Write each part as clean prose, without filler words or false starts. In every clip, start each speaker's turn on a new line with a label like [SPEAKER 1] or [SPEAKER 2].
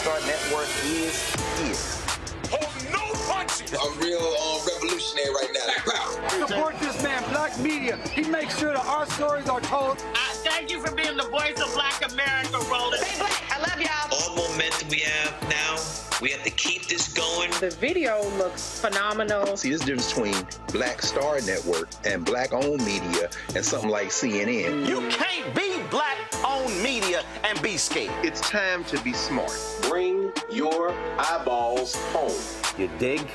[SPEAKER 1] Star Network is here.
[SPEAKER 2] Oh, no punches!
[SPEAKER 3] I'm real revolutionary right now.
[SPEAKER 4] Support this man, Black Media. He makes sure that our stories are told.
[SPEAKER 5] Thank you for being the voice of Black America, Roland.
[SPEAKER 6] Stay black. I love y'all.
[SPEAKER 7] All momentum we have now, we have to keep this going.
[SPEAKER 8] The video looks phenomenal.
[SPEAKER 9] See, there's a difference between Black Star Network and Black-owned media and something like CNN.
[SPEAKER 1] You can't be Black-owned media and be scared.
[SPEAKER 10] It's time to be smart.
[SPEAKER 11] Bring your eyeballs home.
[SPEAKER 1] You dig?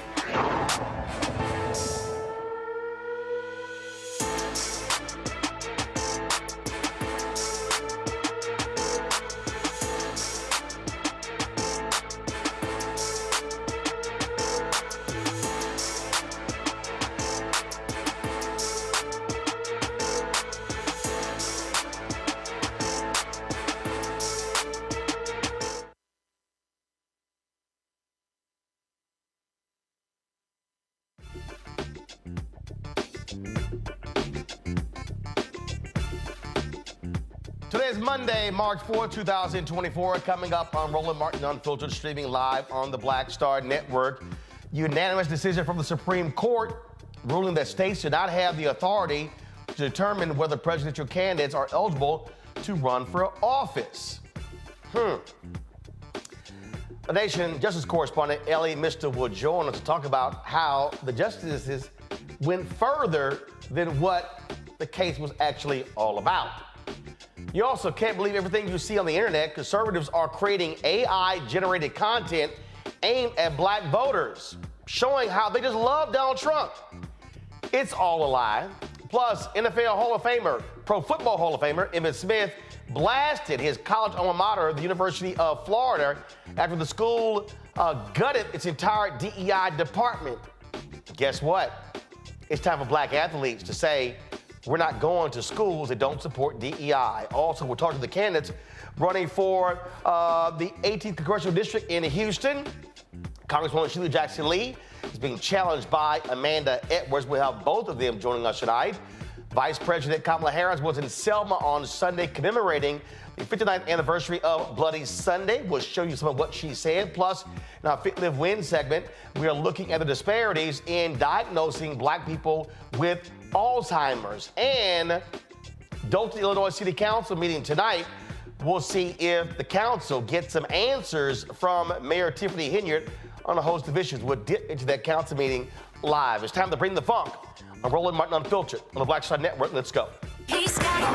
[SPEAKER 12] Today is Monday, March 4, 2024. Coming up on Roland Martin Unfiltered, streaming live on the Black Star Network. Unanimous decision from the Supreme Court ruling that states do not have the authority to determine whether presidential candidates are eligible to run for office. The Nation Justice Correspondent Elie Mystal will join us to talk about how the justices went further than what the case was actually all about. You also can't believe everything you see on the internet. Conservatives are creating AI-generated content aimed at Black voters, showing how they just love Donald Trump. It's all a lie. Plus, NFL Hall of Famer, Pro Football Hall of Famer, Emmit Smith blasted his college alma mater, the University of Florida, after the school gutted its entire DEI department. Guess what? It's time for Black athletes to say, we're not going to schools that don't support DEI. Also, we'll talk to the candidates running for the 18th Congressional District in Houston. Congresswoman Shelia Jackson Lee is being challenged by Amanda Edwards. We'll have both of them joining us tonight. Vice President Kamala Harris was in Selma on Sunday commemorating the 59th anniversary of Bloody Sunday. We'll show you some of what she said. Plus, in our Fit, Live, Win segment, we are looking at the disparities in diagnosing Black people with Alzheimer's. And Dothan, Illinois City Council meeting tonight. We'll see if the council gets some answers from Mayor Tiffany Henyard on a host of issues. We'll dip into that council meeting live. It's time to bring the funk. I'm Roland Martin Unfiltered on the Black Star Network. Let's go.
[SPEAKER 13] He's got it.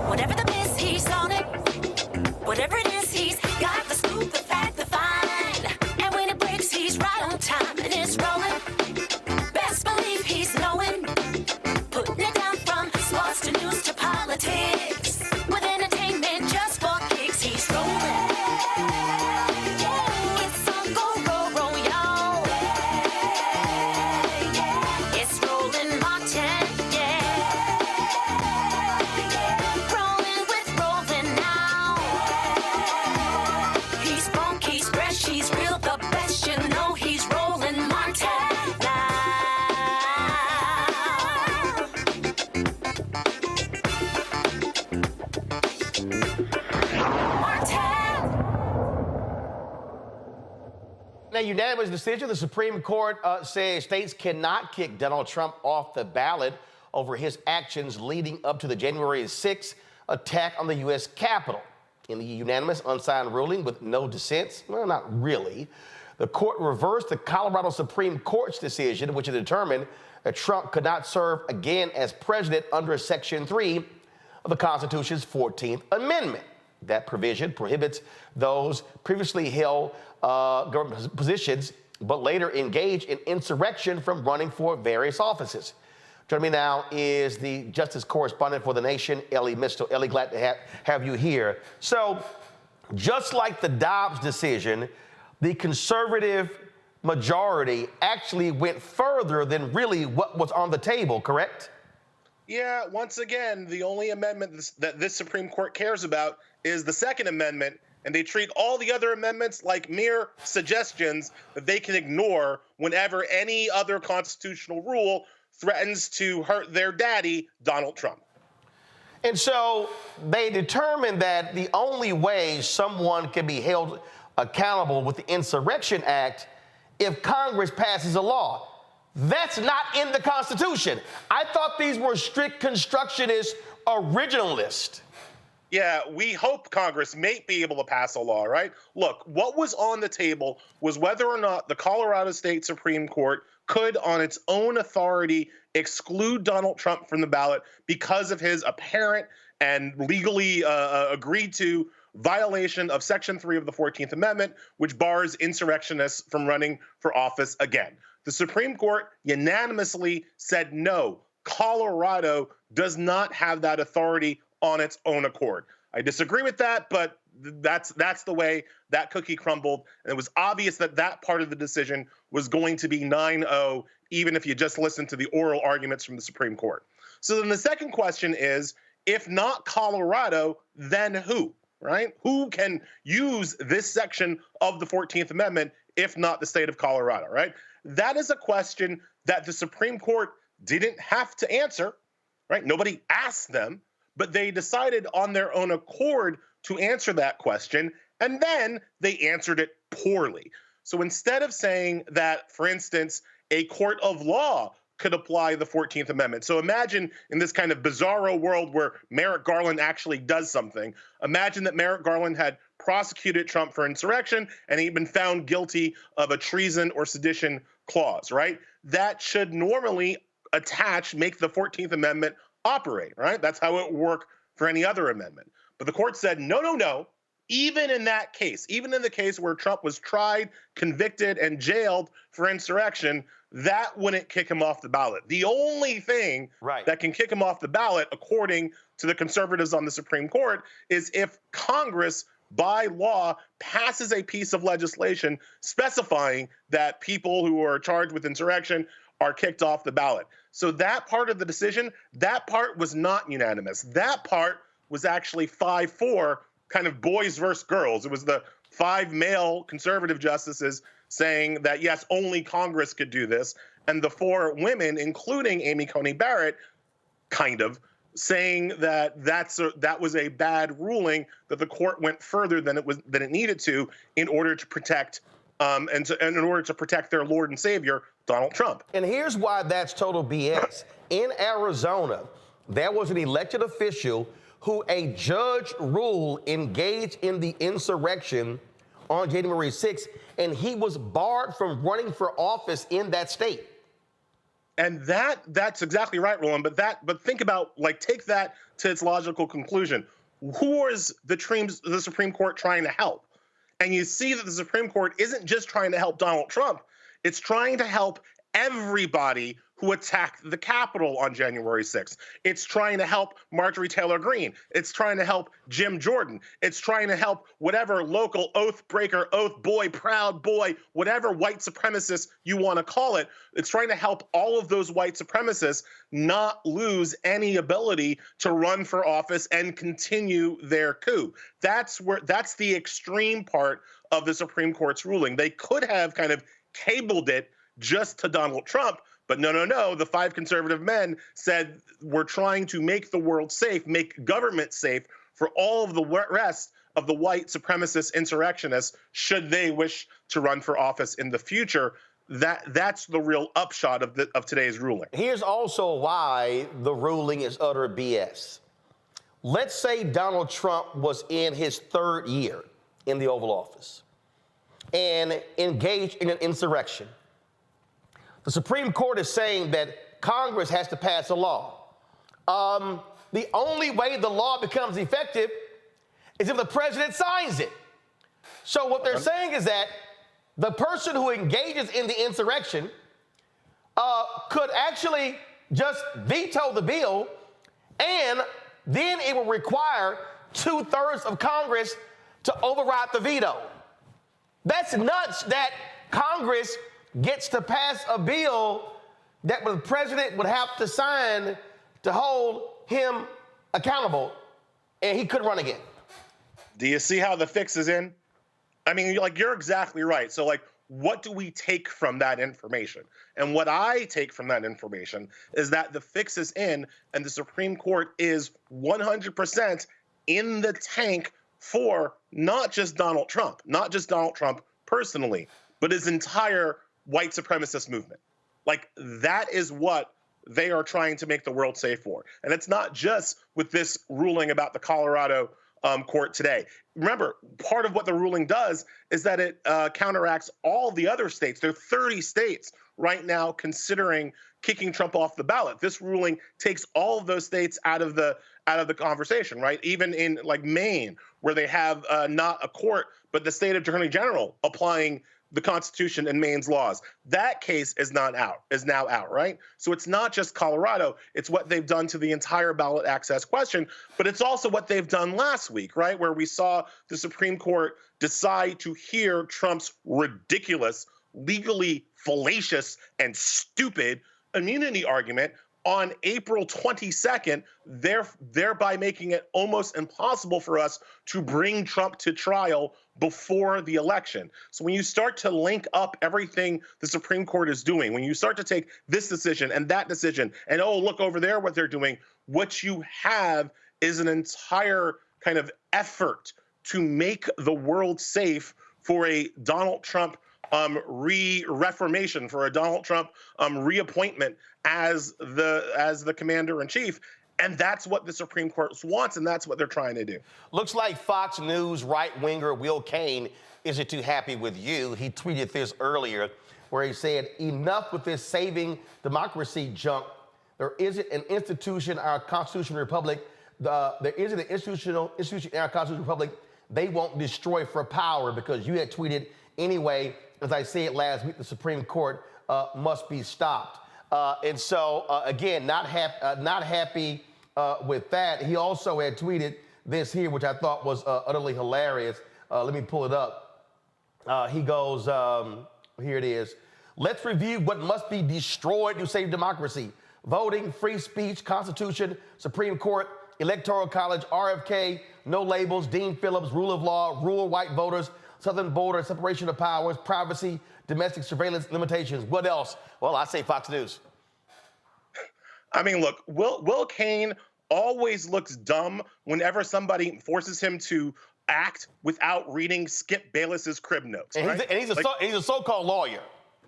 [SPEAKER 13] Whatever the miss, he's on it. Whatever it is, he's got the scoop, the fact, the find. And when it breaks, he's right on time and it's rolling. Best believe he's knowing. Putting it down from sports to news to politics. With entertainment just for kicks, he's rolling. It's on go, roll, y'all. It's Roland Martin, rolling with Roland now. He's funky, he's fresh, he's real, the best, you know he's Roland Martin now.
[SPEAKER 12] Now, unanimous decision. The Supreme Court says states cannot kick Donald Trump off the ballot over his actions leading up to the January 6th attack on the U.S. Capitol. In the unanimous unsigned ruling with no dissents, well, not really, the court reversed the Colorado Supreme Court's decision, which determined that Trump could not serve again as president under Section 3 of the Constitution's 14th Amendment. That provision prohibits those previously held government positions but later engaged in insurrection from running for various offices. Joining me now is the Justice Correspondent for the Nation, Elie Mystal. Elie, glad to have you here. So, just like the Dobbs decision, the conservative majority actually went further than really what was on the table, correct?
[SPEAKER 14] Yeah, once again, the only amendment that this Supreme Court cares about is the Second Amendment, and they treat all the other amendments like mere suggestions that they can ignore whenever any other constitutional rule threatens to hurt their daddy, Donald Trump.
[SPEAKER 12] And so they determined that the only way someone can be held accountable with the Insurrection Act if Congress passes a law. That's not in the Constitution. I thought these were strict constructionist originalists.
[SPEAKER 14] Yeah, we hope Congress may be able to pass a law, right? Look, what was on the table was whether or not the Colorado State Supreme Court could, on its own authority, exclude Donald Trump from the ballot because of his apparent and legally agreed to violation of Section 3 of the 14th Amendment, which bars insurrectionists from running for office again. The Supreme Court unanimously said no. Colorado does not have that authority on its own accord. I disagree with that, but that's the way that cookie crumbled. And it was obvious that that part of the decision was going to be 9-0, even if you just listened to the oral arguments from the Supreme Court. So then the second question is, if not Colorado, then who, right? Who can use this section of the 14th Amendment if not the state of Colorado, right? That is a question that the Supreme Court didn't have to answer, right? Nobody asked them, but they decided on their own accord to answer that question, and then they answered it poorly. So instead of saying that, for instance, a court of law could apply the 14th Amendment. So imagine in this kind of bizarro world where Merrick Garland actually does something. Imagine that Merrick Garland had prosecuted Trump for insurrection and he'd been found guilty of a treason or sedition clause, right? That should normally make the 14th Amendment operate, right? That's how it would work for any other amendment. But the court said, no. Even in that case, even in the case where Trump was tried, convicted, and jailed for insurrection, that wouldn't kick him off the ballot. The only thing that can kick him off the ballot, according to the conservatives on the Supreme Court, is if Congress, by law, passes a piece of legislation specifying that people who are charged with insurrection are kicked off the ballot. So that part of the decision, that part was not unanimous. That part was actually 5-4, kind of boys versus girls. It was the 5 male conservative justices saying that, yes, only Congress could do this, and the 4 women, including Amy Coney Barrett, kind of saying that that was a bad ruling, that the court went further than it needed to in order to protect in order to protect their Lord and Savior, Donald Trump.
[SPEAKER 12] And here's why that's total BS. In Arizona, there was an elected official who a judge ruled engaged in the insurrection on January 6th, and he was barred from running for office in that state.
[SPEAKER 14] And that's exactly right, Roland. But think about, take that to its logical conclusion. Who is the Supreme Court trying to help? And you see that the Supreme Court isn't just trying to help Donald Trump. It's trying to help everybody who attacked the Capitol on January 6th. It's trying to help Marjorie Taylor Greene. It's trying to help Jim Jordan. It's trying to help whatever local oath breaker, oath boy, proud boy, whatever white supremacist you want to call it. It's trying to help all of those white supremacists not lose any ability to run for office and continue their coup. That's the extreme part of the Supreme Court's ruling. They could have kind of cabled it just to Donald Trump, but no. The 5 conservative men said, we're trying to make the world safe, make government safe for all of the rest of the white supremacist insurrectionists, should they wish to run for office in the future. That's the real upshot of today's ruling.
[SPEAKER 12] Here's also why the ruling is utter BS. Let's say Donald Trump was in his 3rd year in the Oval Office and engaged in an insurrection. The Supreme Court is saying that Congress has to pass a law. The only way the law becomes effective is if the president signs it. So what they're saying is that the person who engages in the insurrection could actually just veto the bill, and then it will require 2/3 of Congress to override the veto. That's nuts that Congress gets to pass a bill that the president would have to sign to hold him accountable, and he could run again.
[SPEAKER 14] Do you see how the fix is in? I mean, you're exactly right. So, what do we take from that information? And what I take from that information is that the fix is in, and the Supreme Court is 100% in the tank for not just Donald Trump personally, but his entire white supremacist movement. Like, that is what they are trying to make the world safe for. And it's not just with this ruling about the Colorado court today. Remember, part of what the ruling does is that it counteracts all the other states. There are 30 states right now considering kicking Trump off the ballot. This ruling takes all of those states out of the conversation, right? Even in like Maine, where they have not a court, but the state attorney general applying the Constitution and Maine's laws. That case is now out, right? So it's not just Colorado, it's what they've done to the entire ballot access question, but it's also what they've done last week, right? Where we saw the Supreme Court decide to hear Trump's ridiculous, legally fallacious and stupid immunity argument on April 22nd, thereby making it almost impossible for us to bring Trump to trial before the election. So when you start to link up everything the Supreme Court is doing, when you start to take this decision and that decision, and oh, look over there what they're doing, what you have is an entire kind of effort to make the world safe for a Donald Trump reformation, for a Donald Trump reappointment as the commander-in-chief. And that's what the Supreme Court wants, and that's what they're trying to do.
[SPEAKER 12] Looks like Fox News right-winger Will Cain isn't too happy with you. He tweeted this earlier where he said, enough with this saving democracy junk. There isn't an institution in our constitutional republic. There isn't an institution in our constitutional republic they won't destroy for power, because you had tweeted, anyway, as I said last week, the Supreme Court must be stopped. And so, again, not happy with that. He also had tweeted this here, which I thought was utterly hilarious. Let me pull it up. He goes, here it is. Let's review what must be destroyed to save democracy. Voting, free speech, Constitution, Supreme Court, Electoral College, RFK, no labels, Dean Phillips, rule of law, rural white voters, southern border, separation of powers, privacy, domestic surveillance limitations. What else? Well, I say Fox News.
[SPEAKER 14] I mean, look, Will Cain always looks dumb whenever somebody forces him to act without reading Skip Bayless's crib notes.
[SPEAKER 12] And,
[SPEAKER 14] right?
[SPEAKER 12] he's a so-called lawyer.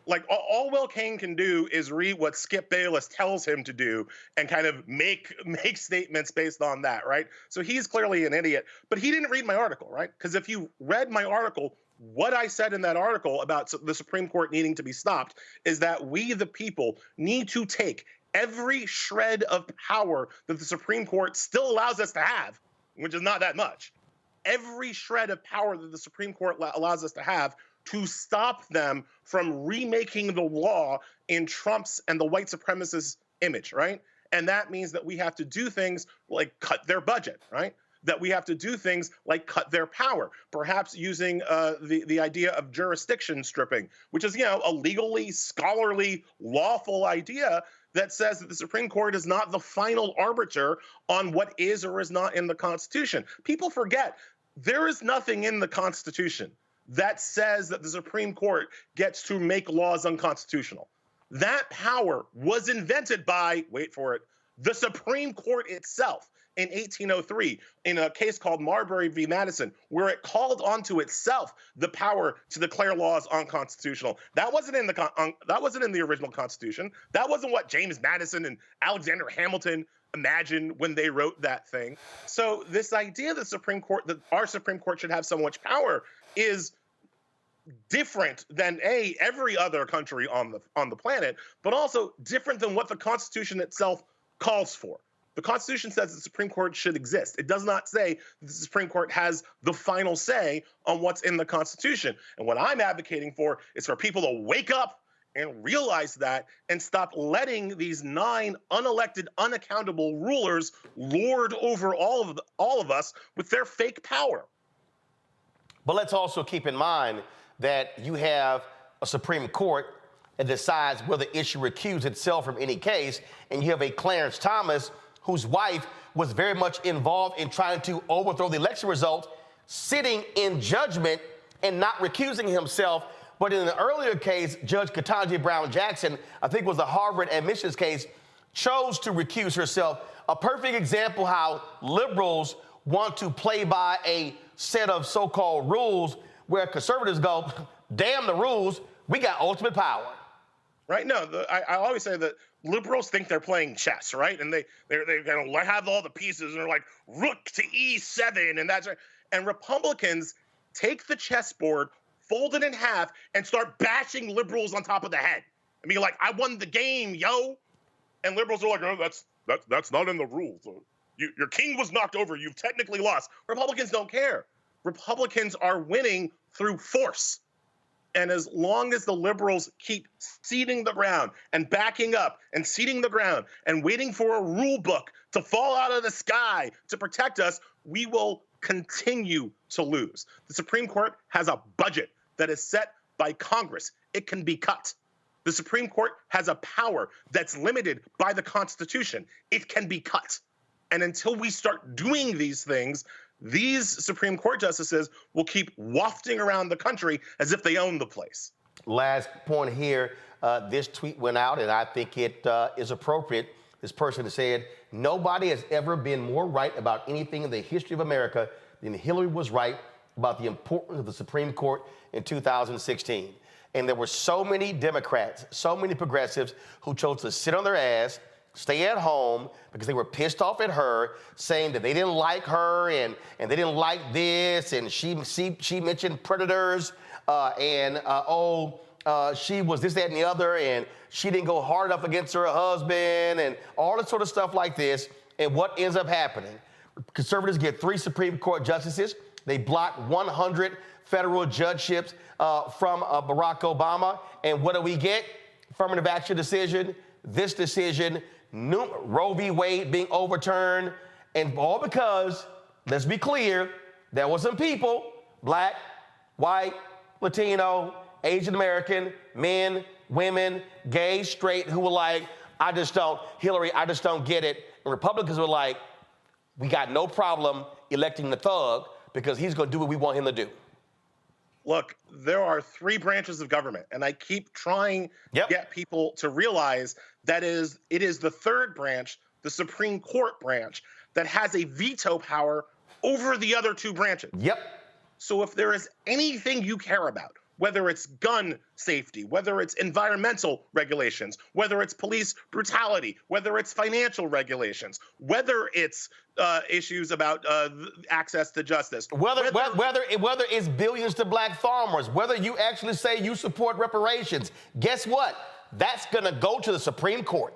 [SPEAKER 14] Like, all Will Cain can do is read what Skip Bayless tells him to do and kind of make statements based on that, right? So he's clearly an idiot. But he didn't read my article, right? Because if you read my article, what I said in that article about the Supreme Court needing to be stopped is that we, the people, need to take every shred of power that the Supreme Court still allows us to have, which is not that much, every shred of power that the Supreme Court allows us to have, to stop them from remaking the law in Trump's and the white supremacist image, right? And that means that we have to do things like cut their budget, right? That we have to do things like cut their power, perhaps using the idea of jurisdiction stripping, which is, a legally, scholarly, lawful idea that says that the Supreme Court is not the final arbiter on what is or is not in the Constitution. People forget there is nothing in the Constitution that says that the Supreme Court gets to make laws unconstitutional. That power was invented by, wait for it, the Supreme Court itself in 1803 in a case called Marbury v. Madison, where it called onto itself the power to declare laws unconstitutional. That wasn't in the original Constitution. That wasn't what James Madison and Alexander Hamilton imagined when they wrote that thing. So this idea that our Supreme Court should have so much power is different than every other country on the planet, but also different than what the Constitution itself calls for. The Constitution says the Supreme Court should exist. It does not say that the Supreme Court has the final say on what's in the Constitution. And what I'm advocating for is for people to wake up and realize that and stop letting these 9 unelected, unaccountable rulers lord over all of us with their fake power.
[SPEAKER 12] But let's also keep in mind that you have a Supreme Court that decides whether it should recuse itself from any case, and you have a Clarence Thomas whose wife was very much involved in trying to overthrow the election result, sitting in judgment and not recusing himself. But in an earlier case, Judge Ketanji Brown Jackson, I think it was the Harvard admissions case, chose to recuse herself. A perfect example how liberals want to play by a set of so-called rules where conservatives go, damn the rules, we got ultimate power.
[SPEAKER 14] Right? No, I always say that liberals think they're playing chess, right? And they're going to have all the pieces, and they're like, rook to e7, and that's right. And Republicans take the chessboard, fold it in half, and start bashing liberals on top of the head. I mean, like, I won the game, yo. And liberals are like, oh, that's not in the rules. Your king was knocked over. You've technically lost. Republicans don't care. Republicans are winning through force. And as long as the liberals keep ceding the ground and backing up and ceding the ground and waiting for a rule book to fall out of the sky to protect us, we will continue to lose. The Supreme Court has a budget that is set by Congress. It can be cut. The Supreme Court has a power that's limited by the Constitution. It can be cut. And until we start doing these things, these Supreme Court justices will keep wafting around the country as if they own the place.
[SPEAKER 12] Last point here, this tweet went out, and I think it is appropriate. This person said, nobody has ever been more right about anything in the history of America than Hillary was right about the importance of the Supreme Court in 2016. And there were so many Democrats, so many progressives who chose to sit on their ass, stay at home because they were pissed off at her, saying that they didn't like her and they didn't like this, and she mentioned predators, she was this, that, and the other, and she didn't go hard enough against her husband, and all this sort of stuff like this. And what ends up happening? Conservatives get 3 Supreme Court justices. They block 100 federal judgeships from Barack Obama. And what do we get? Affirmative action decision, this decision, Roe v. Wade being overturned, and all because, let's be clear, there were some people, black, white, Latino, Asian American, men, women, gay, straight, who were like, Hillary, I just don't get it. And Republicans were like, we got no problem electing the thug because he's going to do what we want him to do.
[SPEAKER 14] Look, there are 3 branches of government, and I keep trying to get people to realize that it is the 3rd branch, the Supreme Court branch, that has a veto power over the other 2 branches.
[SPEAKER 12] Yep.
[SPEAKER 14] So if there is anything you care about, whether it's gun safety, whether it's environmental regulations, whether it's police brutality, whether it's financial regulations, whether it's issues about access to justice,
[SPEAKER 12] whether it's billions to black farmers, whether you actually say you support reparations, guess what? That's going to go to the Supreme Court.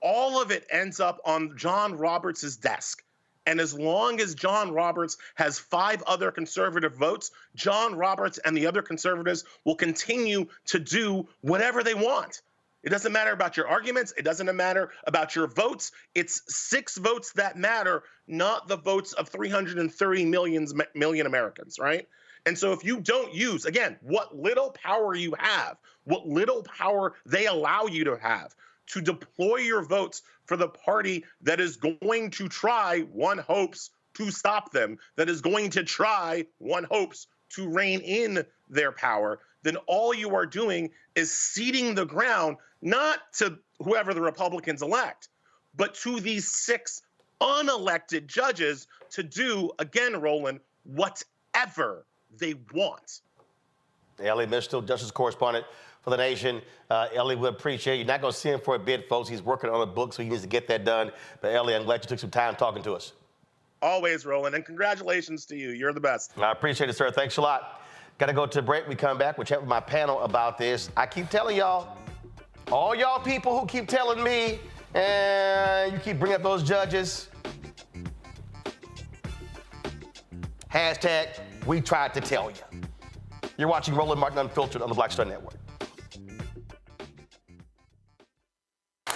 [SPEAKER 14] All of it ends up on John Roberts' desk. And as long as John Roberts has 5 other conservative votes, John Roberts and the other conservatives will continue to do whatever they want. It doesn't matter about your arguments. It doesn't matter about your votes. It's 6 votes that matter, not the votes of 330 million Americans, right? And so if you don't use, again, what little power you have, what little power they allow you to have, to deploy your votes for the party that is going to try, one hopes, to stop them, that is going to try, one hopes, to rein in their power, then all you are doing is ceding the ground, not to whoever the Republicans elect, but to these 6 unelected judges to do, again, Roland, whatever they want.
[SPEAKER 12] Elie Mystal, Justice Correspondent for The Nation. Elie, we appreciate you. You're not going to see him for a bit, folks. He's working on a book, so he needs to get that done. But Elie, I'm glad you took some time talking to us.
[SPEAKER 14] Always, Roland, and congratulations to you. You're the best.
[SPEAKER 12] I appreciate it, sir. Thanks a lot. Got to go to a break. We come back. We'll chat with my panel about this. I keep telling y'all, all y'all people who keep telling me, you keep bringing up those judges, hashtag, we tried to tell you. You're watching Roland Martin Unfiltered on the Black Star Network.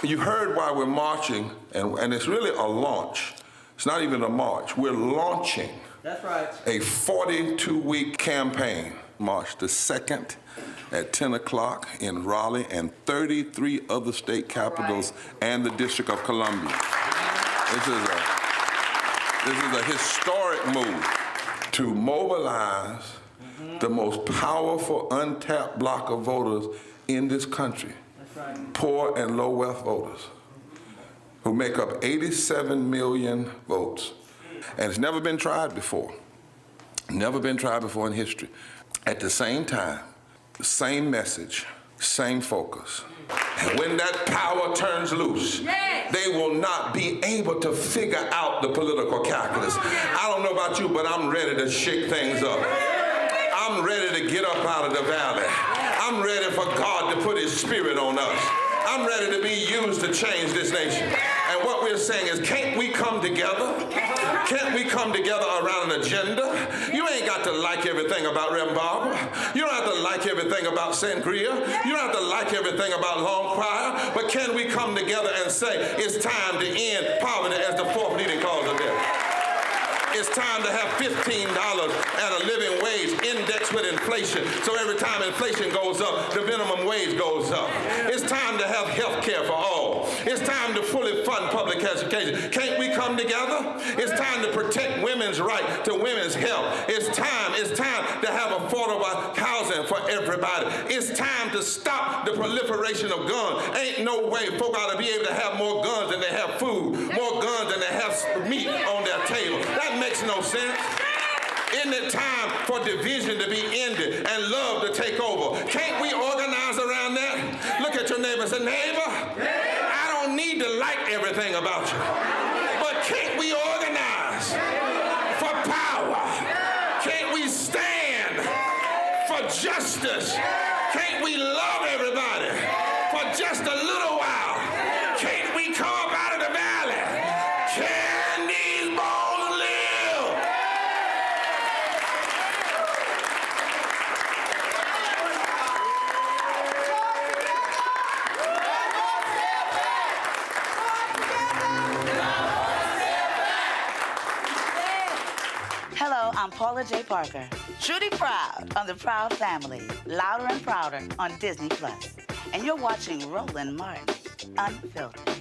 [SPEAKER 6] You heard why we're marching, and it's really a launch. It's not even a march. We're launching.
[SPEAKER 10] That's right.
[SPEAKER 6] A 42-week campaign. March the 2nd at 10 o'clock in Raleigh and 33 other state capitals and the District of Columbia. This is a historic move to mobilize the most powerful untapped block of voters in this country. Poor and low wealth voters who make up 87 million votes And it's never been tried before. Never been tried before in history. At the same time, same message, same focus. And when that power turns loose, they will not be able to figure out the political calculus. I don't know about you, but I'm ready to shake things up. I'm ready to get up out of the valley. I'm ready for God to put his spirit on us. I'm ready to be used to change this nation. And what we're saying is, can't we come together? Can't we come together around an agenda? You ain't got to like everything about Reverend Barber. You don't have to like everything about Sangria. You don't have to like everything about Long Choir. But can we come together and say, it's time to end poverty as the fourth leading cause of death? It's time to have $15 and a living wage indexed with inflation. So every time inflation goes up, the minimum wage goes up. It's time to have health care for all. It's time to fully fund public education. Can't we come together? It's time to protect women's right to women's health. It's time to have affordable housing for everybody. It's time to stop the proliferation of guns. Ain't no way folk ought to be able to have more guns than they have food, more guns than they have meat on their table. That makes no sense. Isn't it time for division to be ended and love to take over? Can't we organize around that? Look at your neighbor and say, neighbor, I don't need to like everything about you, but can't we organize for power? Can't we stand for justice? Can't we love everybody for just a little while? Can't we come up out of the valley? Can these bones live?
[SPEAKER 10] Hello, I'm Paula J. Parker. Truly proud of the Proud Family, louder and prouder on Disney+. And you're watching Roland Martin, Unfiltered.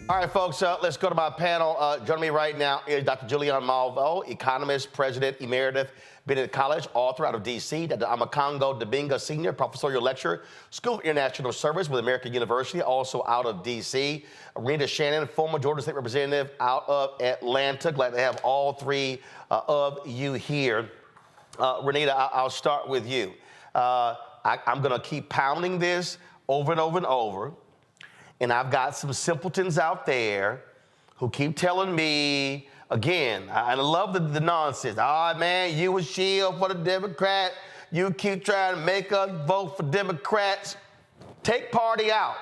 [SPEAKER 12] All right, folks, let's go to my panel. Joining me right now is Dr. Julian Malvo, economist, president emeritus, Bennett College, author out of D.C., Dr. Amakongo Dibinga, senior professorial lecturer, School of International Service with American University, also out of D.C., Rita Shannon, former Georgia State Representative out of Atlanta. Glad to have all three of you here. Renita, I'll start with you. I'm going to keep pounding this over and over and over. And I've got some simpletons out there who keep telling me, again, I love the nonsense. Oh, man, you a shield for the Democrat. You keep trying to make us vote for Democrats. Take party out.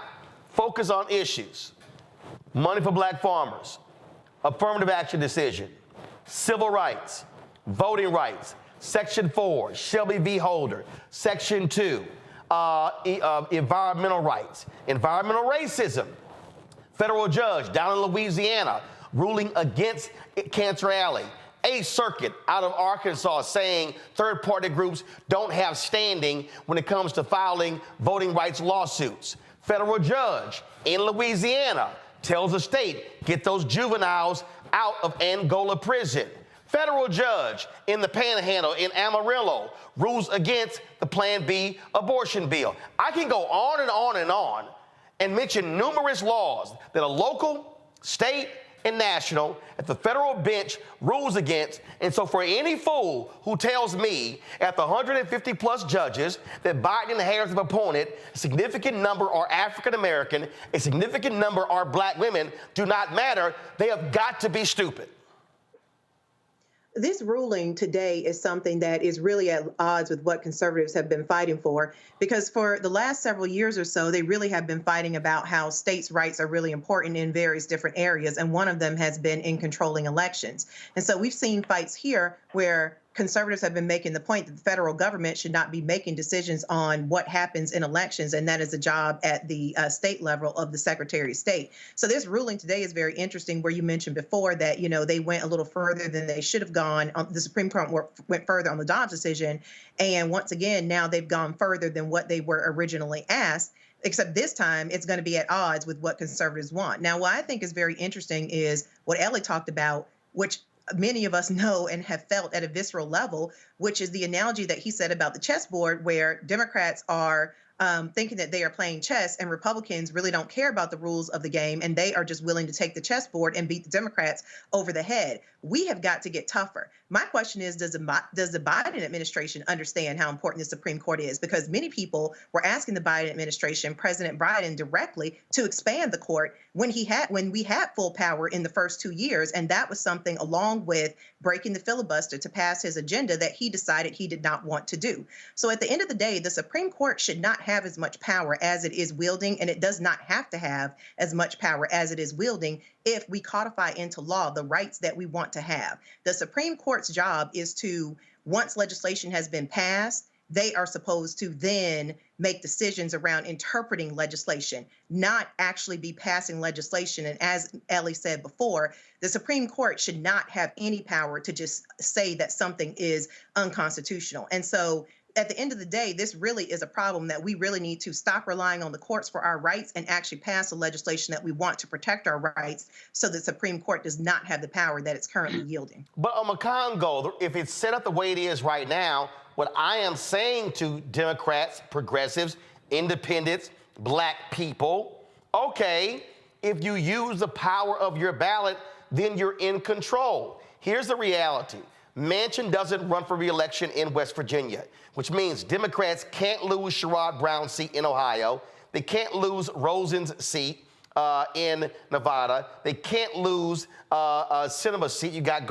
[SPEAKER 12] Focus on issues. Money for black farmers. Affirmative action decision. Civil rights. Voting rights. Section 4, Shelby v. Holder. Section 2. Environmental rights, environmental racism. Federal judge down in Louisiana ruling against Cancer Alley. A circuit out of Arkansas saying third-party groups don't have standing when it comes to filing voting rights lawsuits. Federal judge in Louisiana tells the state, get those juveniles out of Angola prison. Federal judge in the Panhandle in Amarillo rules against the Plan B abortion bill. I can go on and on and on and mention numerous laws that are local, state, and national that the federal bench rules against. And so for any fool who tells me at the 150 plus judges that Biden and Harris have appointed, a significant number are African American, a significant number are black women, do not matter, they have got to be stupid.
[SPEAKER 8] this ruling today is something that is really at odds with what conservatives have been fighting for, because for the last several years or so, they really have been fighting about how states' rights are really important in various different areas, and one of them has been in controlling elections. And so we've seen fights here where conservatives have been making the point that the federal government should not be making decisions on what happens in elections, and that is a job at the state level of the Secretary of State. So this ruling today is very interesting, where you mentioned before that, you know, they went a little further than they should have gone. The Supreme Court went further on the Dobbs decision, and once again, now they've gone further than what they were originally asked, except this time it's going to be at odds with what conservatives want. Now, what I think is very interesting is what Elie talked about, which many of us know and have felt at a visceral level, which is the analogy that he said about the chessboard, where Democrats are thinking that they are playing chess and Republicans really don't care about the rules of the game, and they are just willing to take the chessboard and beat the Democrats over the head. We have got to get tougher. My question is, does the Biden administration understand how important the Supreme Court is? Because many people were asking the Biden administration, President Biden directly, to expand the court when we had full power in the first 2 years. And that was something, along with breaking the filibuster to pass his agenda, that he decided he did not want to do. So at the end of the day, the Supreme Court should not have as much power as it is wielding, and it does not have to have as much power as it is wielding if we codify into law the rights that we want to have. The Supreme Court's job is to, once legislation has been passed, they are supposed to then make decisions around interpreting legislation, not actually be passing legislation. And as Elie said before, the Supreme Court should not have any power to just say that something is unconstitutional. And so at the end of the day, this really is a problem that we really need to stop relying on the courts for our rights and actually pass the legislation that we want to protect our rights, so the Supreme Court does not have the power that it's currently yielding.
[SPEAKER 12] But Congo, if it's set up the way it is right now, what I am saying to Democrats, progressives, independents, black people, okay, if you use the power of your ballot, then you're in control. Here's the reality. Manchin doesn't run for re-election in West Virginia, which means Democrats can't lose Sherrod Brown's seat in Ohio. They can't lose Rosen's seat in Nevada. They can't lose Sinema's seat. You got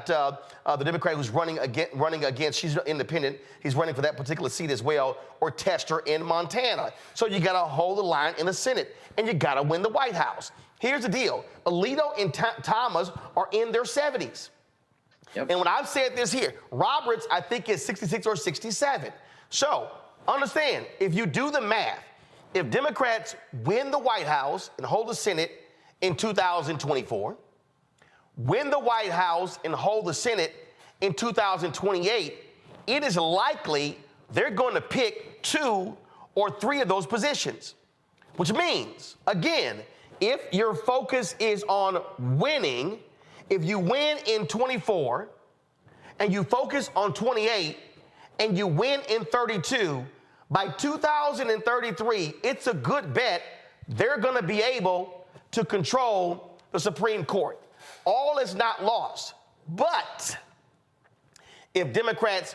[SPEAKER 12] the Democrat who's running against. She's independent. He's running for that particular seat as well, or Tester in Montana. So you got to hold the line in the Senate, and you got to win the White House. Here's the deal: Alito and Thomas are in their 70s. Yep. And when I've said this here, Roberts, I think, is 66 or 67. So understand, if you do the math, if Democrats win the White House and hold the Senate in 2024, win the White House and hold the Senate in 2028, it is likely they're going to pick 2 or 3 of those positions, which means, again, if your focus is on winning, if you win in 24 and you focus on 28 and you win in 32, by 2033, it's a good bet they're going to be able to control the Supreme Court. All is not lost. But if Democrats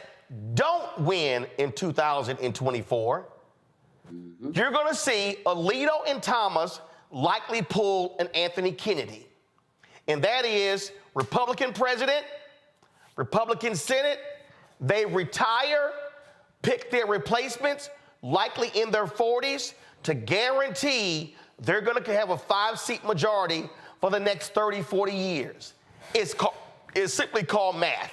[SPEAKER 12] don't win in 2024, you're going to see Alito and Thomas likely pull an Anthony Kennedy. And that is Republican president, Republican Senate, they retire, pick their replacements, likely in their 40s, to guarantee they're going to have a 5-seat majority for the next 30, 40 years. It's simply called math.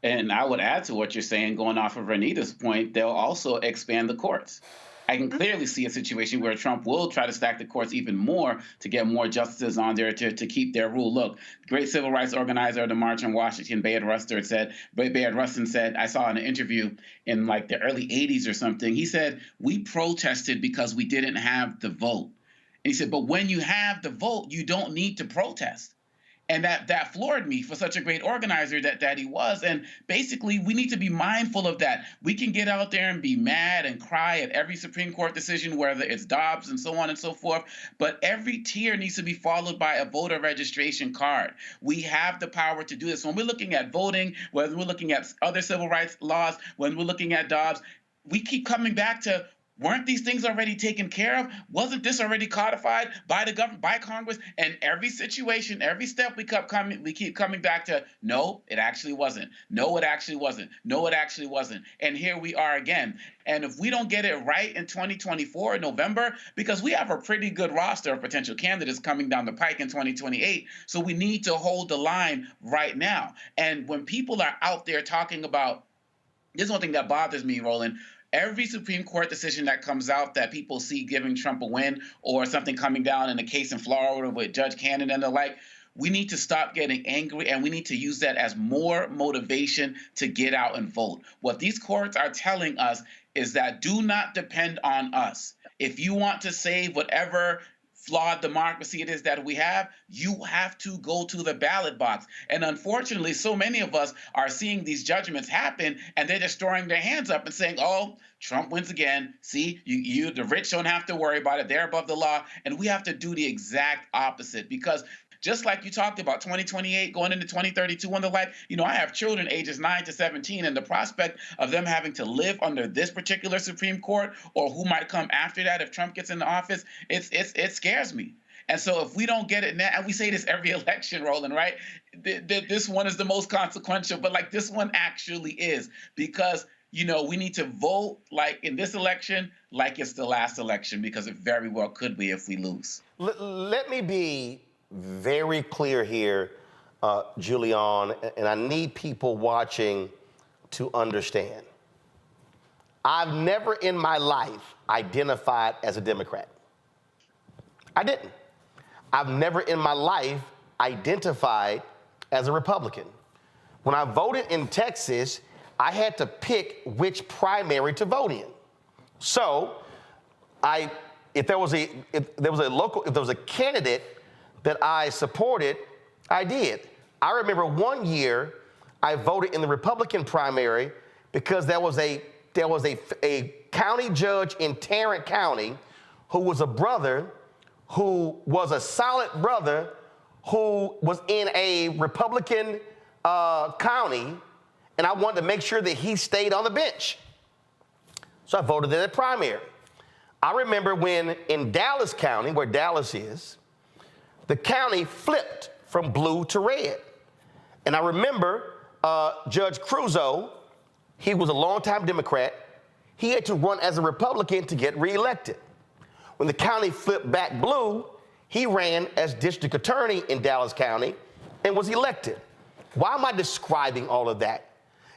[SPEAKER 15] And I would add to what you're saying, going off of Renita's point, they'll also expand the courts. I can clearly see a situation where Trump will try to stack the courts even more to get more justices on there to keep their rule. Look, great civil rights organizer of the March on Washington, Bayard Rustin said, I saw in an interview in like the early 80s or something, he said, we protested because we didn't have the vote. And he said, but when you have the vote, you don't need to protest. And that floored me for such a great organizer that he was. And basically, we need to be mindful of that. We can get out there and be mad and cry at every Supreme Court decision, whether it's Dobbs and so on and so forth. But every tier needs to be followed by a voter registration card. We have the power to do this. When we're looking at voting, whether we're looking at other civil rights laws, when we're looking at Dobbs, we keep coming back to Weren't these things already taken care of? Wasn't this already codified by the government, by Congress? And every situation, every step we keep coming back to, no, it actually wasn't. No, it actually wasn't. No, it actually wasn't. And here we are again. And if we don't get it right in 2024, in November, because we have a pretty good roster of potential candidates coming down the pike in 2028, so we need to hold the line right now. And when people are out there talking about, this is one thing that bothers me, Roland. Every Supreme Court decision that comes out that people see giving Trump a win, or something coming down in a case in Florida with Judge Cannon and the like, we need to stop getting angry, and we need to use that as more motivation to get out and vote. What these courts are telling us is that do not depend on us. If you want to save whatever flawed democracy it is that we have, you have to go to the ballot box. And unfortunately, so many of us are seeing these judgments happen, and they're just throwing their hands up and saying, oh, Trump wins again. See, you the rich don't have to worry about it. They're above the law. And we have to do the exact opposite, because just like you talked about 2028 going into 2032 and the like, I have children ages 9 to 17, and the prospect of them having to live under this particular Supreme Court, or who might come after that if Trump gets into office, it scares me. And so if we don't get it now, and we say this every election, Roland, right? This one is the most consequential, but like this one actually is, because we need to vote like in this election, like it's the last election, because it very well could be if we lose.
[SPEAKER 12] Let me be very clear here, Julian, and I need people watching to understand. I've never in my life identified as a Democrat. I didn't. I've never in my life identified as a Republican. When I voted in Texas, I had to pick which primary to vote in. So if there was a candidate that I supported, I did. I remember one year I voted in the Republican primary because there was a county judge in Tarrant County who was a brother, who was a solid brother, who was in a Republican county, and I wanted to make sure that he stayed on the bench. So I voted in the primary. I remember when in Dallas County, where Dallas is, the county flipped from blue to red. And I remember Judge Cruzo, he was a longtime Democrat. He had to run as a Republican to get reelected. When the county flipped back blue, he ran as district attorney in Dallas County and was elected. Why am I describing all of that?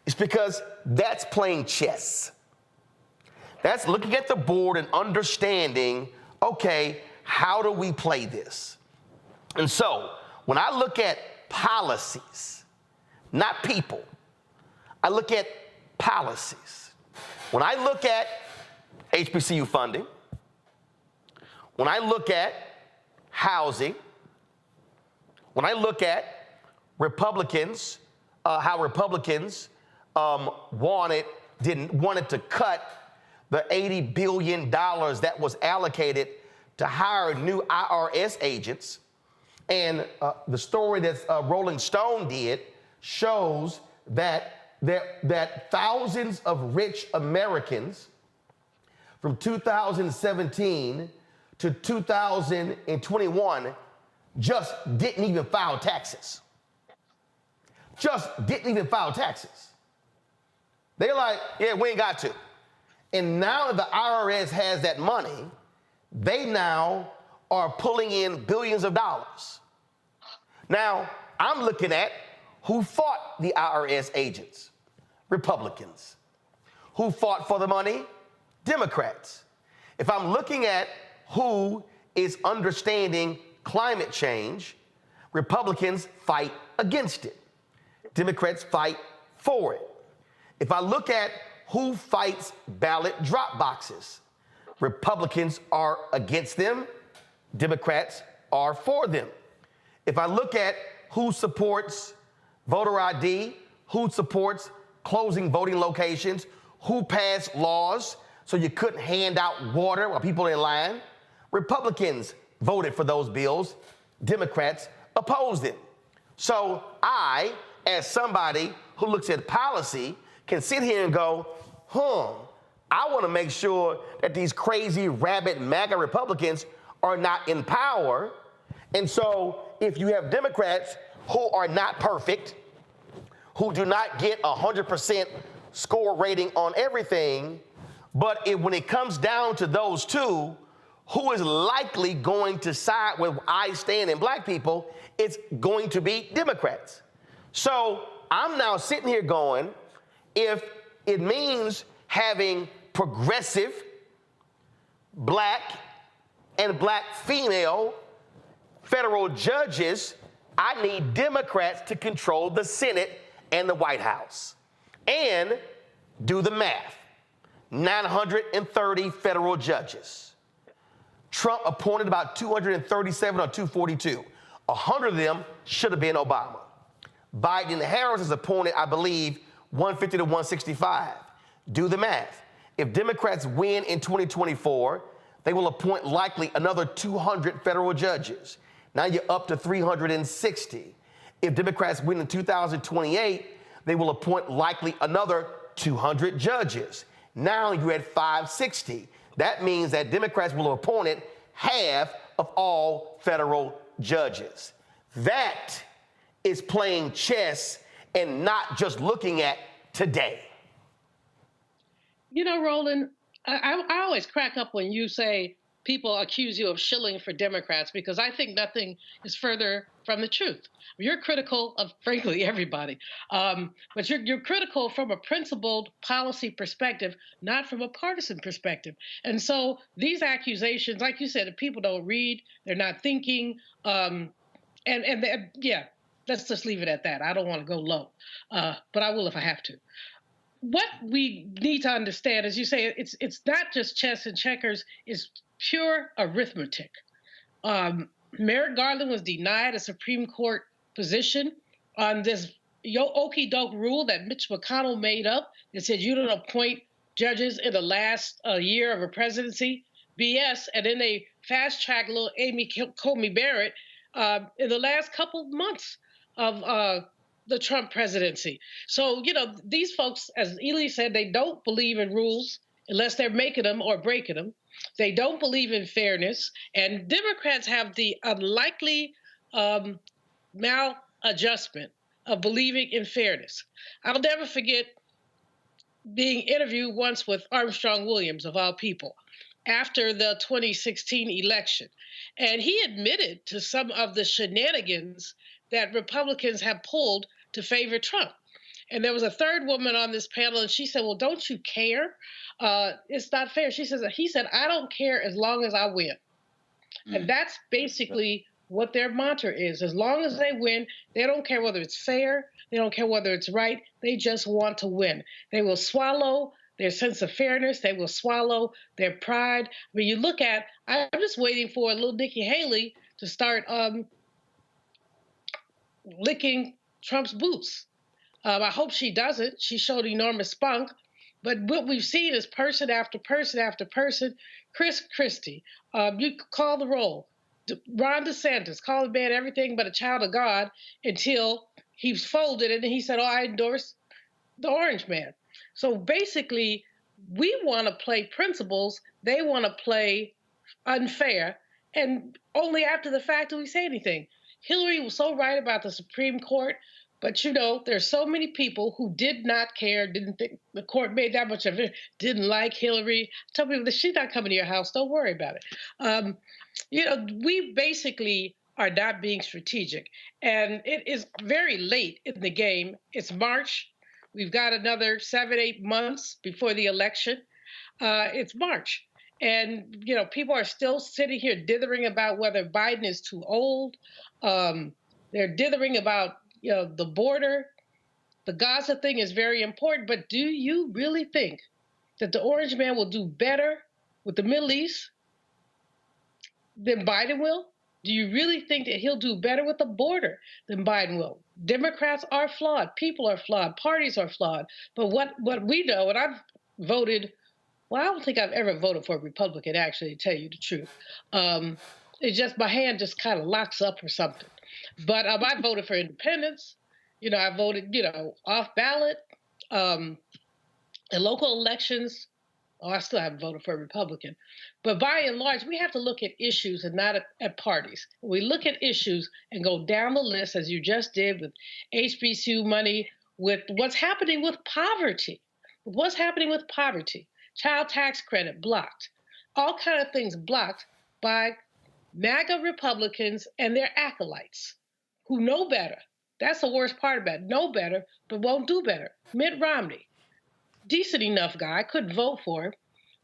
[SPEAKER 12] It's because that's playing chess. That's looking at the board and understanding, okay, how do we play this? And so when I look at policies, not people, I look at policies. When I look at HBCU funding, when I look at housing, when I look at Republicans, how Republicans wanted to cut the $80 billion that was allocated to hire new IRS agents. And the story that Rolling Stone did shows that thousands of rich Americans from 2017 to 2021 just didn't even file taxes. They're like, yeah, we ain't got to. And now that the IRS has that money, they now are pulling in billions of dollars. Now, I'm looking at who fought the IRS agents, Republicans. Who fought for the money? Democrats. If I'm looking at who is understanding climate change, Republicans fight against it. Democrats fight for it. If I look at who fights ballot drop boxes, Republicans are against them, Democrats are for them. If I look at who supports voter ID, who supports closing voting locations, who passed laws so you couldn't hand out water while people are in line, Republicans voted for those bills, Democrats opposed it. So I, as somebody who looks at policy, can sit here and go, I want to make sure that these crazy, rabid MAGA Republicans are not in power. And so if you have Democrats who are not perfect, who do not get 100% score rating on everything, but when it comes down to those two, who is likely going to side with I stand and black people, it's going to be Democrats. So I'm now sitting here going, if it means having progressive black and black female federal judges, I need Democrats to control the Senate and the White House. And do the math. 930 federal judges. Trump appointed about 237 or 242. 100 of them should have been Obama. Biden and Harris is appointed, I believe, 150 to 165. Do the math. If Democrats win in 2024, they will appoint likely another 200 federal judges. Now you're up to 360. If Democrats win in 2028, they will appoint likely another 200 judges. Now you're at 560. That means that Democrats will have appointed half of all federal judges. That is playing chess and not just looking at today.
[SPEAKER 16] You know, Roland, I always crack up when you say people accuse you of shilling for Democrats, because I think nothing is further from the truth. You're critical of, frankly, everybody. But you're critical from a principled policy perspective, not from a partisan perspective. And so these accusations, like you said, if people don't read, they're not thinking, yeah, let's just leave it at that. I don't want to go low, but I will if I have to. What we need to understand, as you say, it's not just chess and checkers, it's pure arithmetic. Merrick Garland was denied a Supreme Court position on this okey doke rule that Mitch McConnell made up that said you don't appoint judges in the last year of a presidency. BS. And then they fast track little Amy Coney Barrett in the last couple months of the Trump presidency. So, you know, these folks, as Elie said, they don't believe in rules unless they're making them or breaking them. They don't believe in fairness. And Democrats have the unlikely maladjustment of believing in fairness. I'll never forget being interviewed once with Armstrong Williams, of all people, after the 2016 election. And he admitted to some of the shenanigans that Republicans have pulled to favor Trump. And there was a third woman on this panel, and she said, well, don't you care? It's not fair. He said, I don't care as long as I win. And that's basically what their mantra is. As long as they win, they don't care whether it's fair. They don't care whether it's right. They just want to win. They will swallow their sense of fairness. They will swallow their pride. I mean, you look at, I'm just waiting for little Nikki Haley to start licking Trump's boots. I hope she doesn't. She showed enormous spunk. But what we've seen is person after person after person. Chris Christie, you call the roll. Ron DeSantis, call the man everything but a child of God until he's folded and he said, oh, I endorse the orange man. So basically, we want to play principles. They want to play unfair. And only after the fact do we say anything. Hillary was so right about the Supreme Court. But, you know, there's so many people who did not care, didn't think the court made that much of it, didn't like Hillary. Tell people that she's not coming to your house. Don't worry about it. You know, we basically are not being strategic. And it is very late in the game. It's March. We've got another 7-8 months before the election. It's March. And, you know, people are still sitting here dithering about whether Biden is too old. They're dithering about, you know, the border. The Gaza thing is very important, but do you really think that the orange man will do better with the Middle East than Biden will? Do you really think that he'll do better with the border than Biden will? Democrats are flawed. People are flawed. Parties are flawed. But what we know, and I've voted, well, I don't think I've ever voted for a Republican, actually, to tell you the truth. It's just my hand just kind of locks up or something. But I voted for independence. You know, I voted, you know, off ballot. In local elections, Oh, I still haven't voted for a Republican. But by and large, we have to look at issues and not at parties. We look at issues and go down the list, as you just did with HBCU money, with what's happening with poverty. What's happening with poverty? Child tax credit blocked. All kind of things blocked by MAGA Republicans and their acolytes who know better. That's the worst part about it. Know better, but won't do better. Mitt Romney, decent enough guy, couldn't vote for him,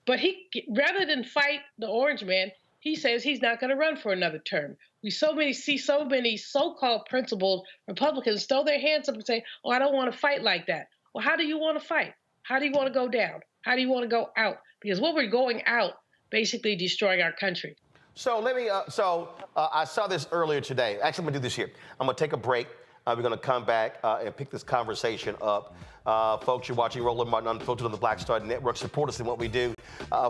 [SPEAKER 16] but he, rather than fight the orange man, he says he's not going to run for another term. We see so many so-called principled Republicans throw their hands up and say, oh, I don't want to fight like that. Well, how do you want to fight? How do you want to go down? How do you want to go out? Because what we're going out, basically destroying our country.
[SPEAKER 12] So let me, I saw this earlier today. Actually, I'm gonna do this here. I'm gonna take a break. We're gonna come back and pick this conversation up. Folks, you're watching Roland Martin Unfiltered on the Black Star Network. Support us in what we do.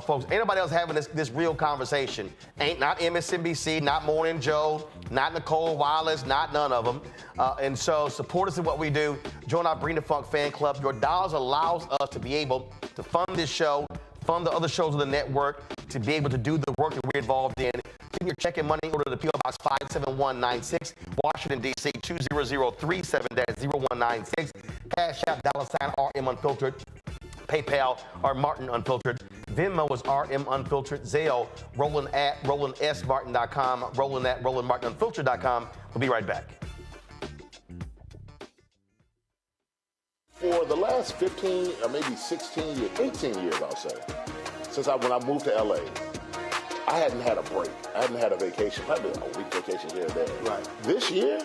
[SPEAKER 12] Folks, anybody else having this real conversation? Ain't not MSNBC, not Morning Joe, not Nicole Wallace, not none of them. And so support us in what we do. Join our Bring the Funk fan club. Your dollars allows us to be able to fund this show, fund the other shows of the network, to be able to do the work that we're involved in. Send your check and money order to P.O. Box 57196, Washington, D.C. 20037-0196. Cash App, $RM Unfiltered. PayPal, R Martin Unfiltered. Venmo is RM Unfiltered. Zelle, Roland at RolandSMartin.com. Roland at RolandMartinUnfiltered.com. We'll be right back.
[SPEAKER 17] For the last 15 or maybe 16 years, 18 years, I'll say, since when I moved to LA, I hadn't had a break. I hadn't had a vacation, probably a week vacation here or there. Right. This year,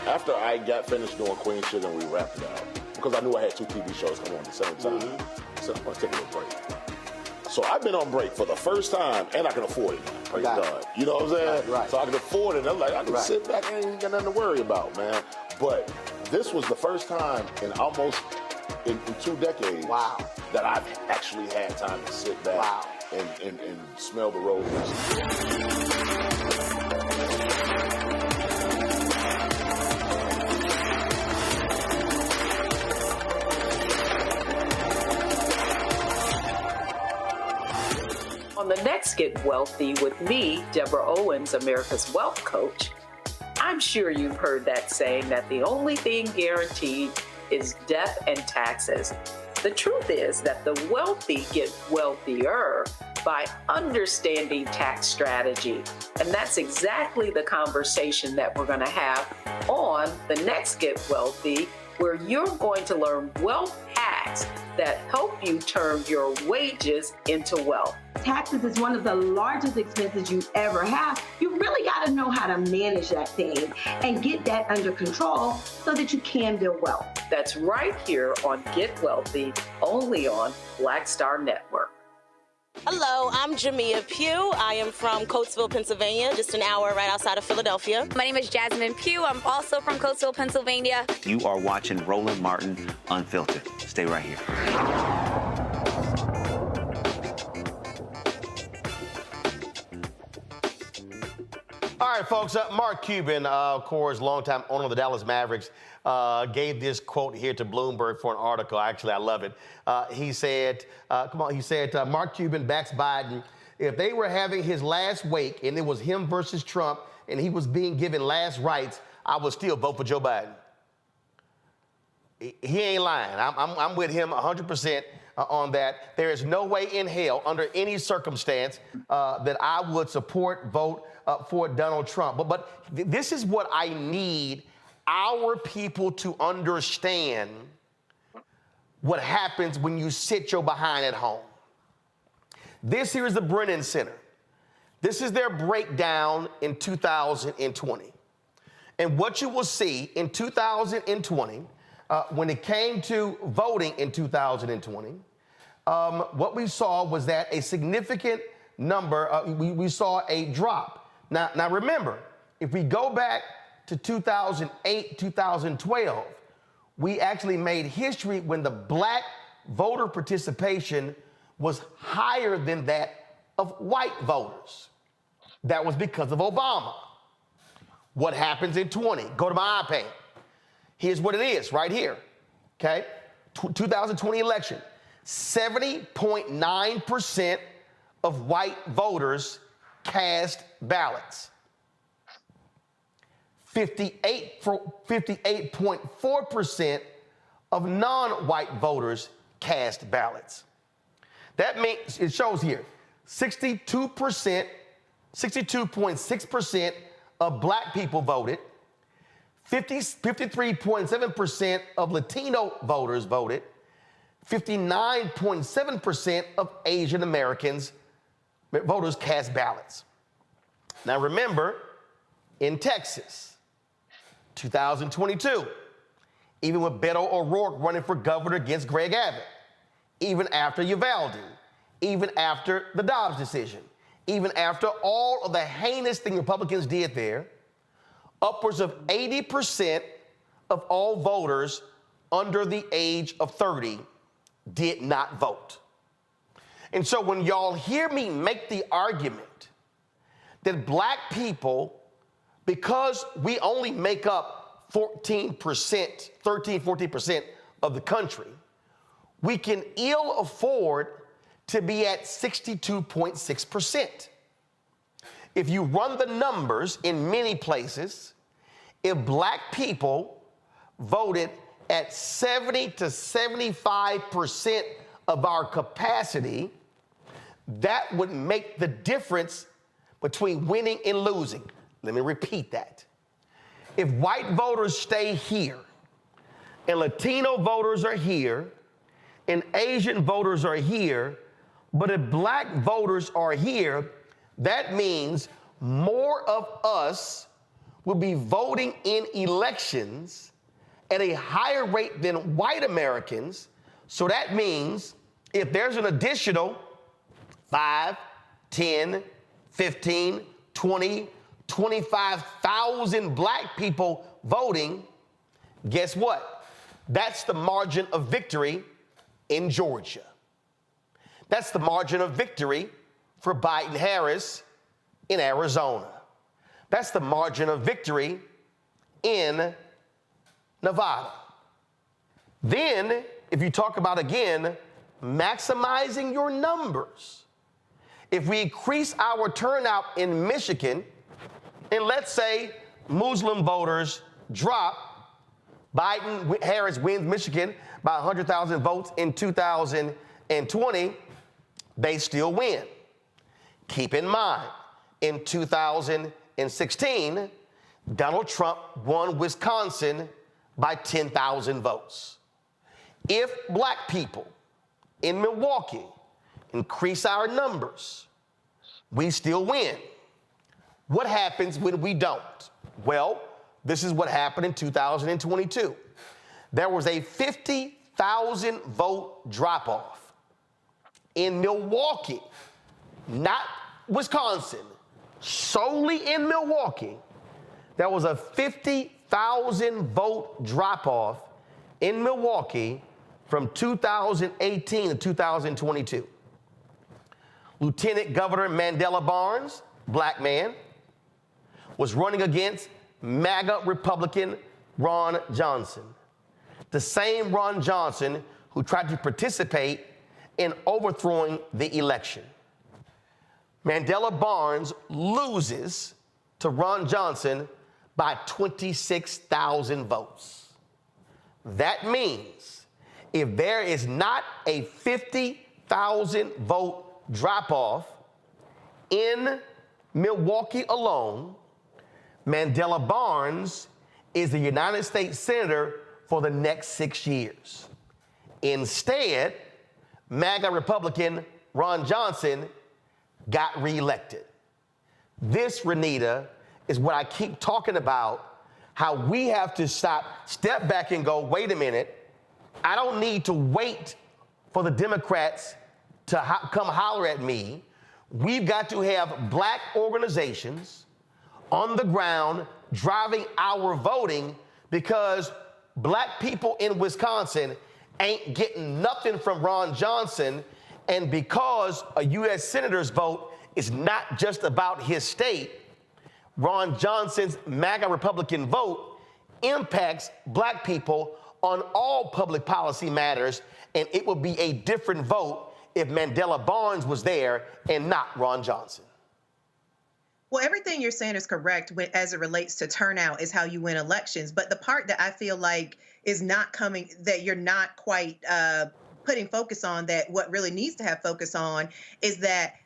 [SPEAKER 17] after I got finished doing Queen Sugar and we wrapped it out, because I knew I had 2 TV shows coming on at the same time, so I'm gonna take a little break. So I've been on break for the first time, and I can afford it now. Praise God. You know what I'm saying? Right. So I can afford it. And I'm like, I can sit back and ain't got nothing to worry about, man. But this was the first time in almost in 2 decades that I've actually had time to sit back and smell the roses.
[SPEAKER 18] On the next Get Wealthy with me, Deborah Owens, America's Wealth Coach, I'm sure you've heard that saying that the only thing guaranteed is death and taxes. The truth is that the wealthy get wealthier by understanding tax strategy. And that's exactly the conversation that we're going to have on the next Get Wealthy, where you're going to learn wealth hacks that help you turn your wages into wealth.
[SPEAKER 19] Taxes is one of the largest expenses you ever have. You really got to know how to manage that thing and get that under control so that you can build wealth.
[SPEAKER 18] That's right here on Get Wealthy, only on Black Star Network.
[SPEAKER 20] Hello, I'm Jamia Pugh. I am from Coatesville, Pennsylvania, just an hour right outside of Philadelphia.
[SPEAKER 21] My name is Jasmine Pugh. I'm also from Coatesville, Pennsylvania.
[SPEAKER 22] You are watching Roland Martin Unfiltered. Stay right here.
[SPEAKER 12] All right, folks, Mark Cuban, of course, longtime owner of the Dallas Mavericks, gave this quote here to Bloomberg for an article. Actually, I love it. He said, Mark Cuban backs Biden. If they were having his last wake and it was him versus Trump and he was being given last rites, I would still vote for Joe Biden. He ain't lying. I'm with him 100% on that. There is no way in hell, under any circumstance, that I would vote for Donald Trump. But this is what I need our people to understand: what happens when you sit your behind at home. This here is the Brennan Center. This is their breakdown in 2020. And what you will see in 2020, when it came to voting in 2020, what we saw was that a significant number, we saw a drop. Now remember, if we go back to 2008, 2012, we actually made history when the black voter participation was higher than that of white voters. That was because of Obama. What happens in 20? Go to my iPad. Here's what it is right here, okay? 2020 election. 70.9% of white voters cast ballots. 58.4% of non-white voters cast ballots. That means, it shows here, 62.6% of black people voted, 53.7% of Latino voters voted, 59.7% of Asian Americans voters cast ballots. Now remember, in Texas, 2022, even with Beto O'Rourke running for governor against Greg Abbott, even after Uvalde, even after the Dobbs decision, even after all of the heinous thing Republicans did there, upwards of 80% of all voters under the age of 30 did not vote. And so when y'all hear me make the argument that black people, because we only make up 14%, 13, 14% of the country, we can ill afford to be at 62.6%. If you run the numbers in many places, if black people voted at 70 to 75% of our capacity, that would make the difference between winning and losing. Let me repeat that. If white voters stay here, and Latino voters are here, and Asian voters are here, but if black voters are here, that means more of us will be voting in elections at a higher rate than white Americans. So that means if there's an additional 5, 10, 15, 20, 25,000 black people voting, guess what? That's the margin of victory in Georgia. That's the margin of victory for Biden-Harris in Arizona. That's the margin of victory in Nevada. Then, if you talk about, again, maximizing your numbers, if we increase our turnout in Michigan, and let's say Muslim voters drop, Biden-Harris wins Michigan by 100,000 votes in 2020, they still win. Keep in mind, in 2016, Donald Trump won Wisconsin by 10,000 votes. If black people in Milwaukee increase our numbers, we still win. What happens when we don't? Well, this is what happened in 2022. There was a 50,000 vote drop-off in Milwaukee, not Wisconsin, solely in Milwaukee. There was a 50,000 vote drop-off in Milwaukee from 2018 to 2022. Lieutenant Governor Mandela Barnes, black man, was running against MAGA Republican Ron Johnson, the same Ron Johnson who tried to participate in overthrowing the election. Mandela Barnes loses to Ron Johnson by 26,000 votes. That means if there is not a 50,000 vote drop-off in Milwaukee alone, Mandela Barnes is the United States Senator for the next 6 years. Instead, MAGA Republican Ron Johnson got reelected. This, Renita, is what I keep talking about, how we have to step back and go, wait a minute, I don't need to wait for the Democrats to come holler at me. We've got to have black organizations on the ground driving our voting, because black people in Wisconsin ain't getting nothing from Ron Johnson, and because a U.S. Senator's vote is not just about his state, Ron Johnson's MAGA Republican vote impacts black people on all public policy matters, and it would be a different vote if Mandela Barnes was there and not Ron Johnson.
[SPEAKER 8] Well, everything you're saying is correct as it relates to turnout is how you win elections. But the part that I feel like is not coming, that you're not quite putting focus on, that what really needs to have focus on is that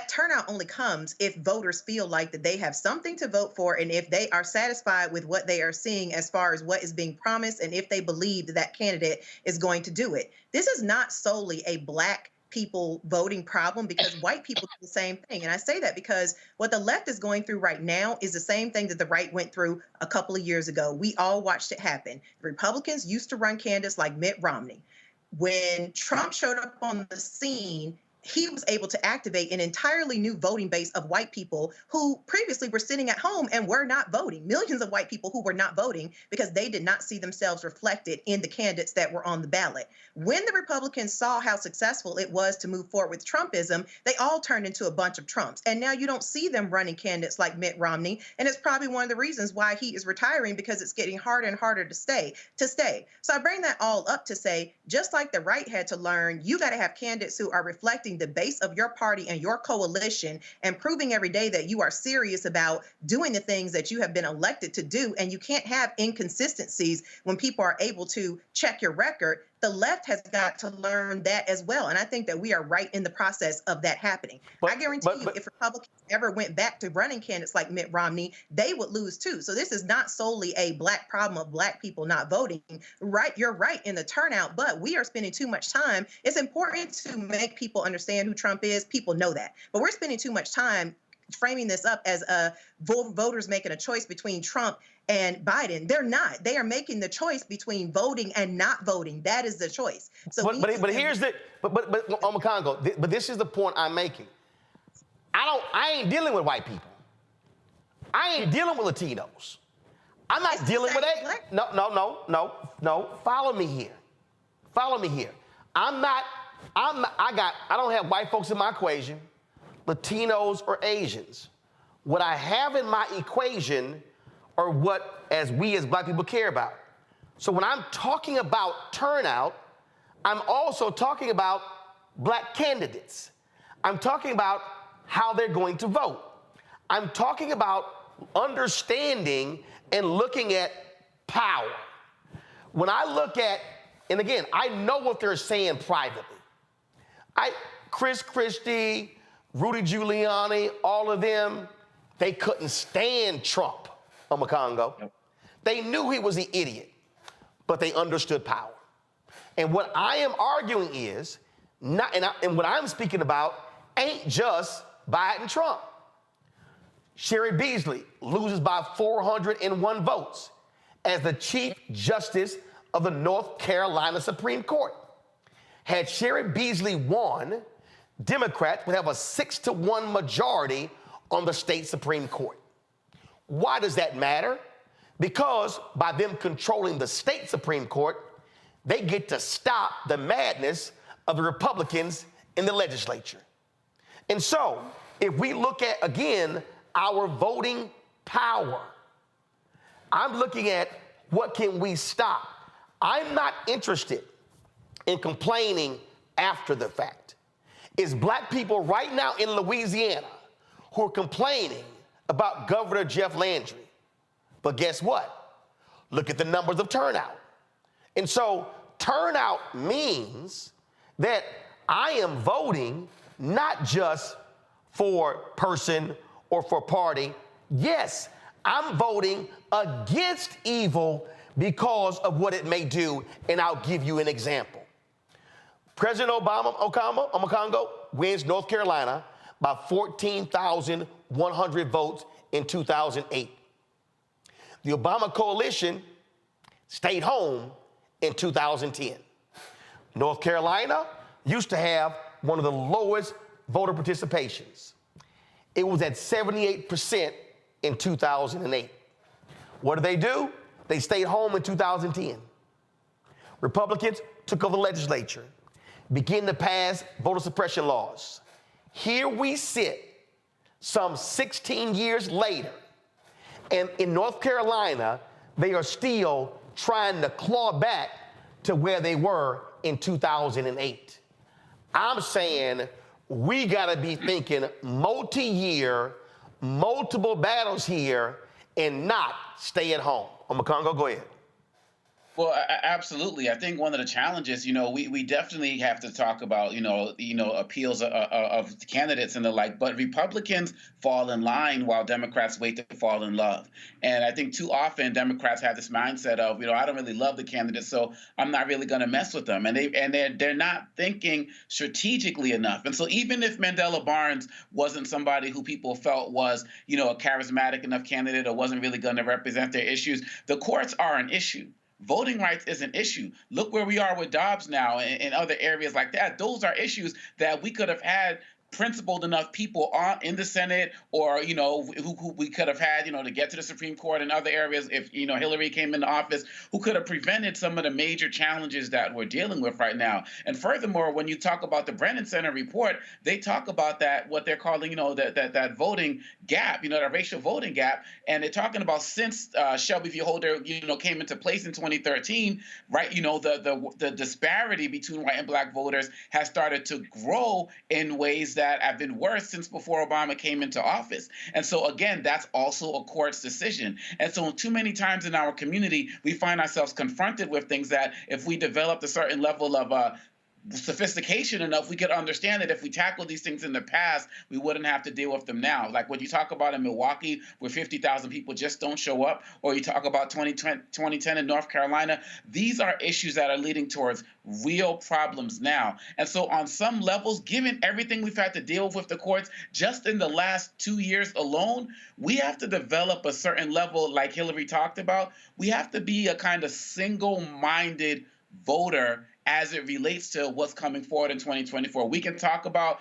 [SPEAKER 8] turnout only comes if voters feel like that they have something to vote for, and if they are satisfied with what they are seeing as far as what is being promised, and if they believe that that candidate is going to do it. This is not solely a Black people voting problem, because white people do the same thing. And I say that because what the left is going through right now is the same thing that the right went through a couple of years ago. We all watched it happen. The Republicans used to run candidates like Mitt Romney. When Trump showed up on the scene, he was able to activate an entirely new voting base of white people who previously were sitting at home and were not voting. Millions of white people who were not voting because they did not see themselves reflected in the candidates that were on the ballot. When the Republicans saw how successful it was to move forward with Trumpism, they all turned into a bunch of Trumps. And now you don't see them running candidates like Mitt Romney. And it's probably one of the reasons why he is retiring, because it's getting harder and harder to stay. So I bring that all up to say, just like the right had to learn, you got to have candidates who are reflecting the base of your party and your coalition and proving every day that you are serious about doing the things that you have been elected to do. And you can't have inconsistencies when people are able to check your record. The left has got to learn that as well. And I think that we are right in the process of that happening. I guarantee you, if Republicans ever went back to running candidates like Mitt Romney, they would lose too. So this is not solely a Black problem of Black people not voting. Right, you're right in the turnout, but we are spending too much time. It's important to make people understand who Trump is. People know that. But we're spending too much time framing this up as voters making a choice between Trump and Biden. They're not. They are making the choice between voting and not voting. That is the choice. So,
[SPEAKER 12] but here's the Congo. But this is the point I'm making. I ain't dealing with white people. I ain't dealing with Latinos. I'm not dealing with it. No. Follow me here. I don't have white folks in my equation, Latinos or Asians. What I have in my equation are what as we as Black people care about. So when I'm talking about turnout, I'm also talking about Black candidates. I'm talking about how they're going to vote. I'm talking about understanding and looking at power. When I look at, and again, I know what they're saying privately. Chris Christie, Rudy Giuliani, all of them, they couldn't stand Trump, Congo. Yep. They knew he was the idiot, but they understood power. And what I am arguing is, and what I'm speaking about ain't just Biden and Trump. Sherry Beasley loses by 401 votes as the Chief Justice of the North Carolina Supreme Court. Had Sherry Beasley won, Democrats would have a 6-1 majority on the state Supreme Court. Why does that matter? Because by them controlling the state Supreme Court, they get to stop the madness of the Republicans in the legislature. And so, if we look at, again, our voting power, I'm looking at what can we stop. I'm not interested in complaining after the fact. It's Black people right now in Louisiana who are complaining about Governor Jeff Landry. But guess what? Look at the numbers of turnout. And so turnout means that I am voting not just for person or for party. Yes, I'm voting against evil because of what it may do, and I'll give you an example. President Obama, Congo, wins North Carolina by 14,100 votes in 2008. The Obama coalition stayed home in 2010. North Carolina used to have one of the lowest voter participations. It was at 78% in 2008. What did? They stayed home in 2010. Republicans took over the legislature, began to pass voter suppression laws. Here we sit some 16 years later, and in North Carolina, they are still trying to claw back to where they were in 2008. I'm saying we got to be thinking multi-year, multiple battles here, and not stay at home. Congo, go ahead.
[SPEAKER 15] Well, absolutely. I think one of the challenges, we definitely have to talk about, appeals of candidates and the like, but Republicans fall in line while Democrats wait to fall in love. And I think too often Democrats have this mindset of, I don't really love the candidate, so I'm not really going to mess with them. And they're not thinking strategically enough. And so even if Mandela Barnes wasn't somebody who people felt was, a charismatic enough candidate or wasn't really going to represent their issues, the courts are an issue. Voting rights is an issue. Look where we are with Dobbs now and other areas like that. Those are issues that we could have had principled enough people in the Senate or, who we could have had, to get to the Supreme Court and other areas if, Hillary came into office, who could have prevented some of the major challenges that we're dealing with right now. And furthermore, when you talk about the Brennan Center report, they talk about that, what they're calling, that voting gap, that racial voting gap. And they're talking about since Shelby v. Holder, came into place in 2013, right, the disparity between white and black voters has started to grow in ways that have been worse since before Obama came into office. And so, again, that's also a court's decision. And so too many times in our community, we find ourselves confronted with things that if we developed a certain level of sophistication enough, we could understand that if we tackled these things in the past, we wouldn't have to deal with them now. Like when you talk about in Milwaukee, where 50,000 people just don't show up, or you talk about 2010 in North Carolina, these are issues that are leading towards real problems now. And so on some levels, given everything we've had to deal with the courts, just in the last 2 years alone, we have to develop a certain level, like Hillary talked about. We have to be a kind of single-minded voter as it relates to what's coming forward in 2024. We can talk about,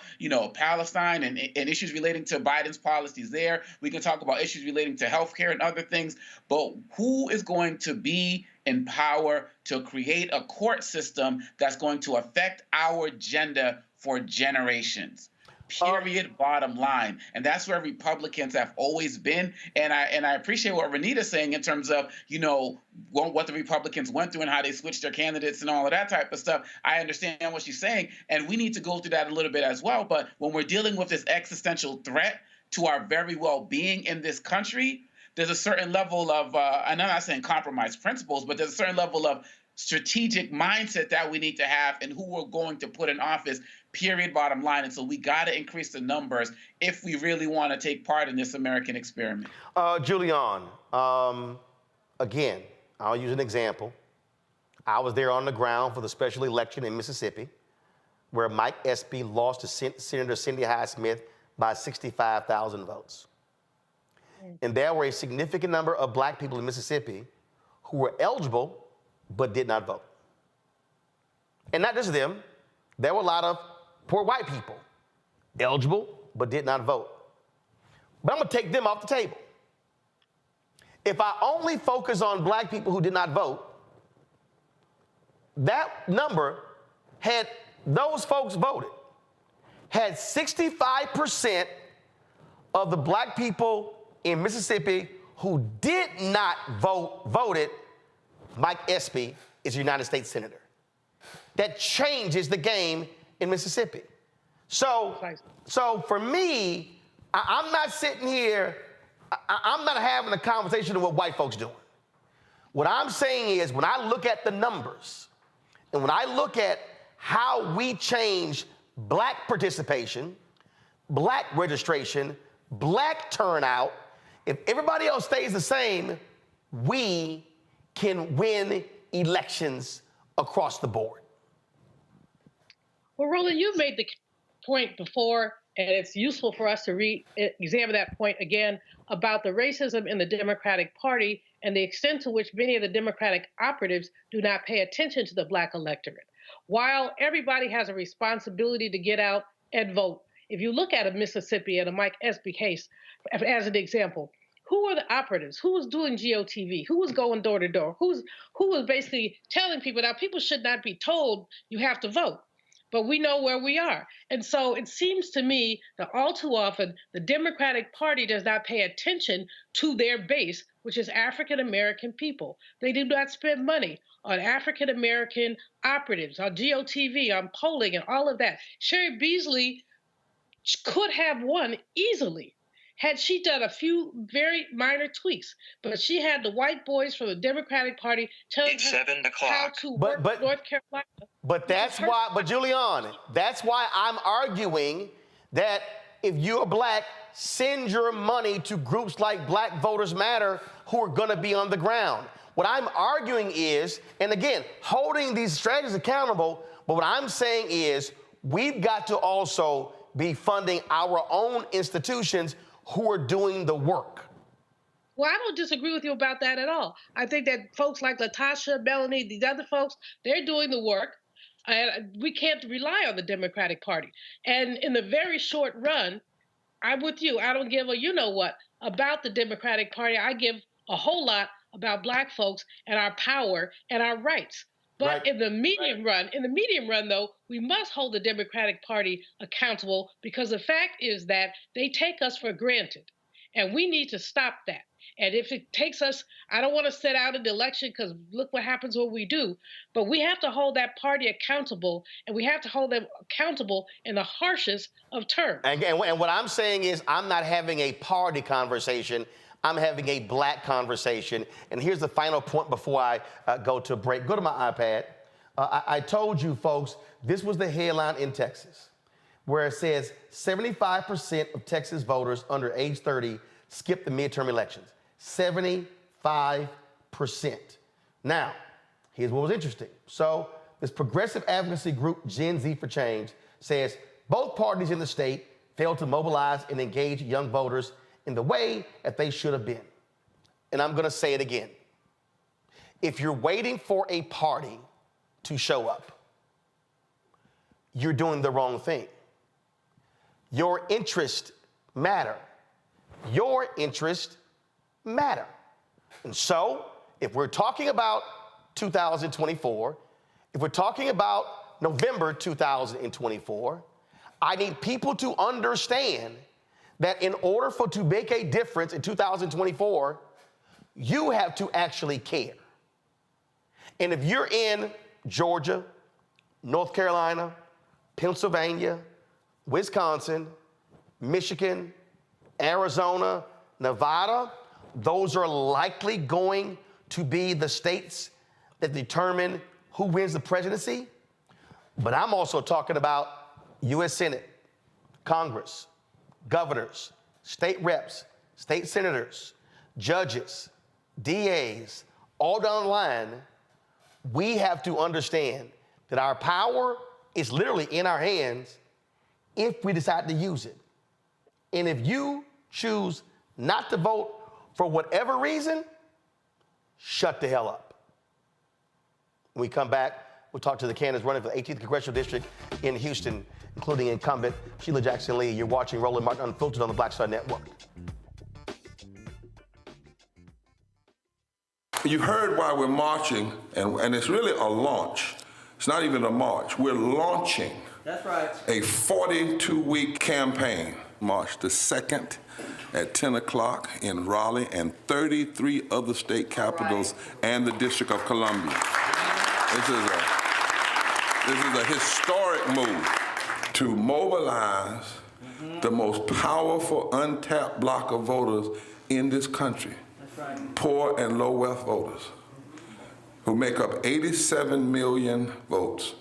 [SPEAKER 15] Palestine and issues relating to Biden's policies there. We can talk about issues relating to healthcare and other things. But who is going to be in power to create a court system that's going to affect our agenda for generations? Period, bottom line. And that's where Republicans have always been. And I appreciate what Renita's saying in terms of, what the Republicans went through and how they switched their candidates and all of that type of stuff. I understand what she's saying. And we need to go through that a little bit as well. But when we're dealing with this existential threat to our very well-being in this country, there's a certain level of, and I'm not saying compromise principles, but there's a certain level of strategic mindset that we need to have and who we're going to put in office, period, bottom line. And so we got to increase the numbers if we really want to take part in this American experiment.
[SPEAKER 12] Julian, again, I'll use an example. I was there on the ground for the special election in Mississippi, where Mike Espy lost to Senator Cindy Hyde-Smith by 65,000 votes. And there were a significant number of black people in Mississippi who were eligible but did not vote. And not just them, there were a lot of poor white people, eligible but did not vote. But I'm gonna take them off the table. If I only focus on black people who did not vote, that number had, those folks voted, had 65% of the black people in Mississippi who did not vote, voted, Mike Espy is a United States Senator. That changes the game in Mississippi. So for me, I'm not sitting here, I'm not having a conversation of what white folks doing. What I'm saying is when I look at the numbers and when I look at how we change black participation, black registration, black turnout, if everybody else stays the same, we can win elections across the board.
[SPEAKER 16] Well, Roland, you made the point before, and it's useful for us to examine that point again about the racism in the Democratic Party and the extent to which many of the Democratic operatives do not pay attention to the black electorate. While everybody has a responsibility to get out and vote, if you look at a Mississippi and a Mike Espy case as an example, who are the operatives? Who was doing GOTV? Who was going door to door? Who was basically telling people, now people should not be told you have to vote, but we know where we are. And so it seems to me that all too often the Democratic Party does not pay attention to their base, which is African American people. They do not spend money on African American operatives, on GOTV, on polling, and all of that. Sherry Beasley could have won easily had she done a few very minor tweaks, but she had the white boys from the Democratic Party telling her how to work North Carolina.
[SPEAKER 12] But that's why, Julianne, that's why I'm arguing that if you're black, send your money to groups like Black Voters Matter who are gonna be on the ground. What I'm arguing is, and again, holding these strategies accountable, but what I'm saying is we've got to also be funding our own institutions who are doing the work.
[SPEAKER 16] Well, I don't disagree with you about that at all. I think that folks like Latasha, Melanie, these other folks, they're doing the work, and we can't rely on the Democratic Party. And in the very short run, I'm with you. I don't give a you-know-what about the Democratic Party. I give a whole lot about black folks and our power and our rights. But in the medium run, though, we must hold the Democratic Party accountable, because the fact is that they take us for granted, and we need to stop that. And if it takes us, I don't want to sit out an election because look what happens when we do, but we have to hold that party accountable, and we have to hold them accountable in the harshest of terms.
[SPEAKER 12] And what I'm saying is I'm not having a party conversation. I'm having a black conversation. And here's the final point before I go to a break. Go to my iPad. I told you, folks, this was the headline in Texas, where it says 75% of Texas voters under age 30 skipped the midterm elections. 75%. Now, here's what was interesting. So this progressive advocacy group, Gen Z for Change, says both parties in the state failed to mobilize and engage young voters in the way that they should have been. And I'm gonna say it again. If you're waiting for a party to show up, you're doing the wrong thing. Your interests matter. Your interests matter. And so, if we're talking about 2024, if we're talking about November 2024, I need people to understand that in order to make a difference in 2024, you have to actually care. And if you're in Georgia, North Carolina, Pennsylvania, Wisconsin, Michigan, Arizona, Nevada, those are likely going to be the states that determine who wins the presidency. But I'm also talking about U.S. Senate, Congress, governors, state reps, state senators, judges, DAs, all down the line. We have to understand that our power is literally in our hands if we decide to use it. And if you choose not to vote for whatever reason, shut the hell up. When we come back, we'll talk to the candidates running for the 18th Congressional District in Houston, including incumbent Shelia Jackson Lee. You're watching Roland Martin Unfiltered on the Black Star Network.
[SPEAKER 6] You heard why we're marching, and it's really a launch. It's not even a march. We're launching
[SPEAKER 2] That's right.
[SPEAKER 6] a 42-week campaign, March the 2nd at 10 o'clock in Raleigh and 33 other state capitals and the District of Columbia. This is a historic move to mobilize the most powerful untapped block of voters in this country. Poor and low wealth voters who make up 87 million votes.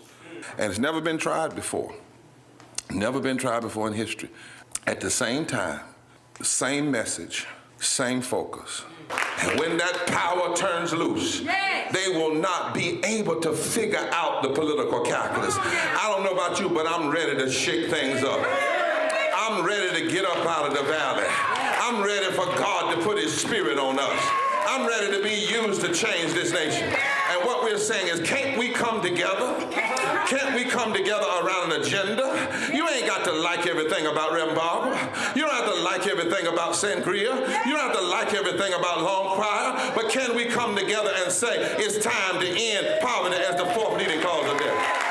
[SPEAKER 6] And it's never been tried before. Never been tried before in history. At the same time, same message, same focus. And when that power turns loose, they will not be able to figure out the political calculus. I don't know about you, but I'm ready to shake things up. I'm ready to get up out of the valley. I'm ready for God to put his spirit on us. I'm ready to be used to change this nation. And what we're saying is, can't we come together? Can't we come together around an agenda? You ain't got to like everything about Rem Barber. You don't have to like everything about Sangria. You don't have to like everything about Long Choir. But can we come together and say, it's time to end poverty as the fourth leading cause of death?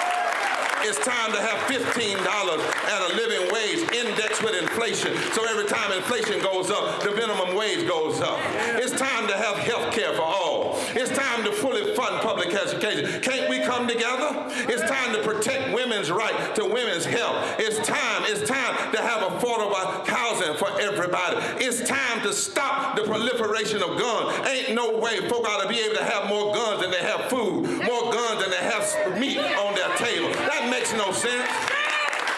[SPEAKER 6] It's time to have $15 and a living wage indexed with inflation. So every time inflation goes up, the minimum wage goes up. It's time to have come together. It's time to protect women's right to women's health. It's time to have affordable housing for everybody. It's time to stop the proliferation of guns. Ain't no way folk ought to be able to have more guns than they have food, more guns than they have meat on their table. That makes no sense.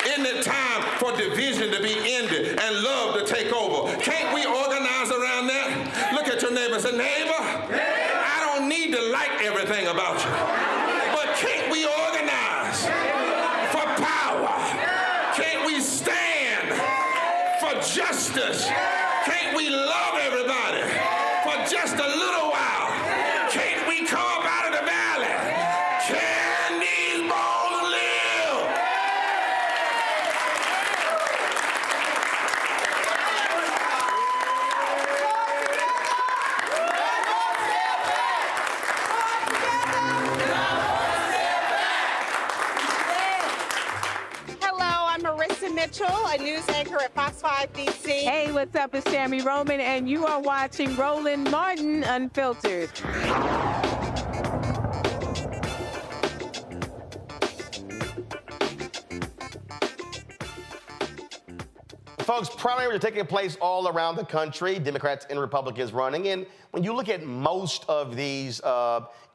[SPEAKER 6] Isn't it time for division to be ended and love to take over? Can't we organize around that? Look at your neighbor and say, neighbor, I don't need to like everything about you, but can't we organize for power? Can't we stand for justice? Can't we love everybody for just a little while? Can't we come up out of the valley? Can these bones live?
[SPEAKER 2] Hello, I'm Marissa Mitchell, a news anchor at Fox 5 DC.
[SPEAKER 3] Hey, what's up? It's Tammy Roman, and you are watching Roland Martin Unfiltered.
[SPEAKER 12] Folks, primaries are taking place all around the country, Democrats and Republicans running. And when you look at most of these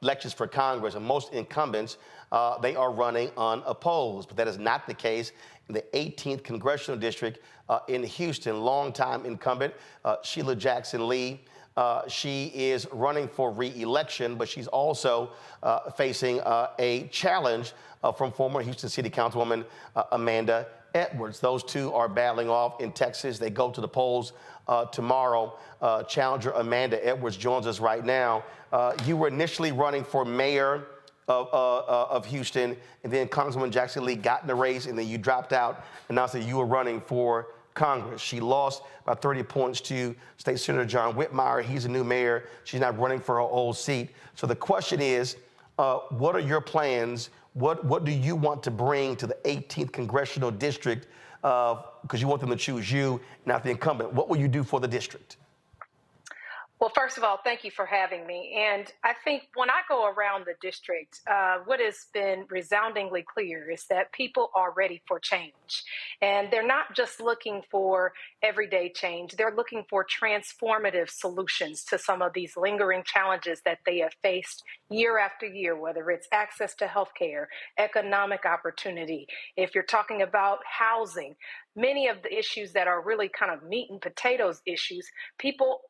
[SPEAKER 12] elections for Congress and most incumbents, they are running unopposed. But that is not the case in the 18th Congressional District in Houston. Longtime incumbent Shelia Jackson Lee. She is running for re-election, but she's also facing a challenge from former Houston City Councilwoman Amanda Edwards. Those two are battling off in Texas. They go to the polls tomorrow. Challenger Amanda Edwards joins us right now. You were initially running for mayor of Houston, and then Congresswoman Jackson Lee got in the race, and then you dropped out, announced that you were running for Congress. She lost by 30 points to State Senator John Whitmire. He's a new mayor. She's not running for her old seat. So the question is, what are your plans? What do you want to bring to the 18th Congressional District? Because you want them to choose you, not the incumbent. What will you do for the district?
[SPEAKER 23] Well, first of all, thank you for having me. And I think when I go around the district, what has been resoundingly clear is that people are ready for change. And they're not just looking for everyday change. They're looking for transformative solutions to some of these lingering challenges that they have faced year after year, whether it's access to health care, economic opportunity. If you're talking about housing, many of the issues that are really kind of meat and potatoes issues, people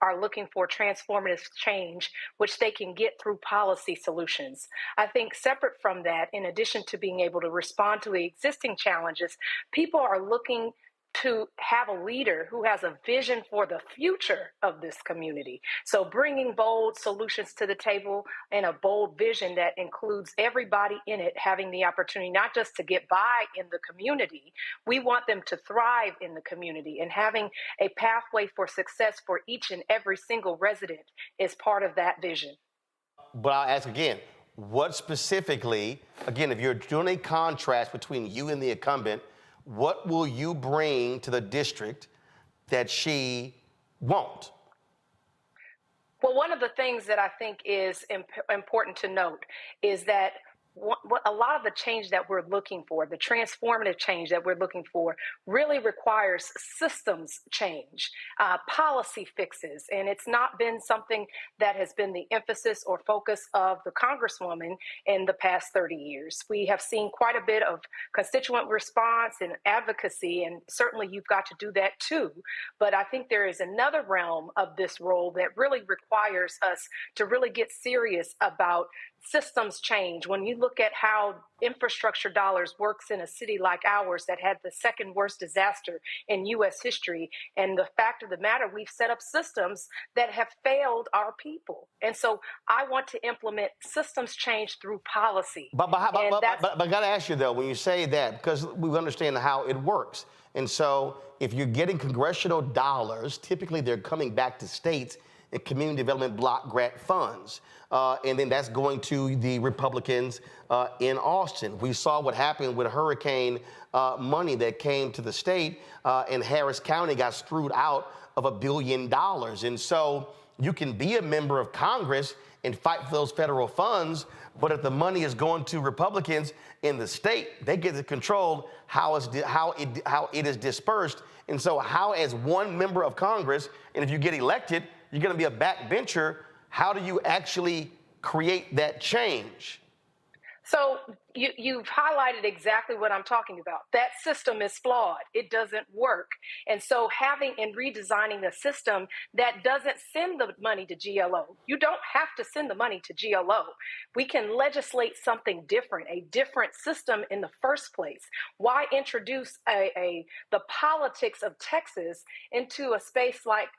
[SPEAKER 23] are looking for transformative change, which they can get through policy solutions. I think separate from that, in addition to being able to respond to the existing challenges, people are looking to have a leader who has a vision for the future of this community. So bringing bold solutions to the table and a bold vision that includes everybody in it having the opportunity not just to get by in the community, we want them to thrive in the community, and having a pathway for success for each and every single resident is part of that vision.
[SPEAKER 12] But I'll ask again, what specifically, again, if you're doing a contrast between you and the incumbent, what will you bring to the district that she won't?
[SPEAKER 23] Well, one of the things that I think is important to note is that what a lot of the change that we're looking for, the transformative change that we're looking for, really requires systems change, policy fixes. And it's not been something that has been the emphasis or focus of the Congresswoman in the past 30 years. We have seen quite a bit of constituent response and advocacy, and certainly you've got to do that too. But I think there is another realm of this role that really requires us to really get serious about systems change. When you look at how infrastructure dollars works in a city like ours that had the second worst disaster in U.S. history, and the fact of the matter, we've set up systems that have failed our people. And so I want to implement systems change through policy.
[SPEAKER 12] But I got to ask you, though, when you say that, because we understand how it works. And so if you're getting congressional dollars, typically they're coming back to states and community development block grant funds. And then that's going to the Republicans in Austin. We saw what happened with hurricane money that came to the state, and Harris County got screwed out of $1 billion. And so You can be a member of Congress and fight for those federal funds, but if the money is going to Republicans in the state, they get to control how it is dispersed. And so how, as one member of Congress, and if you get elected, you're going to be a backbencher, how do you actually create that change?
[SPEAKER 23] So you've highlighted exactly what I'm talking about. That system is flawed. It doesn't work. And so having and redesigning a system that doesn't send the money to GLO. You don't have to send the money to GLO. We can legislate something different, a different system in the first place. Why introduce the politics of Texas into a space like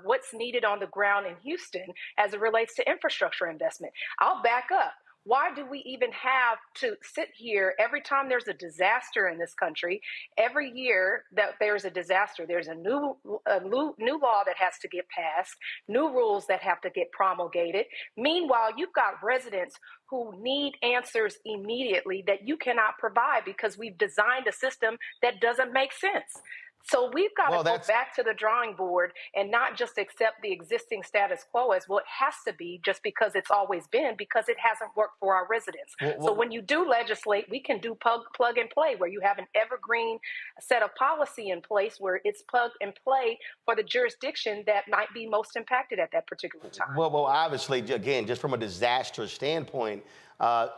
[SPEAKER 23] what's needed on the ground in Houston as it relates to infrastructure investment? I'll back up. Why do we even have to sit here every time there's a disaster in this country? Every year that there's a disaster, there's a new law that has to get passed, new rules that have to get promulgated. Meanwhile, you've got residents who need answers immediately that you cannot provide because we've designed a system that doesn't make sense. So we've got to go back to the drawing board and not just accept the existing status quo as what has to be just because it's always been, because it hasn't worked for our residents. So when you do legislate, we can do plug and play, where you have an evergreen set of policy in place where it's plug and play for the jurisdiction that might be most impacted at that particular time.
[SPEAKER 12] Well, obviously, again, just from a disaster standpoint,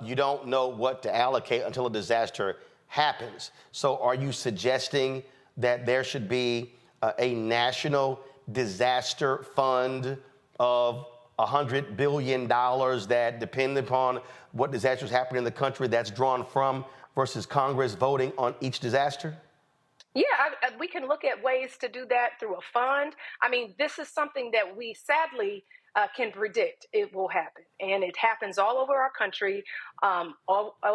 [SPEAKER 12] you don't know what to allocate until a disaster happens. So are you suggesting that there should be a national disaster fund of $100 billion that, depending upon what disasters happen in the country, that's drawn from, versus Congress voting on each disaster?
[SPEAKER 23] Yeah, we can look at ways to do that through a fund. I mean, this is something that we sadly can predict it will happen. And it happens all over our country, all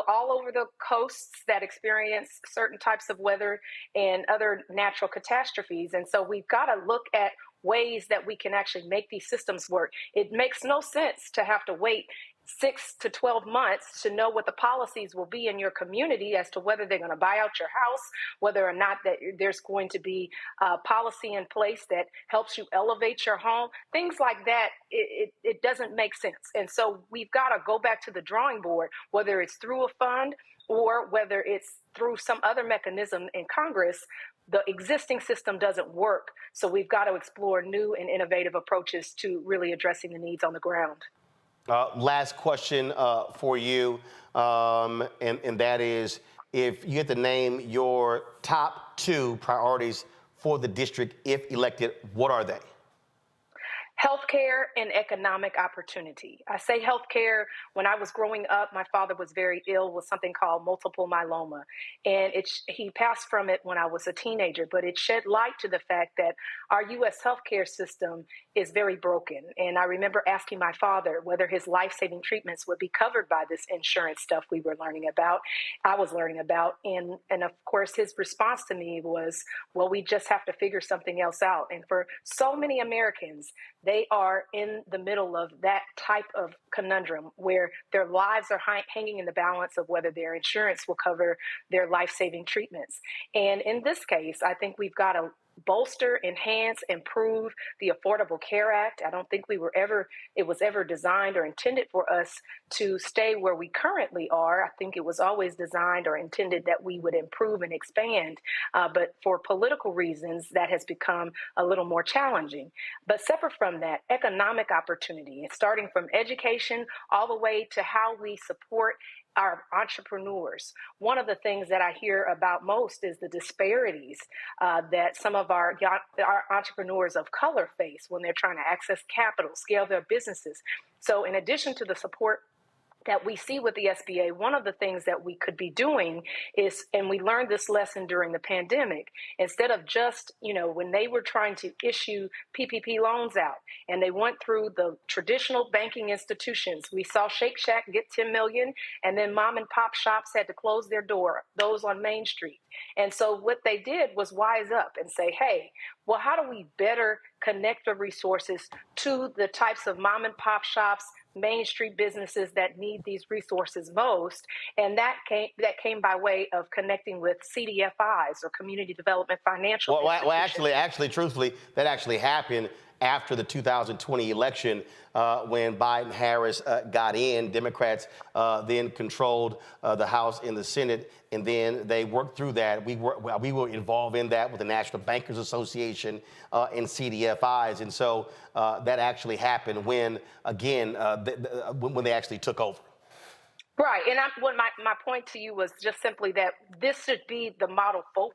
[SPEAKER 23] over the coasts that experience certain types of weather and other natural catastrophes. And so we've got to look at ways that we can actually make these systems work. It makes no sense to have to wait 6 to 12 months to know what the policies will be in your community as to whether they're going to buy out your house, whether or not that there's going to be policy in place that helps you elevate your home. Things like that, it doesn't make sense. And so we've got to go back to the drawing board, whether it's through a fund or whether it's through some other mechanism in Congress. The existing system doesn't work. So we've got to explore new and innovative approaches to really addressing the needs on the ground.
[SPEAKER 12] Last question for you, and that is, if you had to name your top 2 priorities for the district if elected, what are they?
[SPEAKER 23] Healthcare and economic opportunity. I say healthcare. When I was growing up, my father was very ill with something called multiple myeloma. And he passed from it when I was a teenager, but it shed light to the fact that our U.S. healthcare system is very broken. And I remember asking my father whether his life-saving treatments would be covered by this insurance stuff I was learning about. And of course, his response to me was, well, we just have to figure something else out. And for so many Americans, they are in the middle of that type of conundrum where their lives are hanging in the balance of whether their insurance will cover their life-saving treatments. And in this case, I think we've got to bolster, enhance, improve the Affordable Care Act. I don't think it was ever designed or intended for us to stay where we currently are. I think it was always designed or intended that we would improve and expand. But for political reasons, that has become a little more challenging. But separate from that, economic opportunity, starting from education all the way to how we support our entrepreneurs. One of the things that I hear about most is the disparities that some of our entrepreneurs of color face when they're trying to access capital, scale their businesses. So in addition to the support that we see with the SBA, one of the things that we could be doing is, and we learned this lesson during the pandemic, instead of just, when they were trying to issue PPP loans out and they went through the traditional banking institutions, we saw Shake Shack get 10 million and then mom and pop shops had to close their door, those on Main Street. And so what they did was wise up and say, hey, well, how do we better connect the resources to the types of mom and pop shops, Main Street businesses that need these resources most? And that came by way of connecting with CDFIs or Community Development Financial Institutions.
[SPEAKER 12] Well, actually, truthfully, that actually happened. after the 2020 election when Biden-Harris got in. Democrats then controlled the House and the Senate, and then they worked through that. We were involved in that with the National Bankers Association and CDFIs, and so that actually happened when, again, when they actually took over.
[SPEAKER 23] Right, and what my point to you was just simply that this should be the model forward.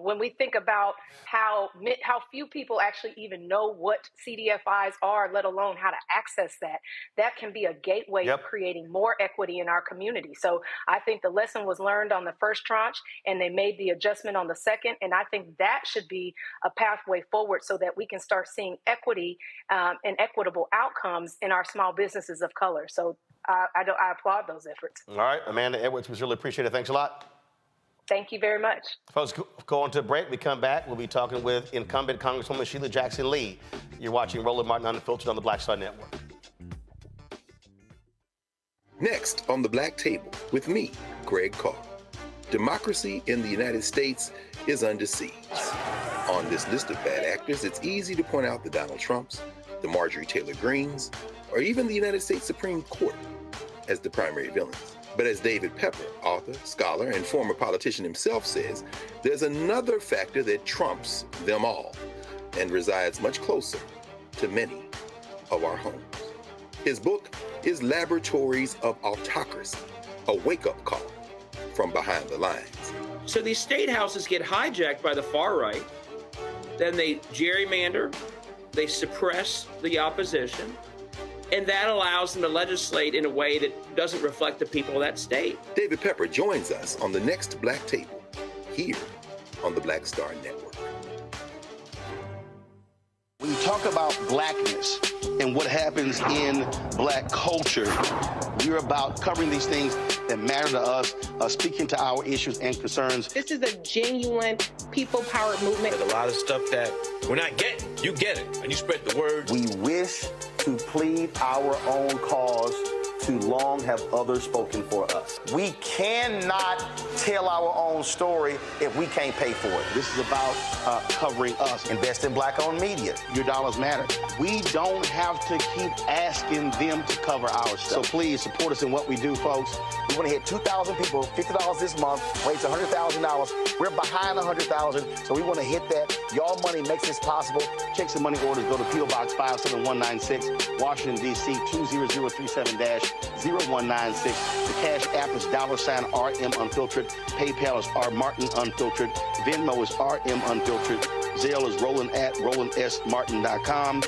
[SPEAKER 23] When we think about how few people actually even know what CDFIs are, let alone how to access that, that can be a gateway to creating more equity in our community. So I think the lesson was learned on the first tranche, and they made the adjustment on the second, and I think that should be a pathway forward so that we can start seeing equity and equitable outcomes in our small businesses of color. So I applaud those efforts.
[SPEAKER 12] All right, Amanda Edwards, we really appreciate it. Thanks a lot.
[SPEAKER 23] Thank you very much.
[SPEAKER 12] Folks, go on to a break. We come back. We'll be talking with incumbent Congresswoman Shelia Jackson Lee. You're watching Roland Martin Unfiltered on the Black Star Network.
[SPEAKER 9] Next on the Black Table with me, Greg Carr. Democracy in the United States is under siege. On this list of bad actors, it's easy to point out the Donald Trumps, the Marjorie Taylor Greens, or even the United States Supreme Court as the primary villains. But as David Pepper, author, scholar, and former politician himself says, there's another factor that trumps them all and resides much closer to many of our homes. His book is Laboratories of Autocracy, a wake-up call from behind the lines.
[SPEAKER 4] So these state houses get hijacked by the far right, then they gerrymander, they suppress the opposition, and that allows them to legislate in a way that doesn't reflect the people of that state.
[SPEAKER 9] David Pepper joins us on the next Black Table, here on the Black Star Network.
[SPEAKER 5] When you talk about blackness and what happens in black culture, we're about covering these things that matter to us, speaking to our issues and concerns.
[SPEAKER 2] This is a genuine people-powered movement.
[SPEAKER 7] There's a lot of stuff that we're not getting. You get it, and you spread the word.
[SPEAKER 1] We wish to plead our own cause. Too long have others spoken for us. We cannot tell our own story if we can't pay for it.
[SPEAKER 5] This is about covering us.
[SPEAKER 1] Invest in black-owned media.
[SPEAKER 5] Your dollars matter. We don't have to keep asking them to cover our stuff. So please support us in what we do, folks.
[SPEAKER 1] We want to hit 2,000 people, $50 this month, raise $100,000. We're behind 100,000, so we want to hit that. Y'all money makes this possible.
[SPEAKER 5] Checks and money orders go to P.O. Box 57196, Washington, D.C. 20037-0196. The Cash App is $RM Unfiltered. PayPal is R Martin Unfiltered. Venmo is RM Unfiltered. Zelle is Roland at RolandSMartin.com.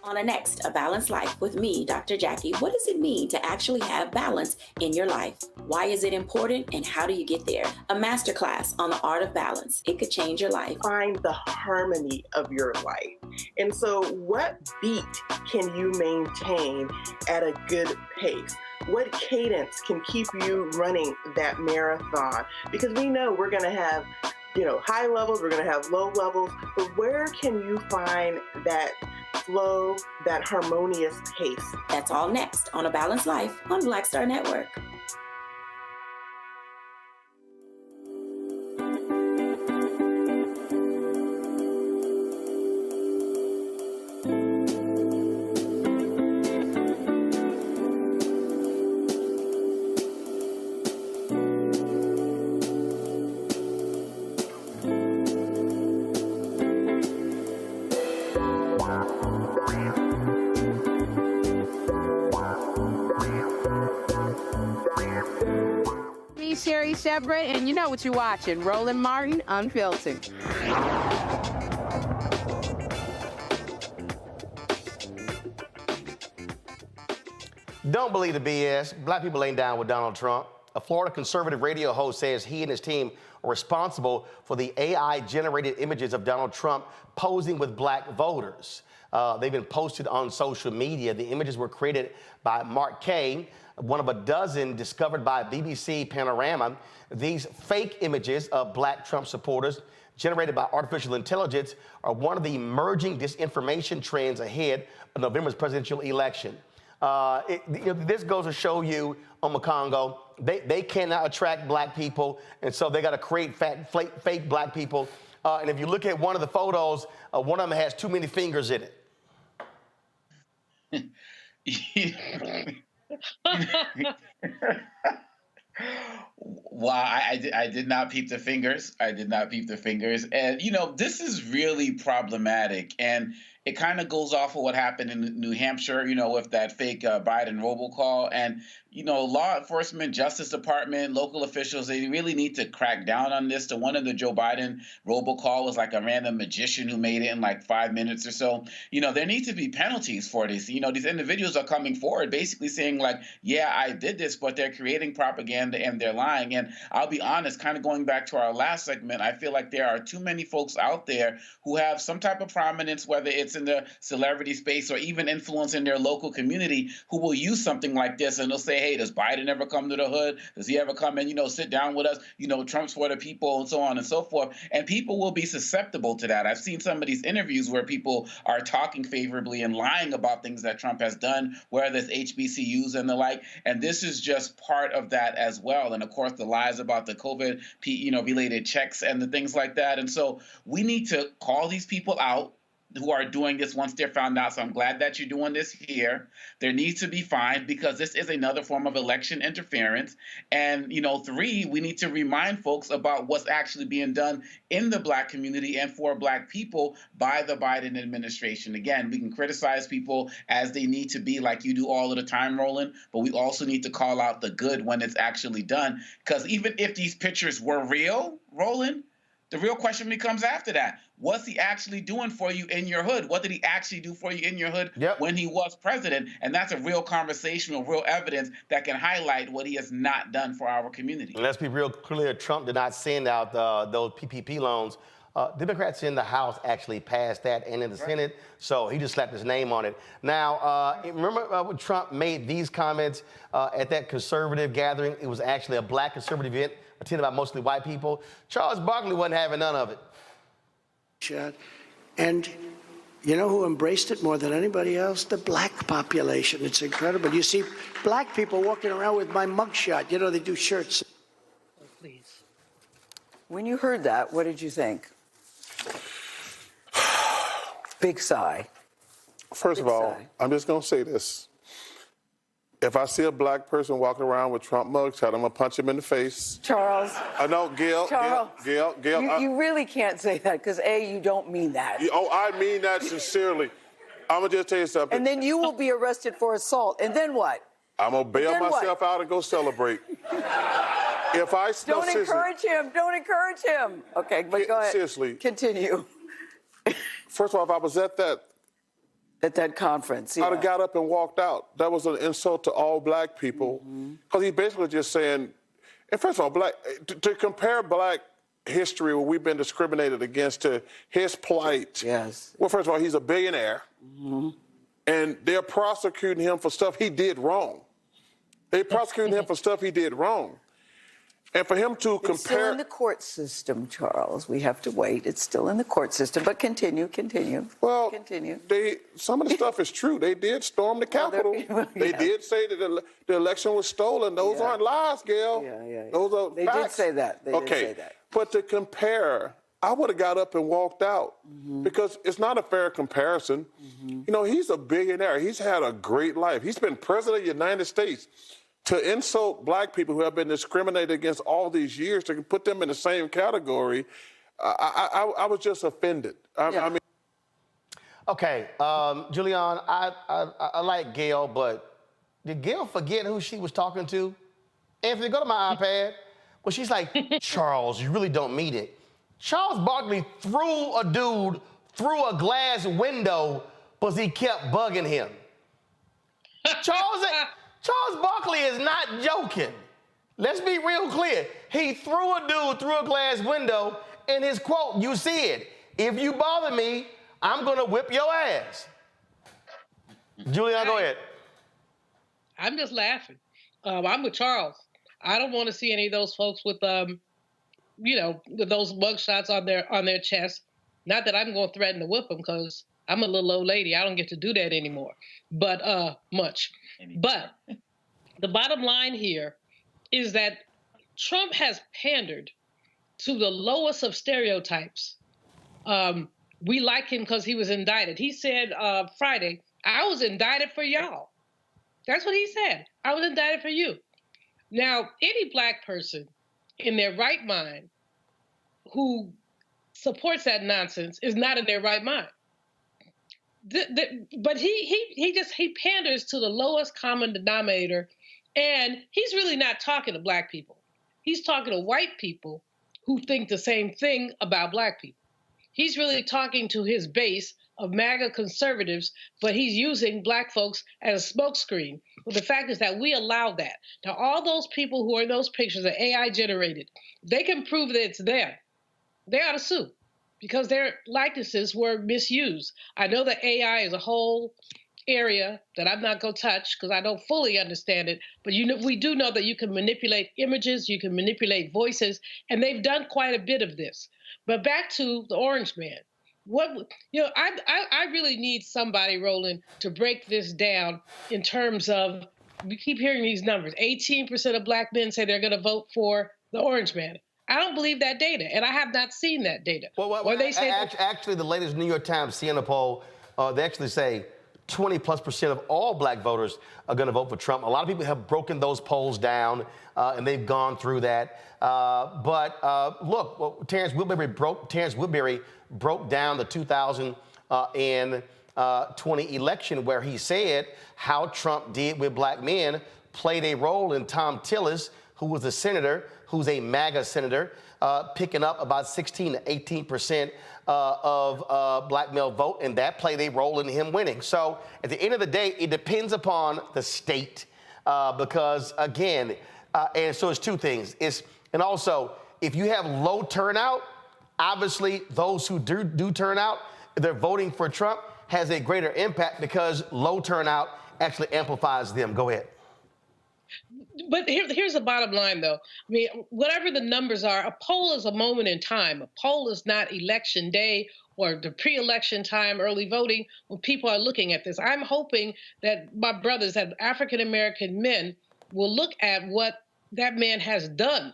[SPEAKER 24] On the next, A Balanced Life with me, Dr. Jackie. What does it mean to actually have balance in your life? Why is it important and how do you get there? A masterclass on the art of balance. It could change your life.
[SPEAKER 25] Find the harmony of your life. And so what beat can you maintain at a good pace? What cadence can keep you running that marathon? Because we know we're going to have, high levels, we're going to have low levels, but where can you find that flow, that harmonious pace?
[SPEAKER 24] That's all next on A Balanced Life on Black Star Network.
[SPEAKER 3] And you know what you're watching, Roland Martin Unfiltered.
[SPEAKER 12] Don't believe the BS. Black people ain't down with Donald Trump. A Florida conservative radio host says he and his team are responsible for the AI-generated images of Donald Trump posing with black voters. They've been posted on social media. The images were created by Mark Kay, one of a dozen discovered by BBC Panorama. These fake images of black Trump supporters generated by artificial intelligence are one of the emerging disinformation trends ahead of November's presidential election. This goes to show you, Congo, they cannot attract black people, and so they got to create fake black people And if you look at one of the photos, one of them has too many fingers in it.
[SPEAKER 15] Wow, I did not peep the fingers. I did not peep the fingers. And, this is really problematic. And it kind of goes off of what happened in New Hampshire, with that fake Biden robocall. And, law enforcement, Justice Department, local officials, they really need to crack down on this. The one of the Joe Biden robocall was like a random magician who made it in like 5 minutes or so. There need to be penalties for this. These individuals are coming forward basically saying like, yeah, I did this, but they're creating propaganda and they're lying. And I'll be honest, kind of going back to our last segment, I feel like there are too many folks out there who have some type of prominence, whether it's in the celebrity space or even influence in their local community, who will use something like this and they'll say, hey, does Biden ever come to the hood? Does he ever come and, sit down with us? Trump's for the people and so on and so forth. And people will be susceptible to that. I've seen some of these interviews where people are talking favorably and lying about things that Trump has done, whether it's HBCUs and the like. And this is just part of that as well. And of course, the lies about the COVID, related checks and the things like that. And so we need to call these people out who are doing this once they're found out. So I'm glad that you're doing this here. There needs to be fines because this is another form of election interference. And, 3, we need to remind folks about what's actually being done in the Black community and for Black people by the Biden administration. Again, we can criticize people as they need to be like you do all of the time, Roland, but we also need to call out the good when it's actually done. Because even if these pictures were real, Roland, the real question becomes after that. What's he actually doing for you in your hood? What did he actually do for you in your hood when he was president? And that's a real conversation or real evidence that can highlight what he has not done for our community.
[SPEAKER 12] And let's be real clear, Trump did not send out those PPP loans. Democrats in the House actually passed that and in the Senate, so he just slapped his name on it. Now, remember when Trump made these comments at that conservative gathering? It was actually a Black conservative event attended by mostly white people. Charles Barkley wasn't having none of it.
[SPEAKER 10] And you know who embraced it more than anybody else? The Black population. It's incredible. You see Black people walking around with my mugshot. They do shirts.
[SPEAKER 11] Oh, please. When you heard that, what did you think? Big sigh.
[SPEAKER 6] First of all, I'm just going to say this. If I see a Black person walking around with Trump mugshot, I'm going to punch him in the face.
[SPEAKER 11] Charles.
[SPEAKER 6] I know, Gail.
[SPEAKER 11] Charles.
[SPEAKER 6] Gail.
[SPEAKER 11] You really can't say that because, A, you don't mean that.
[SPEAKER 6] I mean that sincerely. I'm going to just tell you something.
[SPEAKER 11] And then you will be arrested for assault. And then what?
[SPEAKER 6] I'm going to bail myself out and go celebrate. If I
[SPEAKER 11] Don't encourage him. Don't encourage him. Okay, but go ahead.
[SPEAKER 6] Seriously.
[SPEAKER 11] Continue.
[SPEAKER 6] First of all, if I was at that
[SPEAKER 11] conference,
[SPEAKER 6] I'd have got up and walked out. That was an insult to all Black people. Because he's basically just saying, and first of all, to compare Black history where we've been discriminated against to his plight.
[SPEAKER 11] Yes.
[SPEAKER 6] Well, first of all, he's a billionaire. And they're prosecuting him for stuff he did wrong. They're prosecuting him for stuff he did wrong. And for him to compare...
[SPEAKER 11] It's still in the court system, Charles. We have to wait. It's still in the court system. But continue.
[SPEAKER 6] Well,
[SPEAKER 11] continue.
[SPEAKER 6] Some of the stuff is true. They did storm the Capitol. They did say that the election was stolen. Those aren't lies, Gail. Those are
[SPEAKER 11] They
[SPEAKER 6] facts.
[SPEAKER 11] did say that. They did say that.
[SPEAKER 6] But to compare, I would have got up and walked out because it's not a fair comparison. He's a billionaire. He's had a great life. He's been president of the United States. To insult Black people who have been discriminated against all these years, to put them in the same category, I was just offended. I mean,
[SPEAKER 12] Okay, Julian, I like Gail, but did Gail forget who she was talking to? Anthony, go to my iPad. Well, she's like, Charles, you really don't mean it. Charles Barkley threw a dude through a glass window because he kept bugging him. Charles Barkley is not joking. Let's be real clear. He threw a dude through a glass window, and his quote, you see it, if you bother me, I'm going to whip your ass. Julian, go ahead.
[SPEAKER 16] I'm just laughing. I'm with Charles. I don't want to see any of those folks with, with those mugshots on their chest. Not that I'm going to threaten to whip them because I'm a little old lady. I don't get to do that anymore. But much. But the bottom line here is that Trump has pandered to the lowest of stereotypes We like him because he was indicted. He said Friday, I was indicted for y'all. That's what he said. I was indicted for you. Now, any black person in their right mind who supports that nonsense is not in their right mind. But he panders to the lowest common denominator, and he's really not talking to black people. He's talking to white people who think the same thing about black people. He's really talking to his base of MAGA conservatives, but he's using black folks as a smokescreen. Well, the fact is that we allow that. Now, all those people who are in those pictures are AI generated. They can prove that it's them. They ought to sue because their likenesses were misused. I know that AI is a whole area that I'm not going to touch because I don't fully understand it, but we do know that you can manipulate images, you can manipulate voices, and they've done quite a bit of this. But back to the Orange Man. I really need somebody, Roland, to break this down in terms of, we keep hearing these numbers. 18% of black men say they're going to vote for the Orange Man. I don't believe that data, and I have not seen that data.
[SPEAKER 12] Well, they say actually, the latest New York Times Siena poll, they actually say 20+% of all black voters are going to vote for Trump. A lot of people have broken those polls down, and they've gone through that. Look, Terrence Woodbury broke down the 2020 election, where he said how Trump did with black men played a role in Tom Tillis, who was a senator, who's a MAGA senator, picking up about 16 to 18% of black male vote, and that played a role in him winning. So at the end of the day, it depends upon the state, because again, and so it's two things. And also, if you have low turnout, obviously those who do turn out, they're voting for Trump, has a greater impact because low turnout actually amplifies them. Go ahead.
[SPEAKER 16] But here's the bottom line, though. I mean, whatever the numbers are, a poll is a moment in time. A poll is not election day or the pre-election time, early voting, when people are looking at this. I'm hoping that my brothers, that African-American men, will look at what that man has done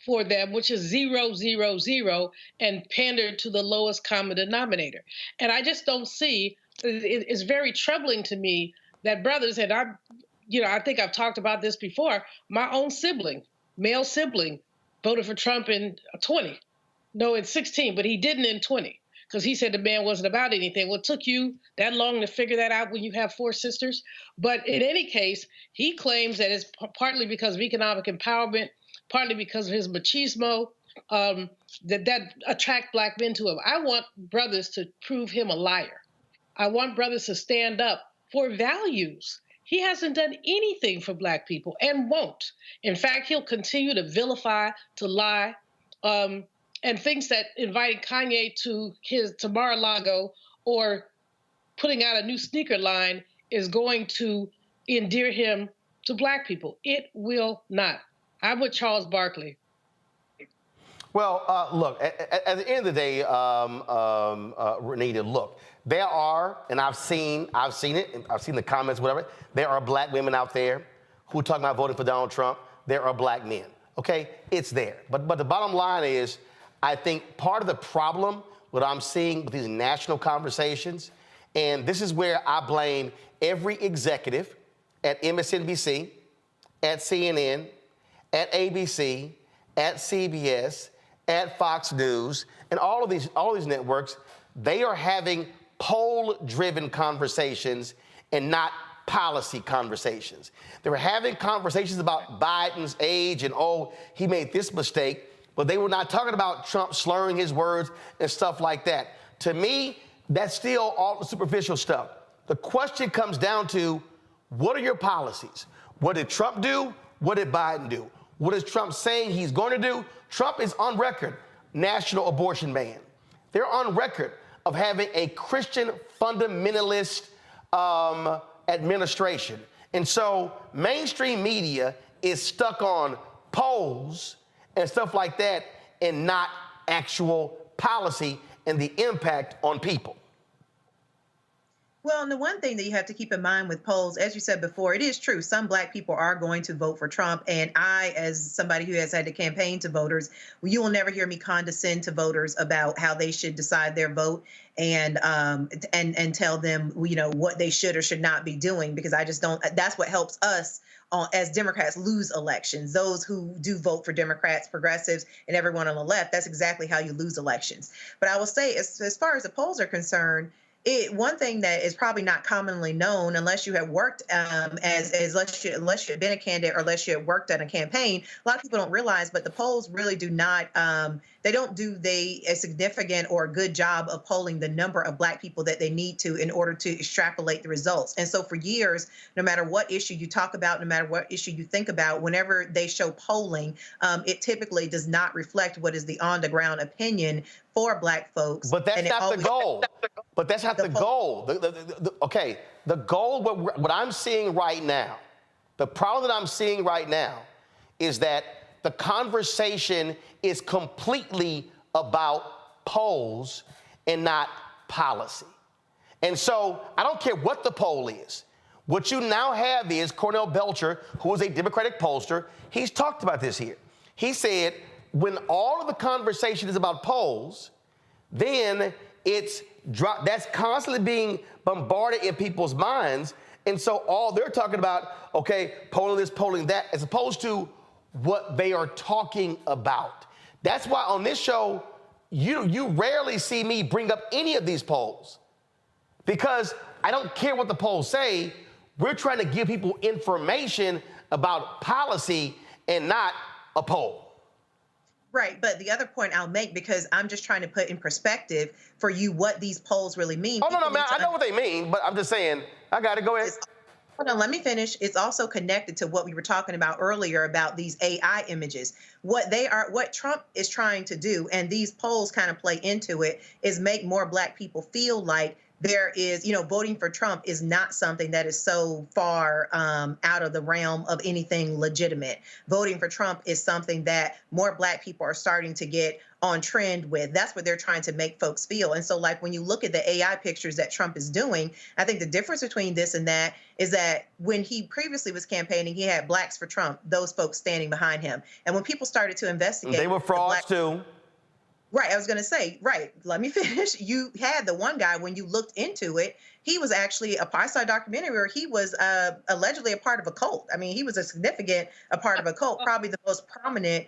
[SPEAKER 16] for them, which is 0, 0, 0, and pander to the lowest common denominator. And I just don't see, it's very troubling to me that brothers, and I think I've talked about this before, my own sibling, male sibling, voted for Trump in 16, but he didn't in 20, because he said the man wasn't about anything. Well, it took you that long to figure that out when you have 4 sisters. But in any case, he claims that it's partly because of economic empowerment, partly because of his machismo, that attract black men to him. I want brothers to prove him a liar. I want brothers to stand up for values. He hasn't done anything for black people and won't. In fact, he'll continue to vilify, to lie, and thinks that inviting Kanye to Mar-a-Lago or putting out a new sneaker line is going to endear him to black people. It will not. I'm with Charles Barkley.
[SPEAKER 12] Well, look, at the end of the day, Renita, look, there are, and I've seen it, I've seen the comments, whatever, there are black women out there who are talking about voting for Donald Trump. There are black men, okay? It's there. But the bottom line is, I think part of the problem, what I'm seeing with these national conversations, and this is where I blame every executive at MSNBC, at CNN, at ABC, at CBS, at Fox News, and all of these networks, they are having poll-driven conversations and not policy conversations. They were having conversations about Biden's age and, oh, he made this mistake, but they were not talking about Trump slurring his words and stuff like that. To me, that's still all the superficial stuff. The question comes down to, what are your policies? What did Trump do? What did Biden do? What is Trump saying he's going to do? Trump is on record, national abortion ban. They're on record of having a Christian fundamentalist administration. And so mainstream media is stuck on polls and stuff like that and not actual policy and the impact on people.
[SPEAKER 8] Well, and the one thing that you have to keep in mind with polls, as you said before, it is true. Some Black people are going to vote for Trump. And I, as somebody who has had to campaign to voters, you will never hear me condescend to voters about how they should decide their vote and tell them, you know, what they should or should not be doing, because I just don't. That's what helps us as Democrats lose elections. Those who do vote for Democrats, progressives, and everyone on the left, that's exactly how you lose elections. But I will say, as far as the polls are concerned, one thing that is probably not commonly known, unless you have worked unless you have been a candidate or unless you have worked on a campaign, a lot of people don't realize, but the polls really do not, they don't do a significant or a good job of polling the number of Black people that they need to in order to extrapolate the results. And so for years, no matter what issue you talk about, no matter what issue you think about, whenever they show polling, it typically does not reflect what is the on-the-ground opinion for Black folks.
[SPEAKER 12] But that's not the goal. But that's not the goal. Okay, the goal, what I'm seeing right now, the problem that I'm seeing right now is that the conversation is completely about polls and not policy. And so I don't care what the poll is. What you now have is Cornell Belcher, who is a Democratic pollster. He's talked about this here. He said, when all of the conversation is about polls, then that's constantly being bombarded in people's minds. And so all they're talking about, okay, polling this, polling that, as opposed to what they are talking about. That's why on this show, you rarely see me bring up any of these polls, because I don't care what the polls say. We're trying to give people information about policy and not a poll.
[SPEAKER 8] Right, but the other point I'll make, because I'm just trying to put in perspective for you what these polls really mean.
[SPEAKER 12] Oh, no, man, I know what they mean, but I'm just saying, I got to go ahead.
[SPEAKER 8] Hold on, let me finish. It's also connected to what we were talking about earlier about these AI images. What Trump is trying to do, and these polls kind of play into it, is make more Black people feel like there is, voting for Trump is not something that is so far out of the realm of anything legitimate. Voting for Trump is something that more Black people are starting to get on trend with. That's what they're trying to make folks feel. And so, like, when you look at the AI pictures that Trump is doing, I think the difference between this and that is that when he previously was campaigning, he had Blacks for Trump, those folks standing behind him. And when people started to investigate,
[SPEAKER 12] they were frauds too.
[SPEAKER 8] Right, I was going to say, right, let me finish. You had the one guy, when you looked into it, he was actually I saw a documentary where he was allegedly a part of a cult. I mean, he was a part of a cult, probably the most prominent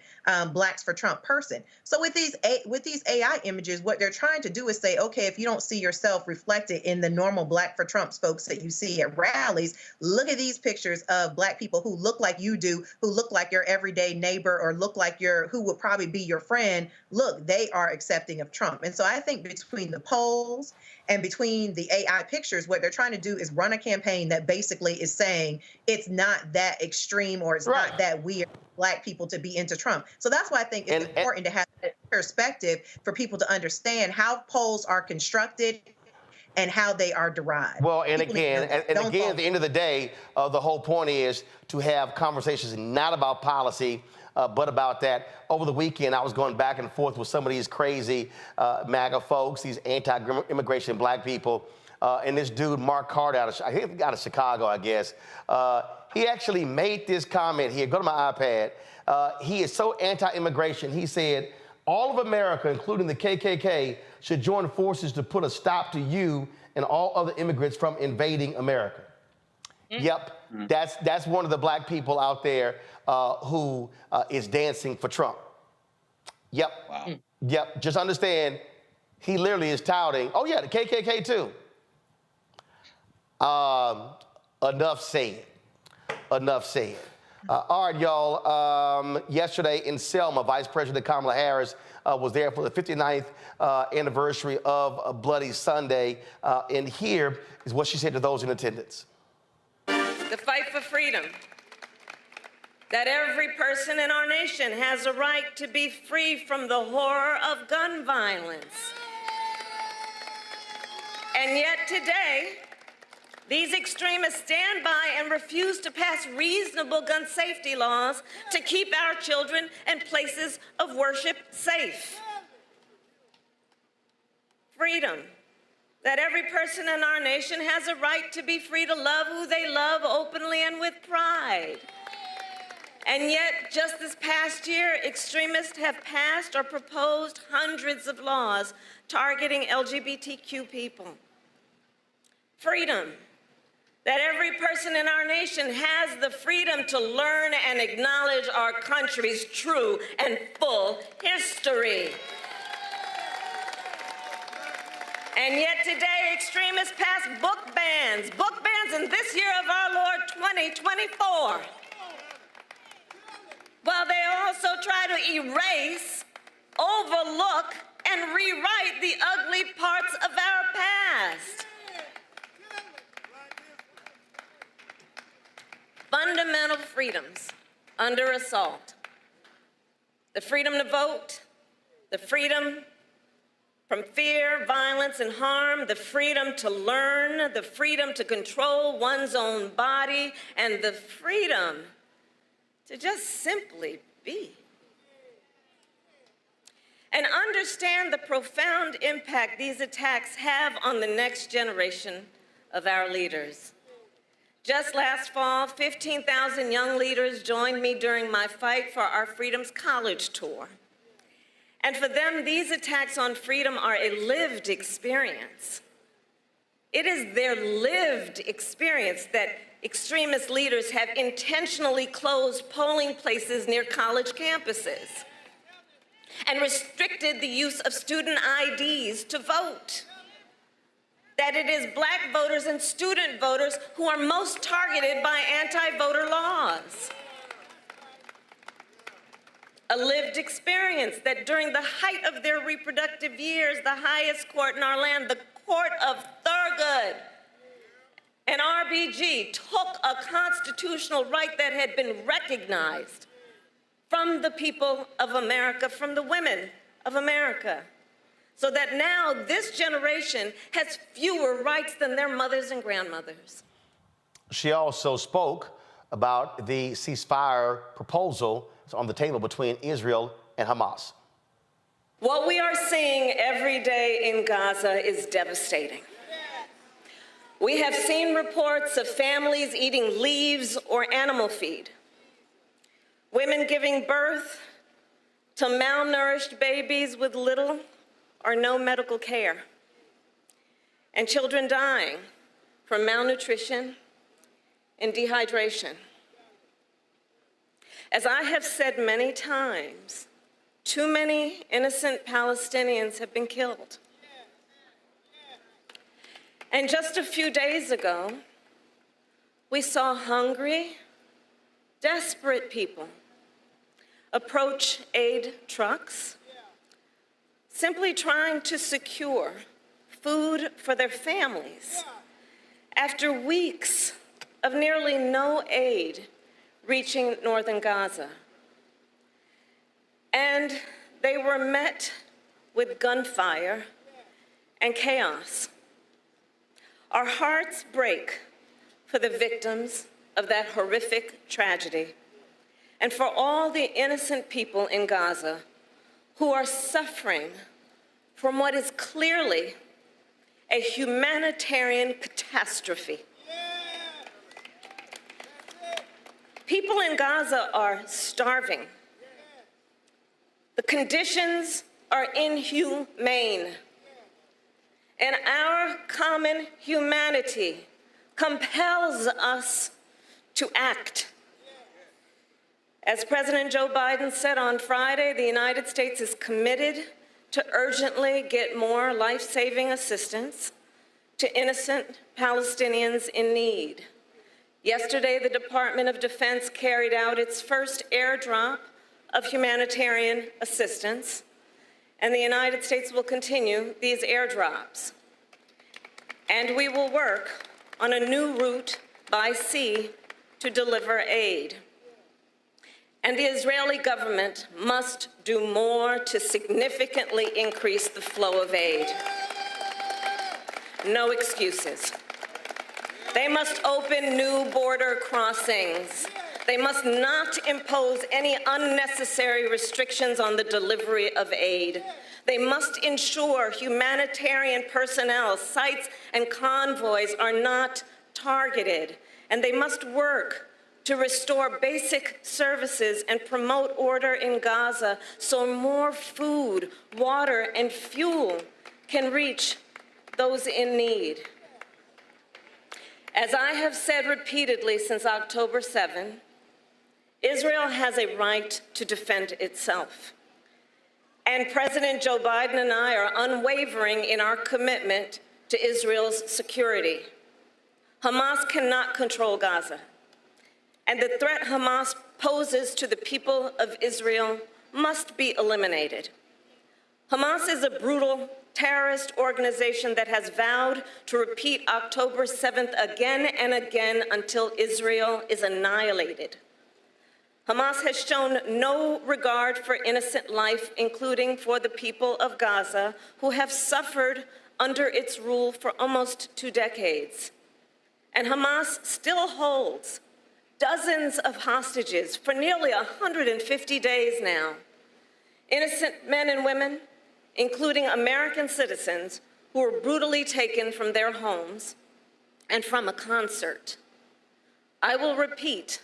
[SPEAKER 8] Blacks for Trump person. So with these AI images, what they're trying to do is say, okay, if you don't see yourself reflected in the normal Black for Trump folks that you see at rallies, look at these pictures of Black people who look like you do, who look like your everyday neighbor, or look like who would probably be your friend. Look, they are accepting of Trump. And so I think between the polls and between the AI pictures, what they're trying to do is run a campaign that basically is saying it's not that extreme, or it's not that weird Black people to be into Trump. So that's why I think it's important to have that perspective for people to understand how polls are constructed and how they are derived.
[SPEAKER 12] Well, and again, at the end of the day, the whole point is to have conversations not about policy, but about that. Over the weekend, I was going back and forth with some of these crazy MAGA folks, these anti-immigration Black people, and this dude, Mark Carter, out of Chicago, I guess, he actually made this comment here. Go to my iPad. He is so anti-immigration, he said, all of America, including the KKK, should join forces to put a stop to you and all other immigrants from invading America. Yep, that's one of the Black people out there who is dancing for Trump. Yep. Wow. Yep. Just understand, he literally is touting, oh yeah, the KKK too. Enough said. Enough said. All right, y'all. Yesterday in Selma, Vice President Kamala Harris was there for the 59th anniversary of Bloody Sunday. And here is what she said to those in attendance.
[SPEAKER 13] The fight for freedom, that every person in our nation has a right to be free from the horror of gun violence. And yet today, these extremists stand by and refuse to pass reasonable gun safety laws to keep our children and places of worship safe. Freedom that every person in our nation has a right to be free to love who they love openly and with pride. And yet, just this past year, extremists have passed or proposed hundreds of laws targeting LGBTQ people. Freedom, that every person in our nation has the freedom to learn and acknowledge our country's true and full history. And yet today, extremists pass book bans in this year of our Lord 2024. While they also try to erase, overlook, and rewrite the ugly parts of our past. Fundamental freedoms under assault. The freedom to vote, the freedom from fear, violence, and harm, the freedom to learn, the freedom to control one's own body, and the freedom to just simply be. And understand the profound impact these attacks have on the next generation of our leaders. Just last fall, 15,000 young leaders joined me during my Fight for Our Freedoms college tour. And for them, these attacks on freedom are a lived experience. It is their lived experience that extremist leaders have intentionally closed polling places near college campuses and restricted the use of student IDs to vote. That it is Black voters and student voters who are most targeted by anti-voter laws. A lived experience that during the height of their reproductive years, the highest court in our land, the Court of Thurgood, and RBG took a constitutional right that had been recognized from the people of America, from the women of America, so that now this generation has fewer rights than their mothers and grandmothers.
[SPEAKER 12] She also spoke about the ceasefire proposal on the table between Israel and Hamas.
[SPEAKER 13] What we are seeing every day in Gaza is devastating. We have seen reports of families eating leaves or animal feed, women giving birth to malnourished babies with little or no medical care, and children dying from malnutrition and dehydration. As I have said many times, too many innocent Palestinians have been killed. And just a few days ago, we saw hungry, desperate people approach aid trucks, simply trying to secure food for their families after weeks of nearly no aid reaching northern Gaza. And they were met with gunfire and chaos. Our hearts break for the victims of that horrific tragedy and for all the innocent people in Gaza who are suffering from what is clearly a humanitarian catastrophe. People in Gaza are starving. The conditions are inhumane. And our common humanity compels us to act. As President Joe Biden said on Friday, the United States is committed to urgently get more life-saving assistance to innocent Palestinians in need. Yesterday, the Department of Defense carried out its first airdrop of humanitarian assistance, and the United States will continue these airdrops. And we will work on a new route by sea to deliver aid. And the Israeli government must do more to significantly increase the flow of aid. No excuses. They must open new border crossings. They must not impose any unnecessary restrictions on the delivery of aid. They must ensure humanitarian personnel, sites, and convoys are not targeted. And they must work to restore basic services and promote order in Gaza so more food, water, and fuel can reach those in need. As I have said repeatedly since October 7, Israel has a right to defend itself. And President Joe Biden and I are unwavering in our commitment to Israel's security. Hamas cannot control Gaza, and the threat Hamas poses to the people of Israel must be eliminated. Hamas is a brutal terrorist organization that has vowed to repeat October 7th again and again until Israel is annihilated. Hamas has shown no regard for innocent life, including for the people of Gaza, who have suffered under its rule for almost 2 decades. And Hamas still holds dozens of hostages for nearly 150 days now. Innocent men and women, including American citizens, who were brutally taken from their homes and from a concert. I will repeat,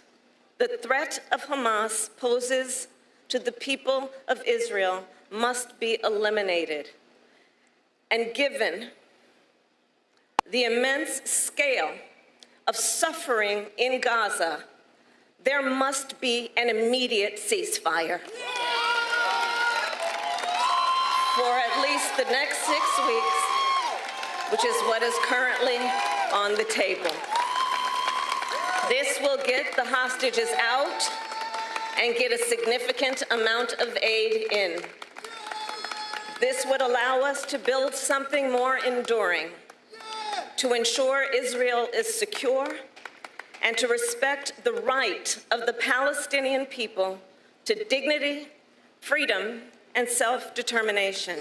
[SPEAKER 13] the threat of Hamas poses to the people of Israel must be eliminated. And given the immense scale of suffering in Gaza, there must be an immediate ceasefire. For at least the next 6 weeks, which is what is currently on the table. This will get the hostages out and get a significant amount of aid in. This would allow us to build something more enduring, to ensure Israel is secure, and to respect the right of the Palestinian people to dignity, freedom, and self-determination.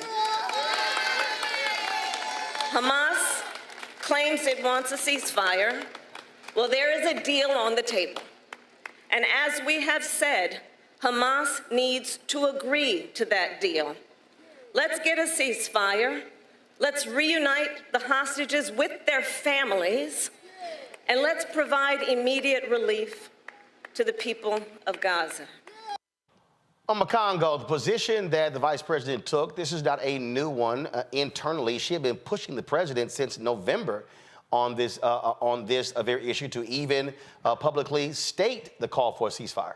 [SPEAKER 13] Hamas claims it wants a ceasefire. Well, there is a deal on the table. And as we have said, Hamas needs to agree to that deal. Let's get a ceasefire. Let's reunite the hostages with their families. And let's provide immediate relief to the people of Gaza.
[SPEAKER 12] On Congo, the position that the vice president took, this is not a new one internally. She had been pushing the president since November on this very issue to even publicly state the call for a ceasefire.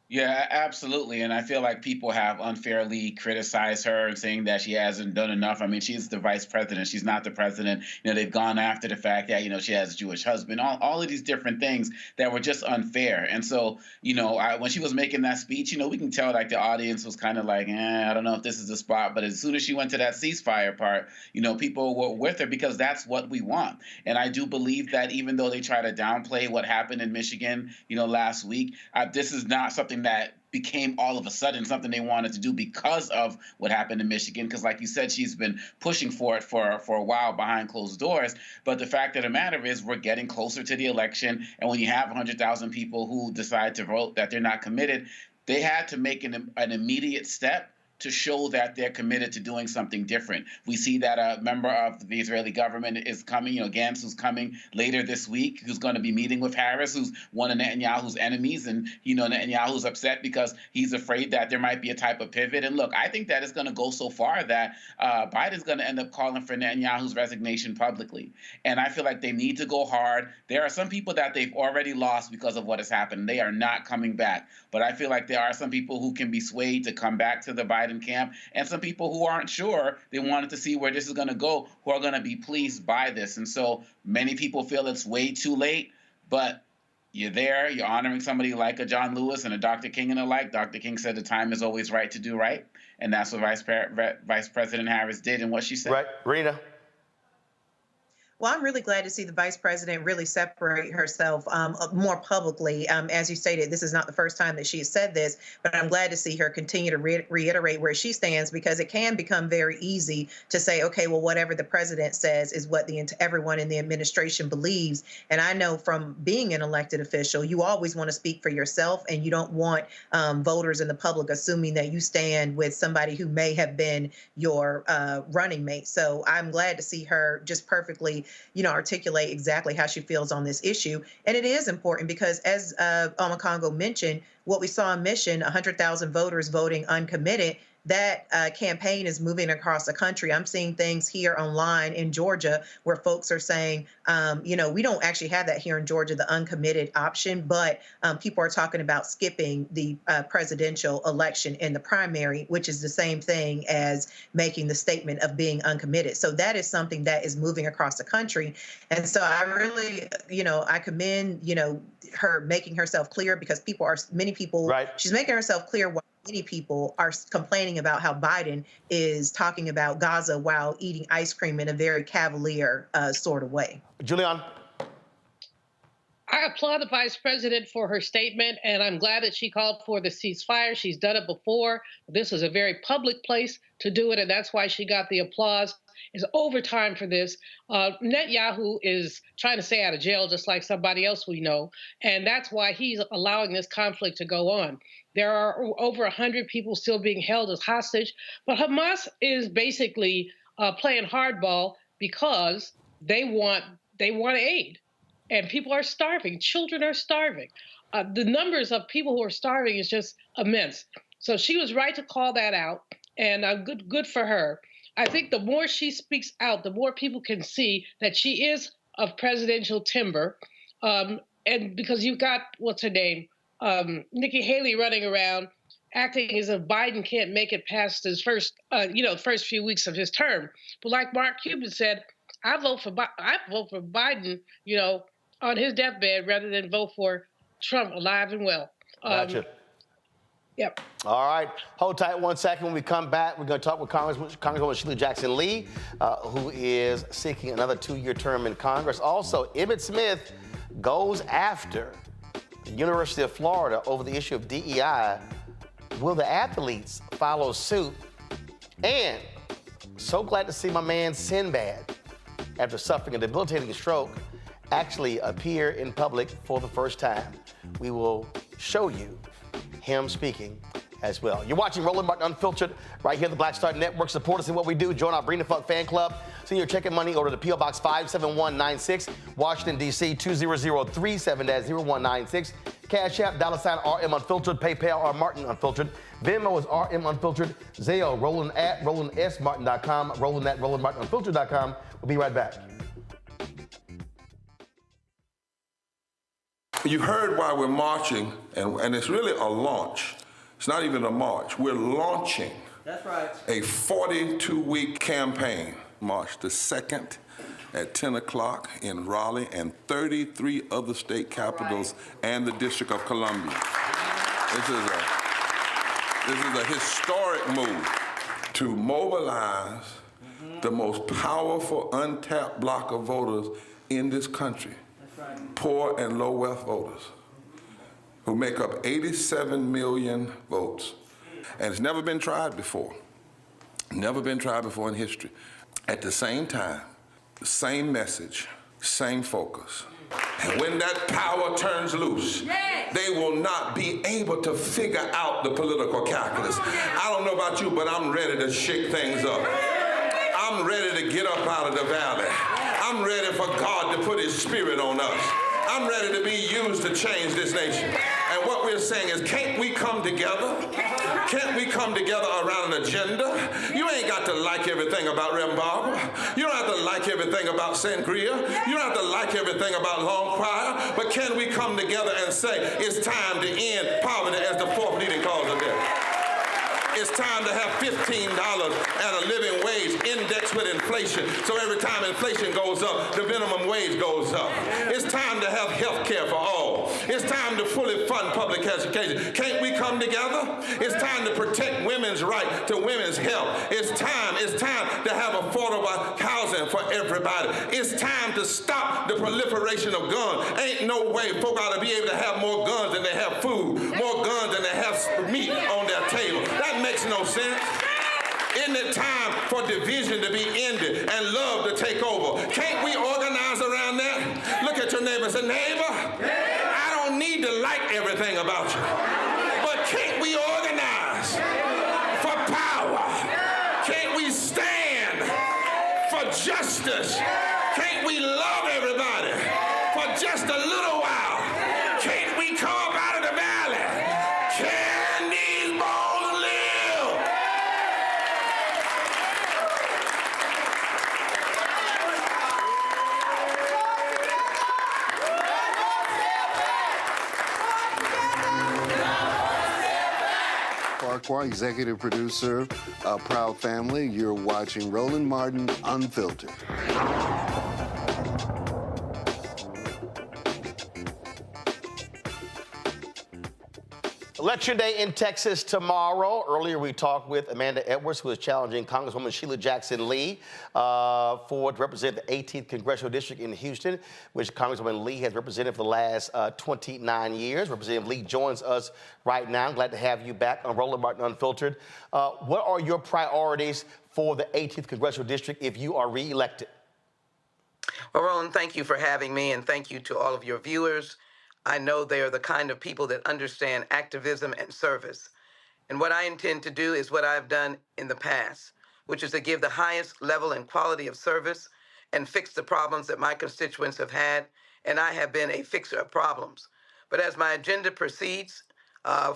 [SPEAKER 15] Yeah, absolutely. And I feel like people have unfairly criticized her and saying that she hasn't done enough. I mean, she's the vice president. She's not the president. You know, they've gone after the fact that, you know, she has a Jewish husband, all of these different things that were just unfair. And so, you know, when she was making that speech, you know, we can tell like the audience was kind of like, I don't know if this is the spot. But as soon as she went to that ceasefire part, you know, people were with her because that's what we want. And I do believe that even though they try to downplay what happened in Michigan, you know, last week, this is not something that became all of a sudden something they wanted to do because of what happened in Michigan. Because like you said, she's been pushing for it for a while behind closed doors. But the fact of the matter is we're getting closer to the election. And when you have 100,000 people who decide to vote that they're not committed, they had to make an immediate step to show that they're committed to doing something different. We see that a member of the Israeli government is coming, you know, Gantz, who's coming later this week, who's going to be meeting with Harris, who's one of Netanyahu's enemies. And, you know, Netanyahu's upset because he's afraid that there might be a type of pivot. And look, I think that it's going to go so far that Biden's going to end up calling for Netanyahu's resignation publicly. And I feel like they need to go hard. There are some people that they've already lost because of what has happened. They are not coming back. But I feel like there are some people who can be swayed to come back to the Biden camp, and some people who aren't sure, they wanted to see where this is going to go, who are going to be pleased by this. And so many people feel it's way too late, but you're there, you're honoring somebody like a John Lewis and a Dr. King and the like. Dr. King said the time is always right to do right, and that's what Vice President Harris did and what she said.
[SPEAKER 12] Right, Rena.
[SPEAKER 8] Well, I'm really glad to see the vice president really separate herself more publicly. As you stated, this is not the first time that she has said this, but I'm glad to see her continue to reiterate where she stands, because it can become very easy to say, okay, well, whatever the president says is what everyone in the administration believes. And I know from being an elected official, you always want to speak for yourself, and you don't want voters and the public assuming that you stand with somebody who may have been your running mate. So I'm glad to see her just perfectly articulate exactly how she feels on this issue. And it is important because, as Alma Congo mentioned, what we saw in Mission, 100,000 voters voting uncommitted, that campaign is moving across the country. I'm seeing things here online in Georgia where folks are saying, we don't actually have that here in Georgia, the uncommitted option, but people are talking about skipping the presidential election in the primary, which is the same thing as making the statement of being uncommitted. So that is something that is moving across the country. And so I really, I commend, her making herself clear, because many people, right. She's making herself clear why many people are complaining about how Biden is talking about Gaza while eating ice cream in a very cavalier sort of way.
[SPEAKER 12] Julian.
[SPEAKER 16] I applaud the vice president for her statement, and I'm glad that she called for the ceasefire. She's done it before. This is a very public place to do it, and that's why she got the applause. It's overtime for this. Netanyahu is trying to stay out of jail just like somebody else we know, and that's why he's allowing this conflict to go on. There are over 100 people still being held as hostage, but Hamas is basically playing hardball because they want aid, and people are starving. Children are starving. The numbers of people who are starving is just immense. So she was right to call that out, and good for her. I think the more she speaks out, the more people can see that she is of presidential timber, and because you've got, what's her name, Nikki Haley running around acting as if Biden can't make it past his first few weeks of his term. But like Mark Cuban said, I vote for Biden, on his deathbed rather than vote for Trump alive and well.
[SPEAKER 12] Gotcha.
[SPEAKER 16] Yep.
[SPEAKER 12] All right. Hold tight 1 second. When we come back, we're going to talk with Congresswoman Shelia Jackson Lee, who is seeking another 2-year term in Congress. Also, Emmit Smith goes after the University of Florida over the issue of DEI. Will the athletes follow suit? And so glad to see my man Sinbad, after suffering a debilitating stroke, actually appear in public for the first time. We will show you him speaking as well. You're watching Roland Martin Unfiltered right here at the Black Star Network. Support us in what we do. Join our Bring the Fuck fan club. Send your check and money over to P.O. Box 57196, Washington, D.C. 20037-0196. Cash App, $RM Unfiltered. PayPal, R Martin Unfiltered. Venmo is RM Unfiltered. Zelle, Roland at RolandSMartin.com. Roland at RolandMartinUnfiltered.com. We'll be right back.
[SPEAKER 6] You heard why we're marching, and it's really a launch. It's not even a march. We're launching.
[SPEAKER 12] That's right.
[SPEAKER 6] A 42-week campaign, March the 2nd at 10 o'clock in Raleigh and 33 other state capitals and the District of Columbia. This is a historic move to mobilize the most powerful untapped block of voters in this country. Poor and low wealth voters who make up 87 million votes. And it's never been tried before. Never been tried before in history. At the same time, the same message, same focus. And when that power turns loose, they will not be able to figure out the political calculus. I don't know about you, but I'm ready to shake things up. I'm ready to get up out of the valley. I'm ready for God to put his spirit on us. I'm ready to be used to change this nation. And what we're saying is, can't we come together? Can't we come together around an agenda? You ain't got to like everything about Reverend Barber. You don't have to like everything about Sangria. You don't have to like everything about Long Choir. But can we come together and say, it's time to end poverty as the fourth leading cause of death? It's time to have $15 and a living wage indexed with inflation. So every time inflation goes up, the minimum wage goes up. It's time to have health care for all. It's time to fully fund public education. Can't we come together? It's time to protect women's right to women's health. It's time to have affordable housing for everybody. It's time to stop the proliferation of guns. Ain't no way folk ought to be able to have more guns than they have food, more guns than they have meat on their table. That makes no sense. Isn't it time for division to be ended and love to take over? Can't we organize around that? Look at your neighbor and say, neighbor, I don't need to like everything about you, but can't we organize for power? Can't we stand for justice? Can't we love everybody for just a little while? Can't we come up out of the valley? Can these bones live?
[SPEAKER 14] Farquhar, executive producer, Proud Family. You're watching Roland Martin Unfiltered.
[SPEAKER 12] Election day in Texas tomorrow. Earlier, we talked with Amanda Edwards, who is challenging Congresswoman Shelia Jackson Lee to represent the 18th Congressional District in Houston, which Congresswoman Lee has represented for the last 29 years. Representative Lee joins us right now. I'm glad to have you back on Roland Martin Unfiltered. What are your priorities for the 18th Congressional District if you are reelected?
[SPEAKER 17] Well, Roland, thank you for having me, and thank you to all of your viewers. I know they are the kind of people that understand activism and service. And what I intend to do is what I've done in the past, which is to give the highest level and quality of service and fix the problems that my constituents have had. And I have been a fixer of problems. But as my agenda proceeds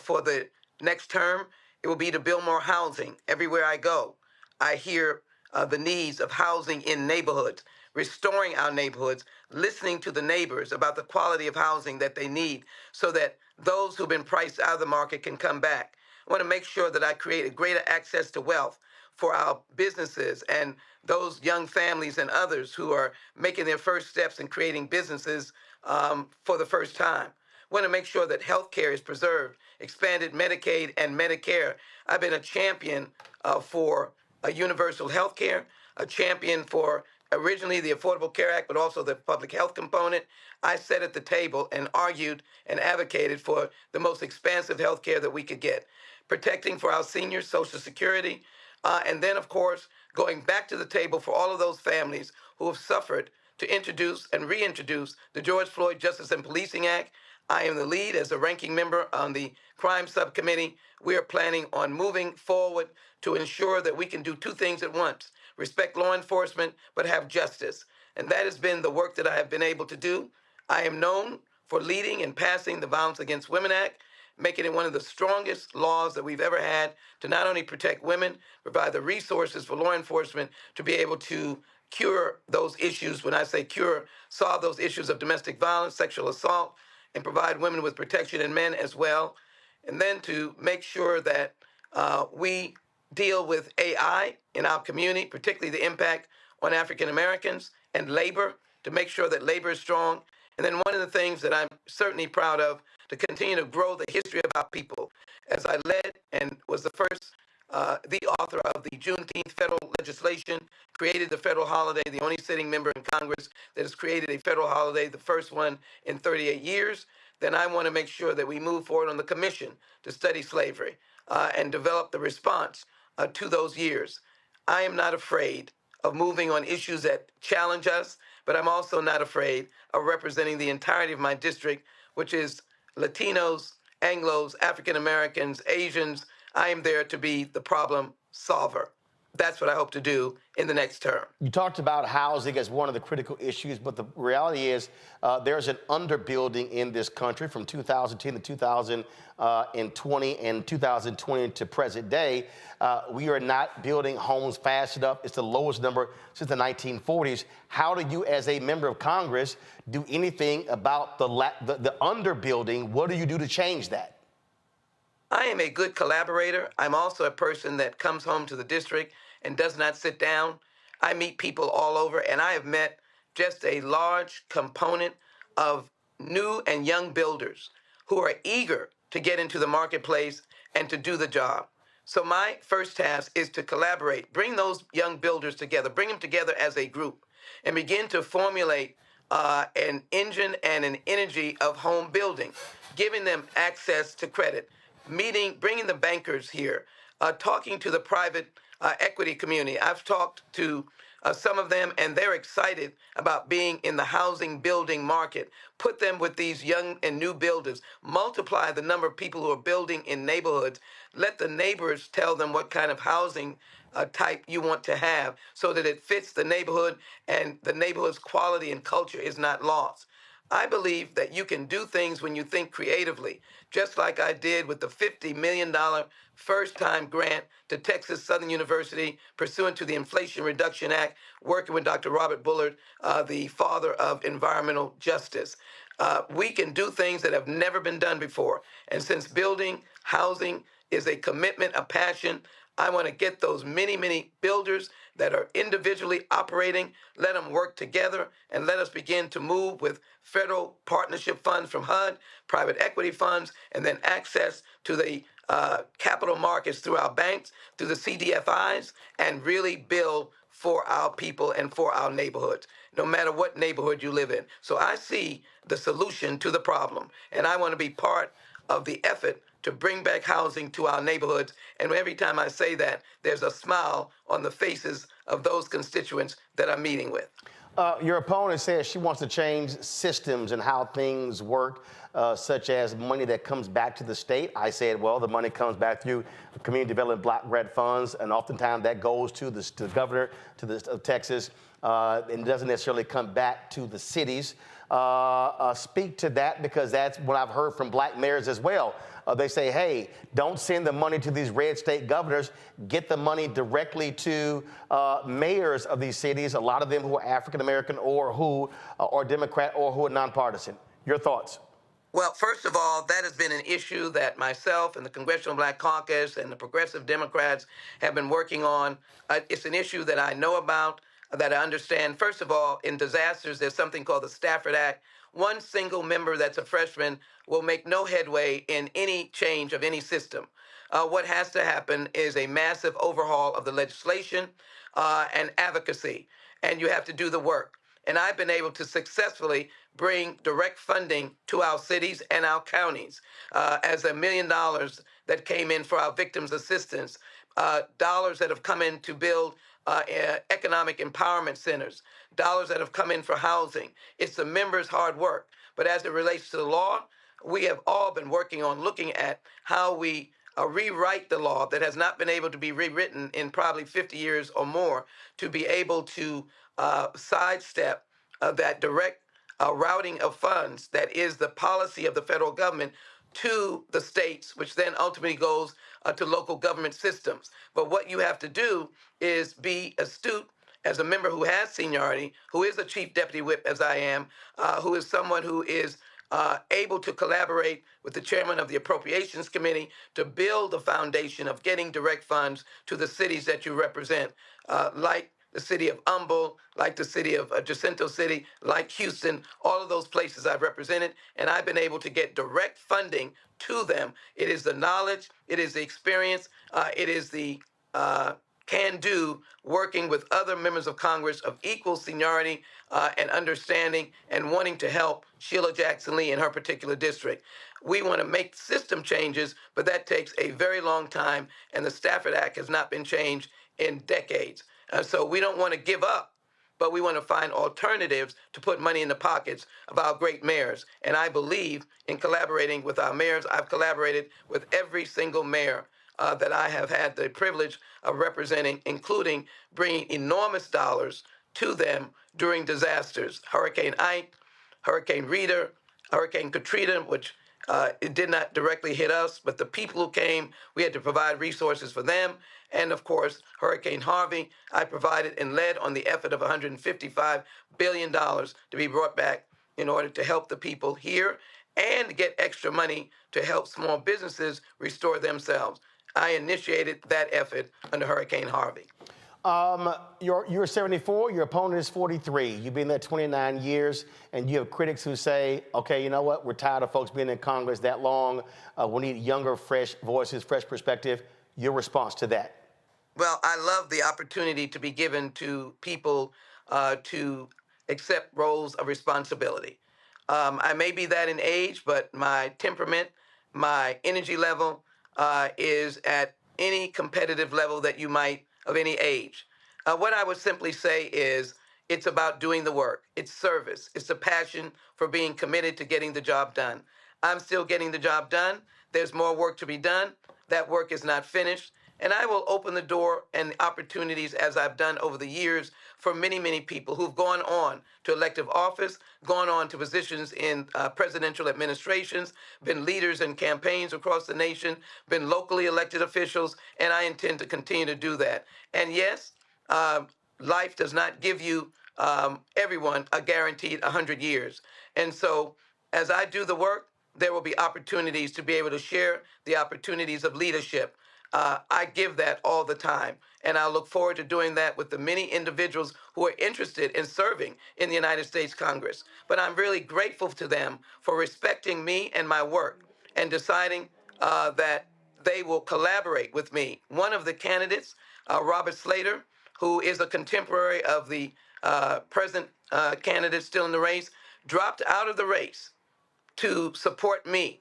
[SPEAKER 17] for the next term, it will be to build more housing everywhere I go. I hear the needs of housing in neighborhoods, restoring our neighborhoods, listening to the neighbors about the quality of housing that they need so that those who've been priced out of the market can come back. I want to make sure that I create a greater access to wealth for our businesses and those young families and others who are making their first steps in creating businesses for the first time. I want to make sure that health care is preserved, expanded Medicaid and Medicare. I've been a champion for universal health care, a champion for originally the Affordable Care Act, but also the public health component. I sat at the table and argued and advocated for the most expansive health care that we could get, protecting for our seniors, Social Security, and then, of course, going back to the table for all of those families who have suffered to introduce and reintroduce the George Floyd Justice and Policing Act. I am the lead as a ranking member on the crime subcommittee. We are planning on moving forward to ensure that we can do two things at once: respect law enforcement, but have justice. And that has been the work that I have been able to do. I am known for leading and passing the Violence Against Women Act, making it one of the strongest laws that we've ever had to not only protect women, provide the resources for law enforcement to be able to cure those issues. When I say cure, solve those issues of domestic violence, sexual assault, and provide women with protection and men as well. And then to make sure that we deal with AI in our community, particularly the impact on African Americans, and labor, to make sure that labor is strong. And then one of the things that I'm certainly proud of, to continue to grow the history of our people, as I led and was the first, the author of the Juneteenth federal legislation, created the federal holiday, the only sitting member in Congress that has created a federal holiday, the first one in 38 years, then I want to make sure that we move forward on the commission to study slavery and develop the response to those years. I am not afraid of moving on issues that challenge us, but I'm also not afraid of representing the entirety of my district, which is Latinos, Anglos, African Americans, Asians. I am there to be the problem solver. That's what I hope to do in the next term.
[SPEAKER 12] You talked about housing as one of the critical issues, but the reality is there's an underbuilding in this country from 2010 to 2020 and 2020 to present day. We are not building homes fast enough. It's the lowest number since the 1940s. How do you, as a member of Congress, do anything about the underbuilding? What do you do to change that?
[SPEAKER 17] I am a good collaborator. I'm also a person that comes home to the district and does not sit down. I meet people all over, and I have met just a large component of new and young builders who are eager to get into the marketplace and to do the job. So my first task is to collaborate, bring those young builders together, bring them together as a group, and begin to formulate an engine and an energy of home building, giving them access to credit, bringing the bankers here, talking to the private equity community. I've talked to some of them, and they're excited about being in the housing building market. Put them with these young and new builders. Multiply the number of people who are building in neighborhoods. Let the neighbors tell them what kind of housing type you want to have so that it fits the neighborhood and the neighborhood's quality and culture is not lost. I believe that you can do things when you think creatively, just like I did with the $50 million first-time grant to Texas Southern University pursuant to the Inflation Reduction Act, working with Dr. Robert Bullard, the father of environmental justice. We can do things that have never been done before. And since building housing is a commitment, a passion, I want to get those many, many builders that are individually operating, let them work together, and let us begin to move with federal partnership funds from HUD, private equity funds, and then access to the capital markets through our banks, through the CDFIs, and really build for our people and for our neighborhoods, no matter what neighborhood you live in. So I see the solution to the problem, and I want to be part of the effort to bring back housing to our neighborhoods. And every time I say that, there's a smile on the faces of those constituents that I'm meeting with.
[SPEAKER 12] Your opponent says she wants to change systems and how things work, such as money that comes back to the state. I said, well, the money comes back through community development block grant funds, and oftentimes that goes to the governor of Texas, and doesn't necessarily come back to the cities. Speak to that, because that's what I've heard from black mayors as well. They say, hey, don't send the money to these red state governors. Get the money directly to mayors of these cities, a lot of them who are African-American or who are Democrat or who are nonpartisan. Your thoughts?
[SPEAKER 17] Well, first of all, that has been an issue that myself and the Congressional Black Caucus and the Progressive Democrats have been working on. It's an issue that I know about, that I understand. First of all, in disasters, there's something called the Stafford Act. One single member that's a freshman will make no headway in any change of any system. What has to happen is a massive overhaul of the legislation and advocacy, and you have to do the work. And I've been able to successfully bring direct funding to our cities and our counties, as $1 million that came in for our victims' assistance, dollars that have come in to build economic empowerment centers, dollars that have come in for housing. It's the members' hard work. But as it relates to the law, we have all been working on looking at how we rewrite the law that has not been able to be rewritten in probably 50 years or more, to be able to sidestep that direct routing of funds that is the policy of the federal government to the states, which then ultimately goes to local government systems. But what you have to do is be astute as a member who has seniority, who is a chief deputy whip, as I am, who is someone who is able to collaborate with the chairman of the Appropriations Committee to build the foundation of getting direct funds to the cities that you represent, like the city of Humble, like the city of Jacinto City, like Houston, all of those places I've represented, and I've been able to get direct funding to them. It is the knowledge, it is the experience, it is the can-do working with other members of Congress of equal seniority and understanding and wanting to help Shelia Jackson Lee in her particular district. We want to make system changes, but that takes a very long time, and the Stafford Act has not been changed in decades. So we don't want to give up, but we want to find alternatives to put money in the pockets of our great mayors. And I believe in collaborating with our mayors. I've collaborated with every single mayor that I have had the privilege of representing, including bringing enormous dollars to them during disasters. Hurricane Ike, Hurricane Rita, Hurricane Katrina, which it did not directly hit us, but the people who came, we had to provide resources for them. And of course, Hurricane Harvey, I provided and led on the effort of $155 billion to be brought back in order to help the people here and get extra money to help small businesses restore themselves. I initiated that effort under Hurricane Harvey.
[SPEAKER 12] You're 74, your opponent is 43. You've been there 29 years, and you have critics who say, okay, you know what, we're tired of folks being in Congress that long. We need younger, fresh voices, fresh perspective. Your response to that?
[SPEAKER 17] Well, I love the opportunity to be given to people to accept roles of responsibility. I may be that in age, but my temperament, my energy level is at any competitive level that you might of any age. What I would simply say is it's about doing the work. It's service. It's the passion for being committed to getting the job done. I'm still getting the job done. There's more work to be done. That work is not finished. And I will open the door and opportunities as I've done over the years for many, many people who've gone on to elective office, gone on to positions in presidential administrations, been leaders in campaigns across the nation, been locally elected officials, and I intend to continue to do that. And yes, life does not give you everyone a guaranteed 100 years. And so as I do the work, there will be opportunities to be able to share the opportunities of leadership. I give that all the time, and I look forward to doing that with the many individuals who are interested in serving in the United States Congress. But I'm really grateful to them for respecting me and my work and deciding that they will collaborate with me. One of the candidates, Robert Slater, who is a contemporary of the present candidate still in the race, dropped out of the race to support me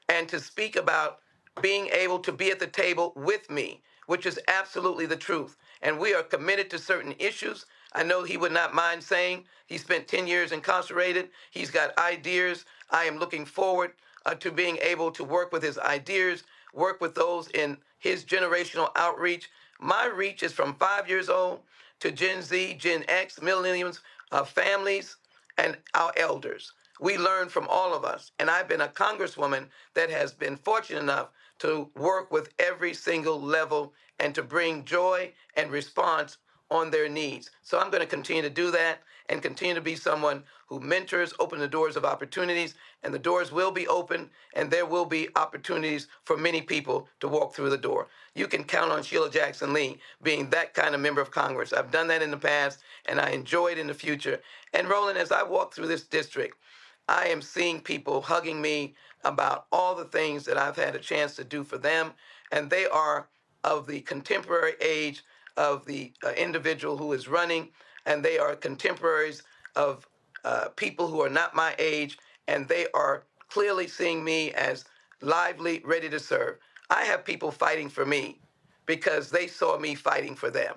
[SPEAKER 17] and to speak about being able to be at the table with me, which is absolutely the truth. And we are committed to certain issues. I know he would not mind saying he spent 10 years incarcerated. He's got ideas. I am looking forward to being able to work with his ideas, work with those in his generational outreach. My reach is from 5 years old to Gen Z, Gen X, millennials, families, and our elders. We learn from all of us. And I've been a congresswoman that has been fortunate enough to work with every single level and to bring joy and response on their needs. So I'm going to continue to do that and continue to be someone who mentors, open the doors of opportunities, and the doors will be open, and there will be opportunities for many people to walk through the door. You can count on Shelia Jackson Lee being that kind of member of Congress. I've done that in the past, and I enjoy it in the future. And Roland, as I walk through this district, I am seeing people hugging me about all the things that I've had a chance to do for them, and they are of the contemporary age of the individual who is running, and they are contemporaries of people who are not my age, and they are clearly seeing me as lively, ready to serve. I have people fighting for me because they saw me fighting for them.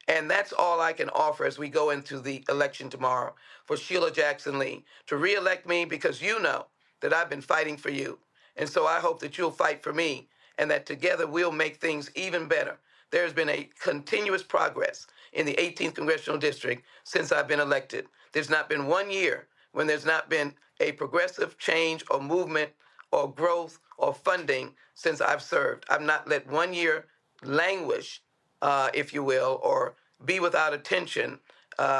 [SPEAKER 17] And that's all I can offer as we go into the election tomorrow for Shelia Jackson Lee, to reelect me because you know that I've been fighting for you. And so I hope that you'll fight for me and that together we'll make things even better. There's been a continuous progress in the 18th Congressional District since I've been elected. There's not been 1 year when there's not been a progressive change or movement or growth or funding since I've served. I've not let 1 year languish, if you will, or be without attention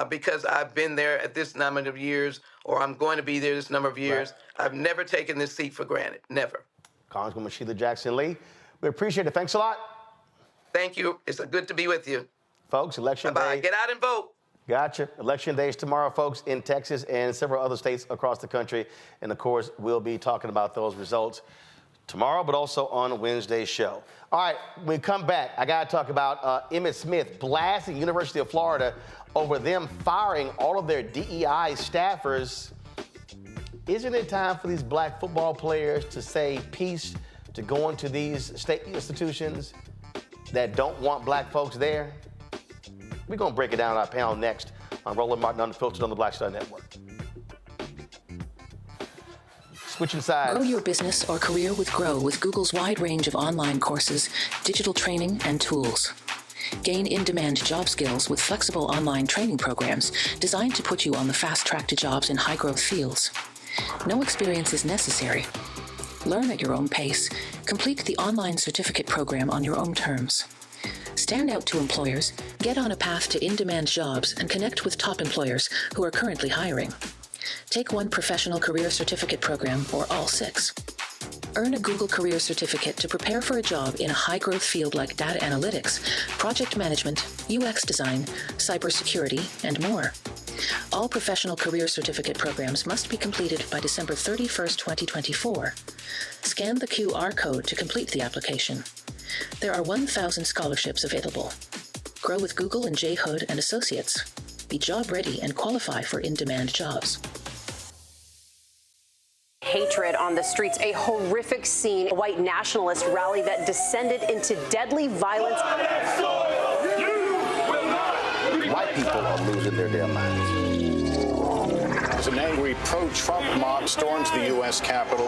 [SPEAKER 17] because I've been there at this number of years or I'm going to be there this number of years. Right. I've never taken this seat for granted, never.
[SPEAKER 12] Congresswoman Shelia Jackson Lee, we appreciate it. Thanks a lot.
[SPEAKER 17] Thank you. It's good to be with you.
[SPEAKER 12] Folks, election day.
[SPEAKER 17] Get out and vote.
[SPEAKER 12] Gotcha. Election day is tomorrow, folks, in Texas and several other states across the country. And, of course, we'll be talking about those results tomorrow, but also on Wednesday's show. All right, when we come back, I got to talk about Emmett Smith blasting University of Florida over them firing all of their DEI staffers. Isn't it time for these black football players to say peace to going to these state institutions that don't want black folks there? We're going to break it down on our panel next on Roland Martin Unfiltered on the Black Star Network. Switching sides.
[SPEAKER 18] Grow your business or career with Grow with Google's wide range of online courses, digital training, and tools. Gain in-demand job skills with flexible online training programs designed to put you on the fast track to jobs in high-growth fields. No experience is necessary. Learn at your own pace. Complete the online certificate program on your own terms. Stand out to employers, get on a path to in-demand jobs, and connect with top employers who are currently hiring. Take one professional career certificate program or all 6. Earn a Google Career Certificate to prepare for a job in a high-growth field like data analytics, project management, UX design, cybersecurity, and more. All professional career certificate programs must be completed by December 31st, 2024. Scan the QR code to complete the application. There are 1,000 scholarships available. Grow with Google and J. Hood and Associates. Be job ready and qualify for in-demand jobs.
[SPEAKER 19] Hatred on the streets, a horrific scene, a white nationalist rally that descended into deadly violence.
[SPEAKER 1] White people are losing their damn minds.
[SPEAKER 20] As an angry pro-Trump mob storms the U.S. Capitol,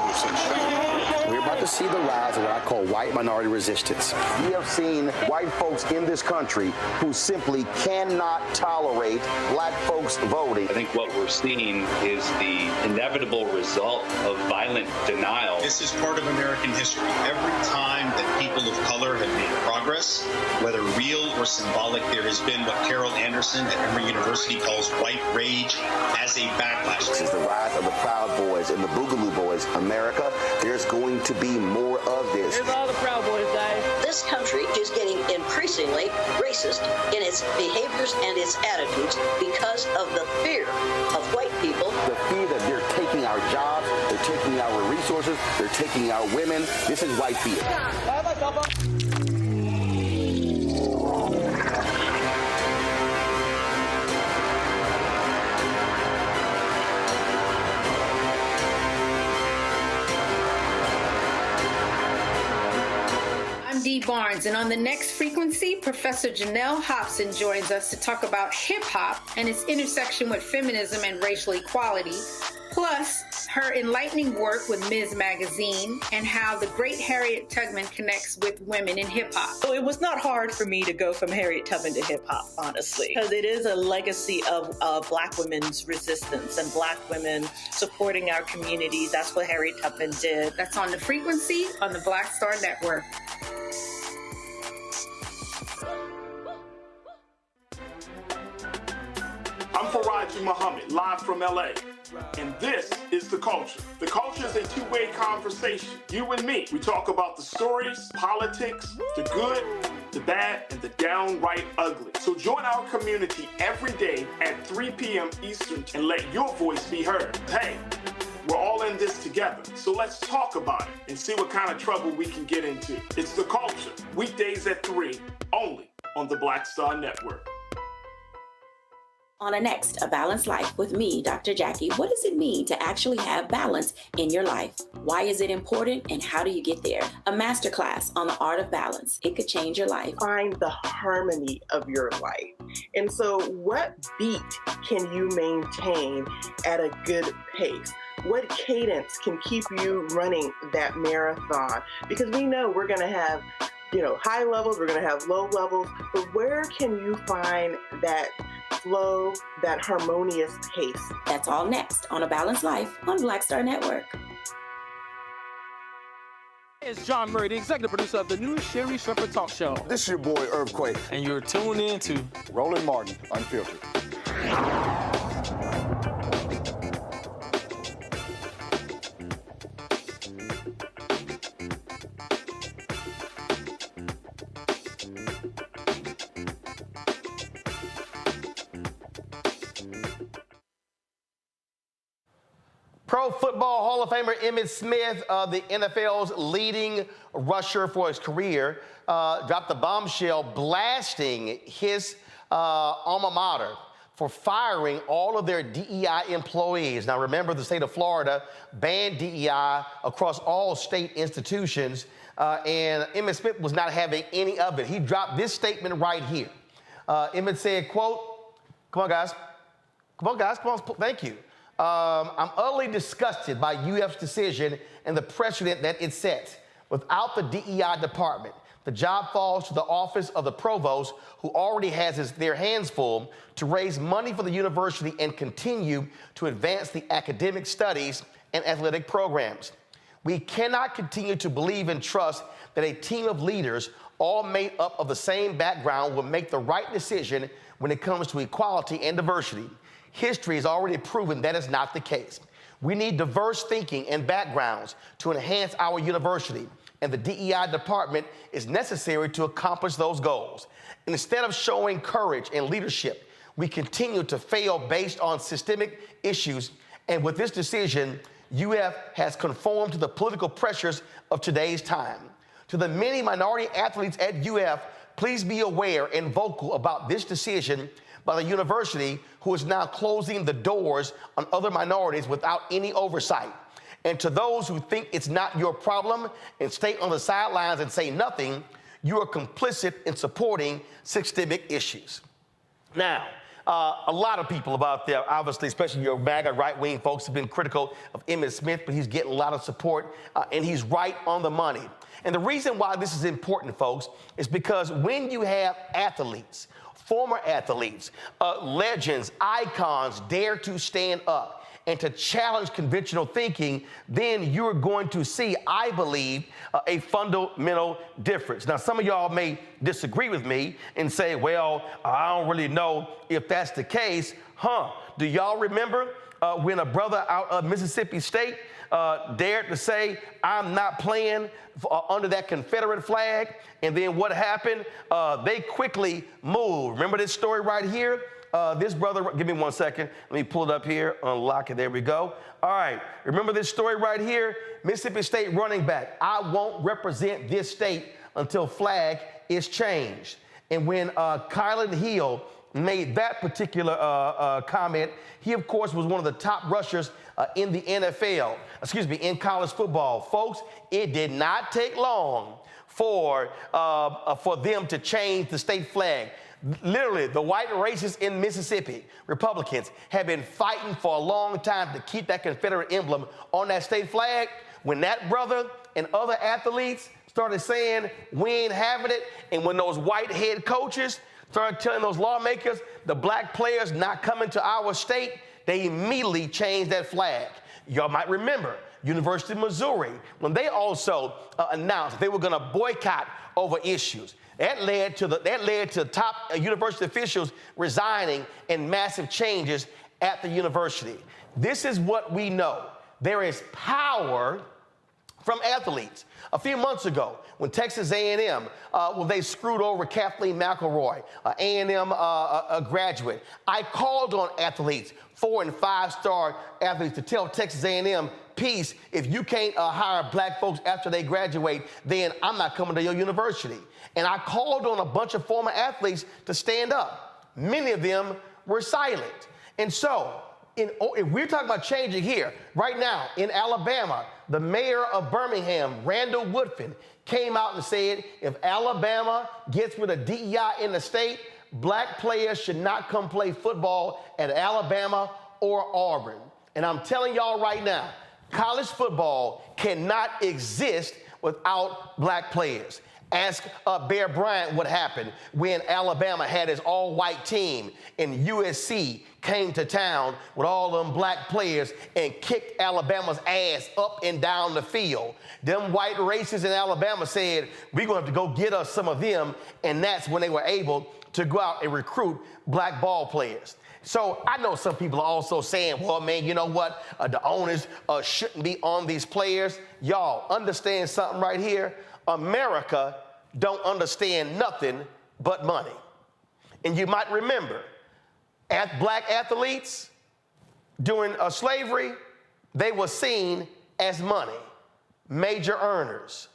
[SPEAKER 1] we're about to see the rise of what I call white minority resistance. We have seen white folks in this country who simply cannot tolerate black folks voting.
[SPEAKER 21] I think what we're seeing is the inevitable result of violent denial.
[SPEAKER 22] This is part of American history. Every time that people of color have made progress, whether real or symbolic, there has been what Carol Anderson at Emory University calls white rage as a backlash.
[SPEAKER 1] This is the rise of the Proud Boys and the Boogaloo Boys. America, there's going to be more of this.
[SPEAKER 23] Here's all the Proud Boys, guys.
[SPEAKER 26] This country is getting increasingly racist in its behaviors and its attitudes because of the fear of white people.
[SPEAKER 1] The fear that they're taking our jobs, they're taking our resources, they're taking our women. This is white fear.
[SPEAKER 27] D. Barnes, and on the next frequency, Professor Janelle Hobson joins us to talk about hip-hop and its intersection with feminism and racial equality, plus her enlightening work with Ms. Magazine and how the great Harriet Tubman connects with women in hip-hop.
[SPEAKER 28] So it was not hard for me to go from Harriet Tubman to hip-hop, honestly, because it is a legacy of Black women's resistance and Black women supporting our communities. That's what Harriet Tubman did.
[SPEAKER 27] That's on the frequency on the Black Star Network.
[SPEAKER 29] I'm Faraji Muhammad, live from LA. And this is The Culture. The Culture is a two-way conversation. You and me. We talk about the stories, politics, the good, the bad, and the downright ugly. So join our community every day at 3 p.m. Eastern and let your voice be heard. Hey, we're all in this together. So let's talk about it and see what kind of trouble we can get into. It's The Culture, weekdays at 3, only on the Black Star Network.
[SPEAKER 24] On a next, A Balanced Life with me, Dr. Jackie. What does it mean to actually have balance in your life? Why is it important and how do you get there? A masterclass on the art of balance. It could change your life.
[SPEAKER 25] Find the harmony of your life. And so what beat can you maintain at a good pace? What cadence can keep you running that marathon? Because we know we're going to have high levels, we're going to have low levels, but where can you find that flow, that harmonious pace?
[SPEAKER 24] That's all next on A Balanced Life on Black Star Network.
[SPEAKER 30] It's John Murray, the executive producer of the new Sherry Shepherd Talk Show.
[SPEAKER 31] This is your boy, Earthquake.
[SPEAKER 30] And you're tuned in to
[SPEAKER 31] Roland Martin, Unfiltered.
[SPEAKER 12] Pro Football Hall of Famer Emmitt Smith, the NFL's leading rusher for his career, dropped the bombshell blasting his alma mater for firing all of their DEI employees. Now remember, the state of Florida banned DEI across all state institutions, and Emmitt Smith was not having any of it. He dropped this statement right here. Emmett said, quote, come on guys, thank you. I'm utterly disgusted by UF's decision and the precedent that it sets. Without the DEI department, the job falls to the office of the provost, who already has their hands full to raise money for the university and continue to advance the academic studies and athletic programs. We cannot continue to believe and trust that a team of leaders, all made up of the same background, will make the right decision when it comes to equality and diversity. History has already proven that is not the case. We need diverse thinking and backgrounds to enhance our university, and the DEI department is necessary to accomplish those goals. And instead of showing courage and leadership, we continue to fail based on systemic issues, and with this decision, UF has conformed to the political pressures of today's time. To the many minority athletes at UF, please be aware and vocal about this decision, by the university, who is now closing the doors on other minorities without any oversight. And to those who think it's not your problem and stay on the sidelines and say nothing, you are complicit in supporting systemic issues. Now, a lot of people about there, obviously, especially your MAGA right-wing folks, have been critical of Emmitt Smith, but he's getting a lot of support, and he's right on the money. And the reason why this is important, folks, is because when you have athletes, former athletes, legends, icons dare to stand up and to challenge conventional thinking, then you're going to see, I believe, a fundamental difference. Now, some of y'all may disagree with me and say, well, I don't really know if that's the case. Do y'all remember when a brother out of Mississippi State dared to say, I'm not playing under that Confederate flag? And then what happened? They quickly moved. Remember this story right here? This brother, give me 1 second. Let me pull it up here, unlock it. There we go. All right. Remember this story right here? Mississippi State running back. I won't represent this state until flag is changed. And when Kylan Hill made that particular comment, he, of course, was one of the top rushers in the NFL, in college football. Folks, it did not take long for them to change the state flag. Literally, the white racists in Mississippi, Republicans, have been fighting for a long time to keep that Confederate emblem on that state flag. When that brother and other athletes started saying, we ain't having it, and when those white head coaches started telling those lawmakers, the black players not coming to our state, they immediately changed that flag. Y'all might remember University of Missouri, when they also announced they were going to boycott over issues. That led to top university officials resigning and massive changes at the university. This is what we know. There is power from athletes. A few months ago, when Texas A&M, they screwed over Kathleen McElroy, A&M graduate, I called on athletes, 4- and 5-star athletes, to tell Texas A&M, peace, if you can't hire black folks after they graduate, then I'm not coming to your university. And I called on a bunch of former athletes to stand up. Many of them were silent. And so, if we're talking about changing here, right now in Alabama, the mayor of Birmingham, Randall Woodfin, came out and said, if Alabama gets rid of DEI in the state, black players should not come play football at Alabama or Auburn. And I'm telling y'all right now, college football cannot exist without black players. Ask Bear Bryant what happened when Alabama had his all-white team and USC came to town with all them black players and kicked Alabama's ass up and down the field. Them white racists in Alabama said, we're going to have to go get us some of them, and that's when they were able to go out and recruit black ball players. So I know some people are also saying, well, man, you know what? The owners shouldn't be on these players. Y'all understand something right here? America don't understand nothing but money. And you might remember, black athletes during slavery, they were seen as money, major earners.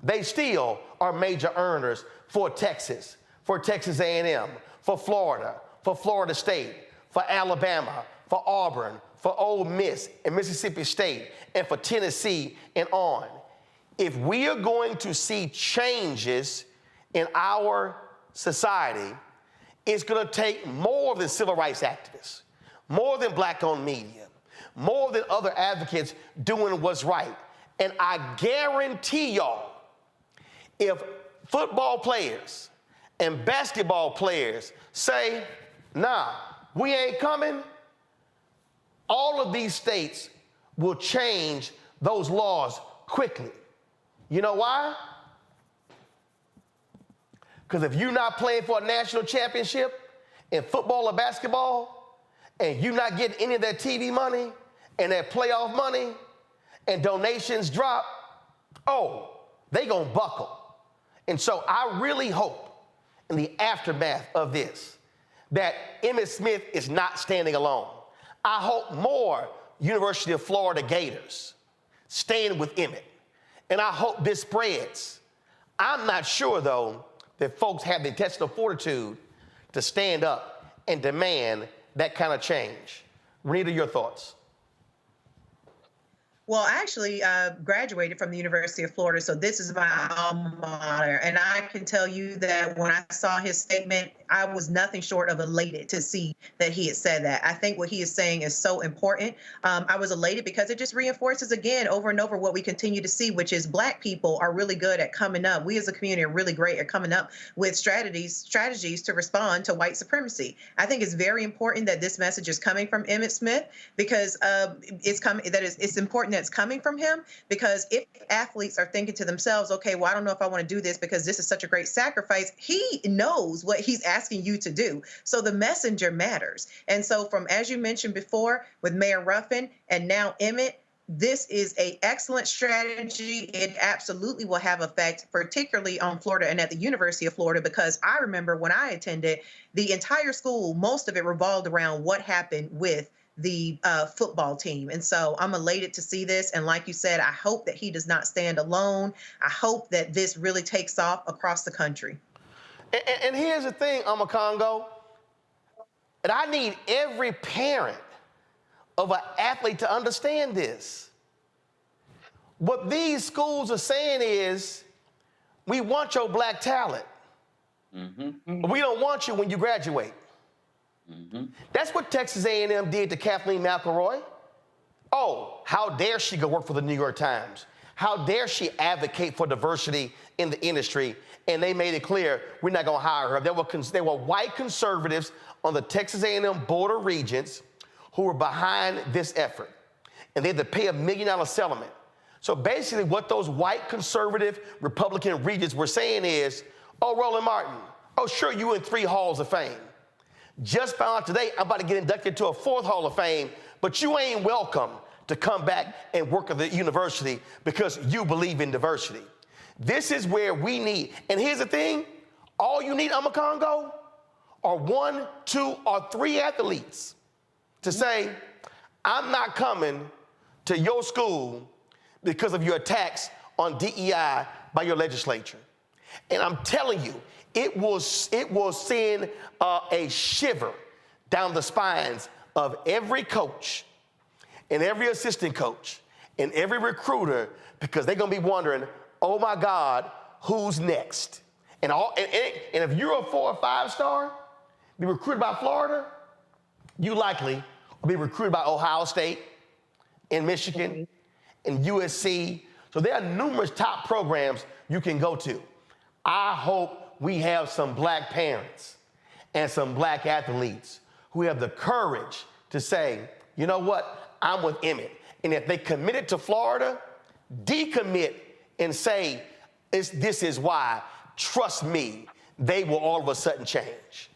[SPEAKER 12] They still are major earners for Texas A&M, for Florida State, for Alabama, for Auburn, for Ole Miss and Mississippi State, and for Tennessee and on. If we are going to see changes in our society, it's going to take more than civil rights activists, more than black-owned media, more than other advocates doing what's right. And I guarantee y'all, if football players and basketball players say, nah, we ain't coming, all of these states will change those laws quickly. You know why? Because if you're not playing for a national championship in football or basketball, and you're not getting any of that TV money and that playoff money, and donations drop, they gonna buckle. And so I really hope in the aftermath of this that Emmitt Smith is not standing alone. I hope more University of Florida Gators stand with Emmit. And I hope this spreads. I'm not sure, though, that folks have the intestinal fortitude to stand up and demand that kind of change. Rita, your thoughts?
[SPEAKER 8] Well, I actually graduated from the University of Florida, so this is my alma mater. And I can tell you that when I saw his statement, I was nothing short of elated to see that he had said that. I think what he is saying is so important. I was elated because it just reinforces again over and over what we continue to see, which is Black people are really good at coming up. We as a community are really great at coming up with strategies to respond to white supremacy. I think it's very important that this message is coming from Emmett Smith because it's important that it's coming from him, because if athletes are thinking to themselves, okay, well, I don't know if I want to do this because this is such a great sacrifice, he knows what he's asking you to do. So the messenger matters. And so from, as you mentioned before, with Mayor Ruffin and now Emmett, this is an excellent strategy. It absolutely will have effect, particularly on Florida and at the University of Florida, because I remember when I attended, the entire school, most of it revolved around what happened with the football team. And so I'm elated to see this. And like you said, I hope that he does not stand alone. I hope that this really takes off across the country.
[SPEAKER 12] And here's the thing, Congo, and I need every parent of an athlete to understand this. What these schools are saying is, we want your Black talent, but we don't want you when you graduate. That's what Texas A&M did to Kathleen McElroy. Oh, how dare she go work for the New York Times? How dare she advocate for diversity in the industry? And they made it clear, we're not gonna hire her. There were white conservatives on the Texas A&M Board of Regents who were behind this effort. And they had to pay $1 million settlement. So basically what those white conservative Republican regents were saying is, oh, Roland Martin, oh, sure, you in 3 halls of fame. Just found out today I'm about to get inducted to a 4th Hall of Fame, but you ain't welcome to come back and work at the university because you believe in diversity. This is where we need, and here's the thing, all you need, Congo, are 1, 2, or 3 athletes to say, I'm not coming to your school because of your attacks on DEI by your legislature. And I'm telling you, it will send a shiver down the spines of every coach and every assistant coach and every recruiter, because they're gonna be wondering, oh my God, who's next? And if you're a 4 or 5 star, be recruited by Florida, you likely will be recruited by Ohio State and Michigan and USC. So there are numerous top programs you can go to. I hope we have some Black parents and some Black athletes who have the courage to say, you know what, I'm with Emmett. And if they committed to Florida, decommit and say, this is why, trust me, they will all of a sudden change.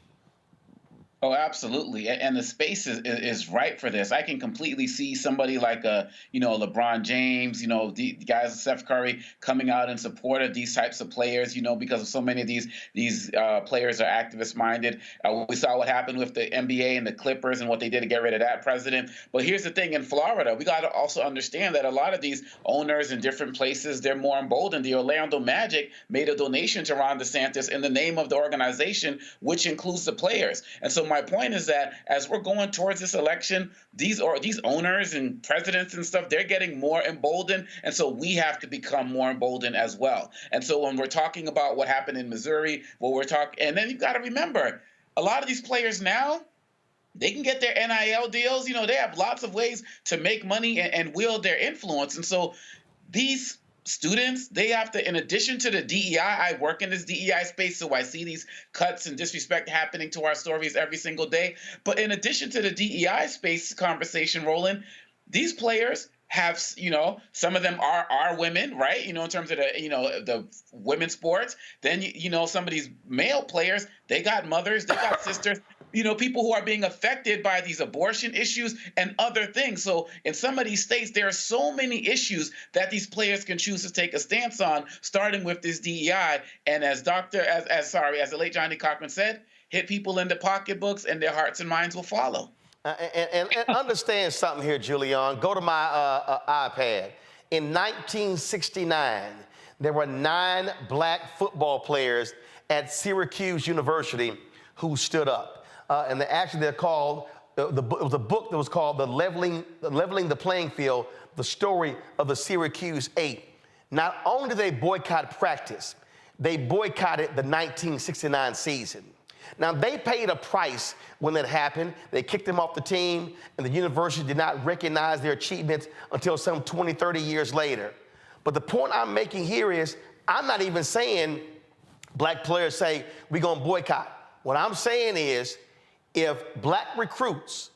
[SPEAKER 2] Oh, absolutely. And the space is right for this. I can completely see somebody like LeBron James, the guys, Steph Curry, coming out in support of these types of players, because of so many of these players are activist minded. We saw what happened with the NBA and the Clippers and what they did to get rid of that president. But here's the thing, in Florida, we got to also understand that a lot of these owners in different places, they're more emboldened. The Orlando Magic made a donation to Ron DeSantis in the name of the organization, which includes the players. And so my point is that as we're going towards this election, these owners and presidents and stuff, they're getting more emboldened. And so we have to become more emboldened as well. And so when we're talking about what happened in Missouri, and then you've got to remember, a lot of these players now, they can get their NIL deals. They have lots of ways to make money and wield their influence. And so these students, they have to, in addition to the DEI, I work in this DEI space, so I see these cuts and disrespect happening to our stories every single day. But in addition to the DEI space conversation, Roland, these players have, some of them are women, right? In terms of the women's sports. Then, some of these male players, they got mothers, they got sisters. People who are being affected by these abortion issues and other things. So in some of these states, there are so many issues that these players can choose to take a stance on, starting with this DEI. And as the late Johnny Cochran said, hit people in the pocketbooks and their hearts and minds will follow.
[SPEAKER 12] And understand something here, Julian. Go to my iPad. In 1969, there were 9 Black football players at Syracuse University who stood up. and they're called, it was a book that was called Leveling the Playing Field, the story of the Syracuse 8. Not only did they boycott practice, they boycotted the 1969 season. Now, they paid a price when that happened. They kicked them off the team, and the university did not recognize their achievements until some 20, 30 years later. But the point I'm making here is, I'm not even saying black players say, we're going to boycott. What I'm saying is, if black recruits,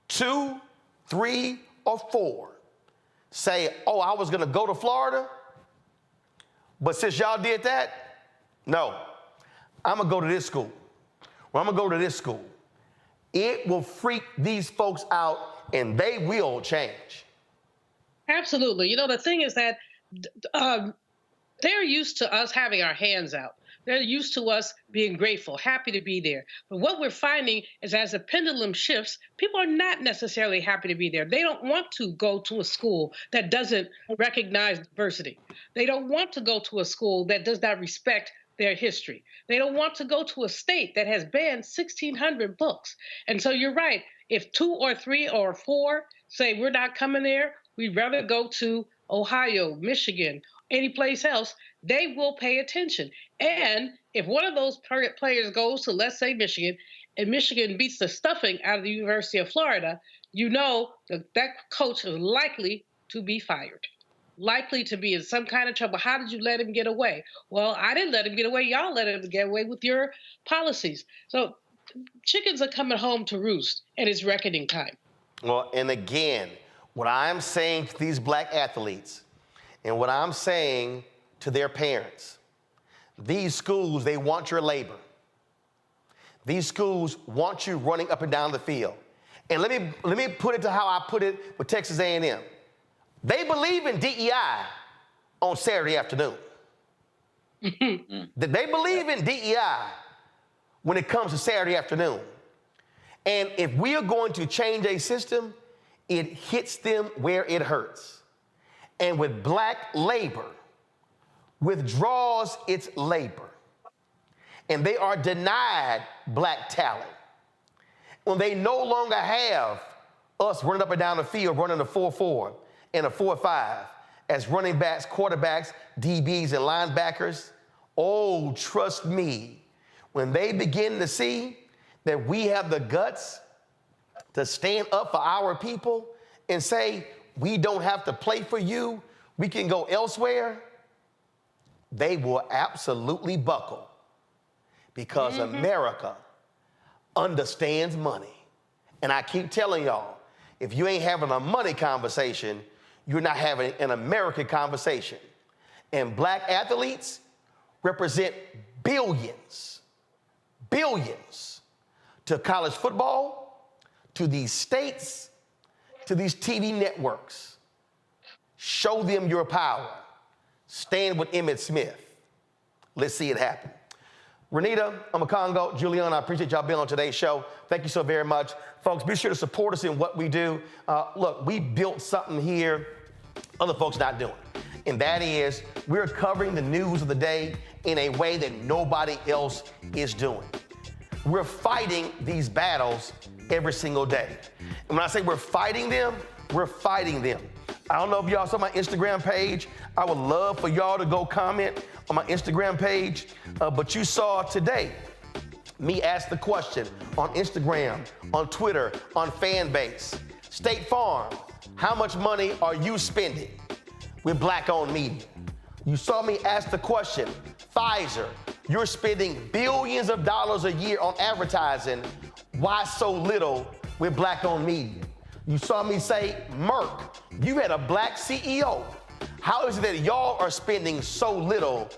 [SPEAKER 12] 2, 3, or 4, say, oh, I was going to go to Florida, but since y'all did that, no, I'm going to go to this school. Or I'm going to go to this school. It will freak these folks out, and they will change.
[SPEAKER 3] Absolutely. You know, the thing is that they're used to us having our hands out. They're used to us being grateful, happy to be there. But what we're finding is as the pendulum shifts, people are not necessarily happy to be there. They don't want to go to a school that doesn't recognize diversity. They don't want to go to a school that does not respect their history. They don't want to go to a state that has banned 1,600 books. And so you're right. If 2 or 3 or 4 say we're not coming there, we'd rather go to Ohio, Michigan, any place else, they will pay attention. And if one of those players goes to, let's say, Michigan, and Michigan beats the stuffing out of the University of Florida, you know that coach is likely to be fired, likely to be in some kind of trouble. How did you let him get away? Well, I didn't let him get away. Y'all let him get away with your policies. So chickens are coming home to roost, and it's reckoning time.
[SPEAKER 12] Well, and again, what I'm saying to these black athletes and what I'm saying to their parents, these schools, they want your labor. These schools want you running up and down the field. And let me put it to how I put it with Texas A&M. They believe in DEI on Saturday afternoon. They believe in DEI when it comes to Saturday afternoon. And if we are going to change a system, it hits them where it hurts. And with black labor, withdraws its labor. And they are denied black talent. When they no longer have us running up and down the field, running a 4-4 and a 4-5 as running backs, quarterbacks, DBs, and linebackers, oh, trust me, when they begin to see that we have the guts to stand up for our people and say, we don't have to play for you, we can go elsewhere, they will absolutely buckle because America understands money. And I keep telling y'all, if you ain't having a money conversation, you're not having an American conversation. And black athletes represent billions to college football, to these states, to these TV networks. Show them your power. Stand with Emmett Smith. Let's see it happen. Renita, Amakongo, Julian, I appreciate y'all being on today's show. Thank you so very much. Folks, be sure to support us in what we do. Look, we built something here other folks not doing. And that is, we're covering the news of the day in a way that nobody else is doing. We're fighting these battles every single day. And when I say we're fighting them, we're fighting them. I don't know if y'all saw my Instagram page. I would love for y'all to go comment on my Instagram page. But you saw today me ask the question on Instagram, on Twitter, on Fanbase. State Farm, how much money are you spending with black-owned media? You saw me ask the question, Pfizer, you're spending billions of dollars a year on advertising. Why so little with black-owned media? You saw me say, Merck, you had a black CEO. How is it that y'all are spending so little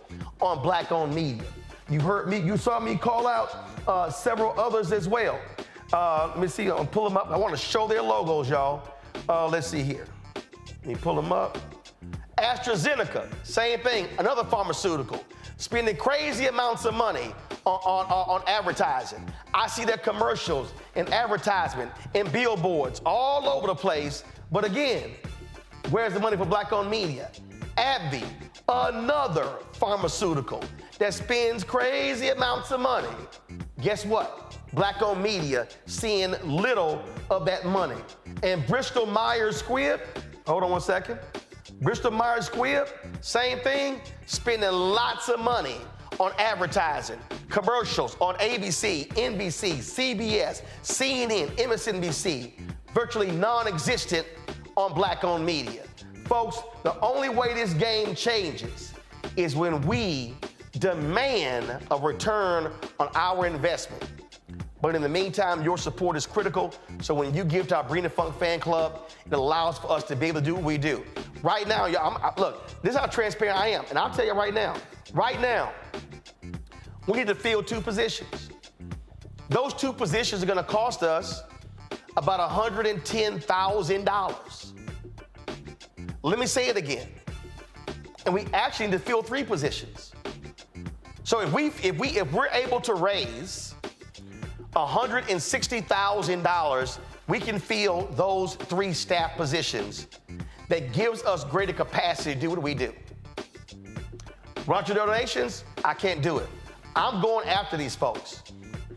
[SPEAKER 12] on black-owned media? You heard me, you saw me call out several others as well. Let me see, I'll pull them up. I want to show their logos, y'all. Let's see here. Let me pull them up. AstraZeneca, same thing, another pharmaceutical, spending crazy amounts of money on advertising. I see their commercials and advertisement and billboards all over the place. But again, where's the money for black-owned media? AbbVie, another pharmaceutical that spends crazy amounts of money. Guess what? black-owned media seeing little of that money. And Bristol Myers Squibb, hold on one second. Bristol Myers Squibb, same thing, spending lots of money on advertising, commercials on ABC, NBC, CBS, CNN, MSNBC, virtually non-existent on black-owned media. Folks, the only way this game changes is when we demand a return on our investment. But in the meantime, your support is critical. So when you give to our Brina Funk fan club, it allows for us to be able to do what we do. Right now, look, this is how transparent I am. And I'll tell you right now, we need to fill 2 positions. Those 2 positions are gonna cost us about $110,000. Let me say it again. And we actually need to fill 3 positions. So if we're able to raise $160,000, we can fill those 3 staff positions. That gives us greater capacity to do what we do. Want your donations? I can't do it. I'm going after these folks.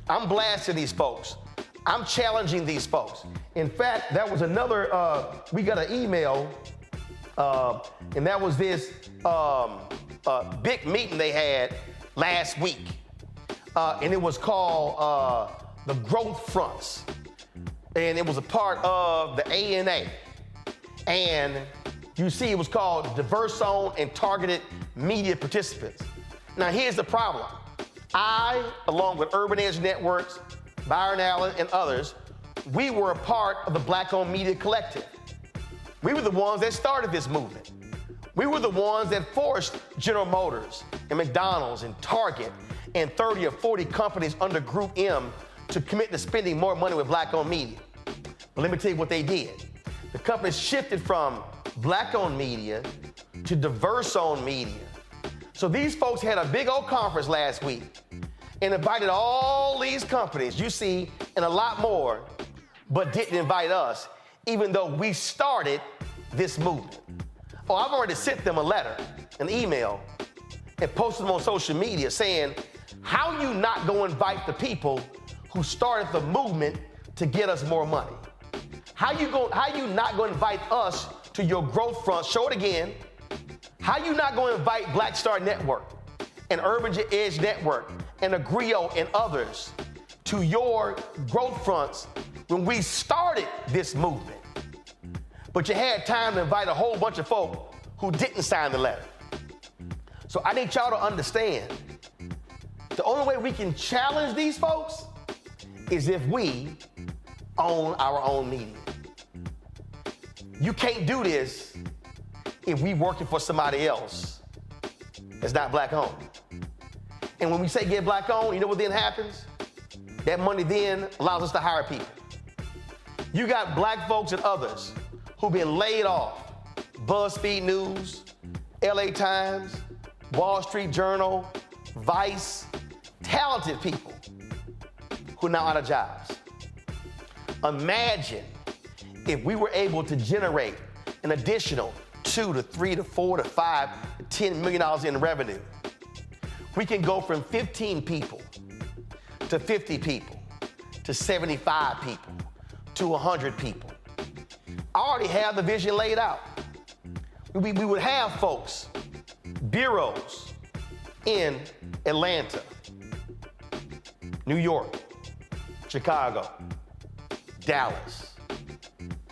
[SPEAKER 12] I'm blasting these folks. I'm challenging these folks. In fact, that was another, we got an email, and that was this big meeting they had last week. And it was called the Growth Fronts. And it was a part of the ANA. And you see it was called Diverse Zone and Targeted Media Participants. Now here's the problem. I, along with Urban Edge Networks, Byron Allen, and others, we were a part of the Black-owned Media Collective. We were the ones that started this movement. We were the ones that forced General Motors and McDonald's and Target and 30 or 40 companies under Group M to commit to spending more money with black-owned media. But let me tell you what they did. The companies shifted from black-owned media to diverse-owned media. So these folks had a big old conference last week and invited all these companies, you see, and a lot more, but didn't invite us, even though we started this movement. Oh, I've already sent them a letter, an email, and posted them on social media saying, how you not gonna invite the people who started the movement to get us more money? How you not gonna invite us to your growth front? Show it again. How you not gonna invite Black Star Network and Urban Edge Network and Agrio and others to your growth fronts when we started this movement? But you had time to invite a whole bunch of folk who didn't sign the letter. So I need y'all to understand, the only way we can challenge these folks is if we own our own media. You can't do this if we working for somebody else that's not black owned. And when we say get black owned, you know what then happens? That money then allows us to hire people. You got black folks and others who've been laid off. BuzzFeed News, LA Times, Wall Street Journal, Vice, talented people who are now out of jobs. Imagine if we were able to generate an additional $2 to $3 to $4 to $5 to $10 million in revenue. We can go from 15 people to 50 people to 75 people to 100 people. I already have the vision laid out. We would have folks, bureaus in Atlanta, New York, Chicago, Dallas,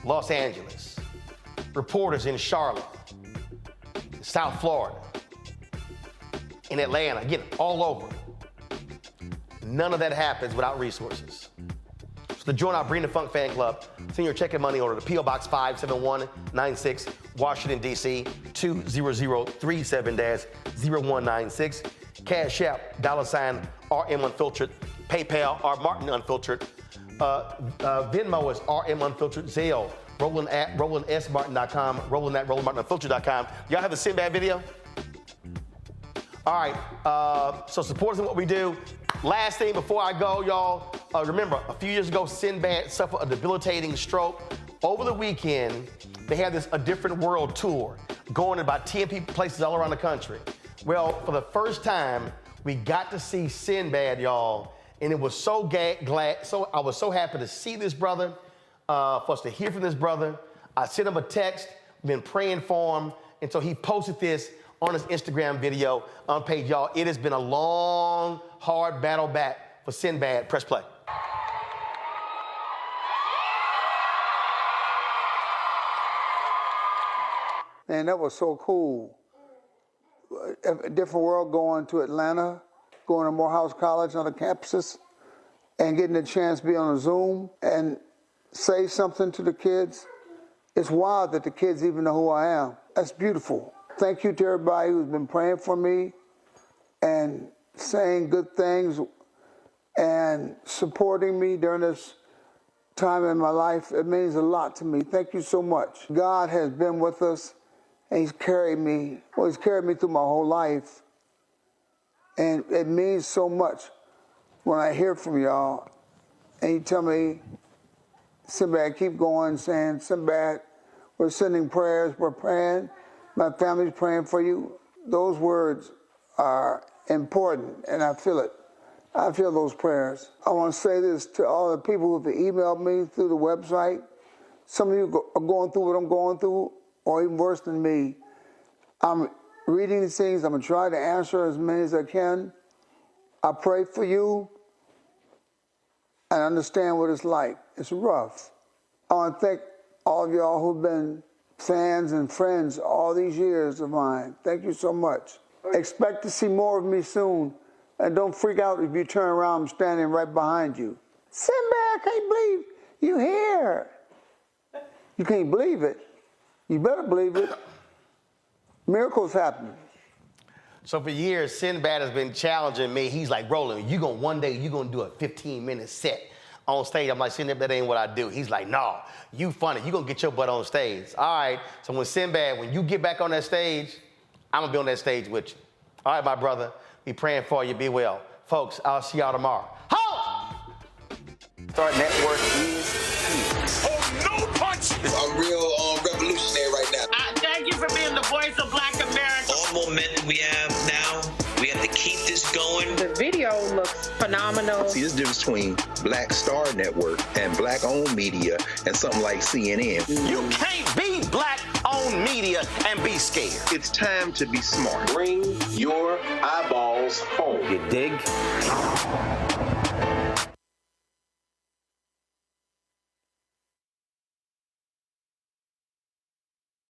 [SPEAKER 12] Los Angeles, reporters in Charlotte, South Florida, in Atlanta, again, all over. None of that happens without resources. So to join our Bring the Funk fan club, send your check and money order to P.O. Box 57196, Washington, D.C. 20037-0196. Cash App, $RM Unfiltered. PayPal, R Martin Unfiltered. Venmo is RM Unfiltered. Zelle, Roland at RolandSMartin.com, Roland at RolandMartinUnfiltered.com. Y'all have the Sinbad video? All right, so support us in what we do. Last thing before I go, y'all, remember, a few years ago, Sinbad suffered a debilitating stroke. Over the weekend, they had this A Different World tour going to about 10 places all around the country. Well, for the first time, we got to see Sinbad, y'all, And it was so glad, I was so happy to see this brother, for us to hear from this brother. I sent him a text, been praying for him, and so he posted this on his Instagram video on page. Y'all, it has been a long, hard battle back for Sinbad. Press play.
[SPEAKER 4] Man, that was so cool. A different world, going to Atlanta, going to Morehouse College on the campuses, and getting a chance to be on a Zoom and say something to the kids. It's wild that the kids even know who I am. That's beautiful. Thank you to everybody who's been praying for me and saying good things and supporting me during this time in my life. It means a lot to me. Thank you so much. God has been with us, and he's carried me. Well, he's carried me through my whole life. And it means so much when I hear from y'all and you tell me, Sinbad, keep going, saying, Sinbad, we're sending prayers, we're praying, my family's praying for you. Those words are important, and I feel it. I feel those prayers. I want to say this to all the people who have emailed me through the website. Some of you are going through what I'm going through, or even worse than me. I'm reading these things. I'm going to try to answer as many as I can. I pray for you and understand what it's like. It's rough. I want to thank all of y'all who've been fans and friends all these years of mine. Thank you so much. Expect to see more of me soon. And don't freak out if you turn around, I'm standing right behind you. Sinbad, I can't believe you're here. You can't believe it. You better believe it. Miracles happen.
[SPEAKER 12] So for years, Sinbad has been challenging me. He's like, Roland, one day you're gonna do a 15-minute set on stage. I'm like, Sinbad, that ain't what I do. He's like, no, you funny. You gonna get your butt on stage. All right, so when you get back on that stage, I'm gonna be on that stage with you. All right, my brother, be praying for you, be well. Folks, I'll see y'all tomorrow. Halt!
[SPEAKER 1] Start Network is here.
[SPEAKER 5] Oh, no punch!
[SPEAKER 6] I'm real revolutionary right now.
[SPEAKER 5] Thank you for being the voice of Black America.
[SPEAKER 7] All momentum we have now, we have to keep this going.
[SPEAKER 9] The video looks phenomenal.
[SPEAKER 6] See, there's a difference between Black Star Network and Black-owned media and something like CNN.
[SPEAKER 1] You can't be Black-owned media and be scared.
[SPEAKER 6] It's time to be smart. Bring your eyeballs home.
[SPEAKER 1] You dig?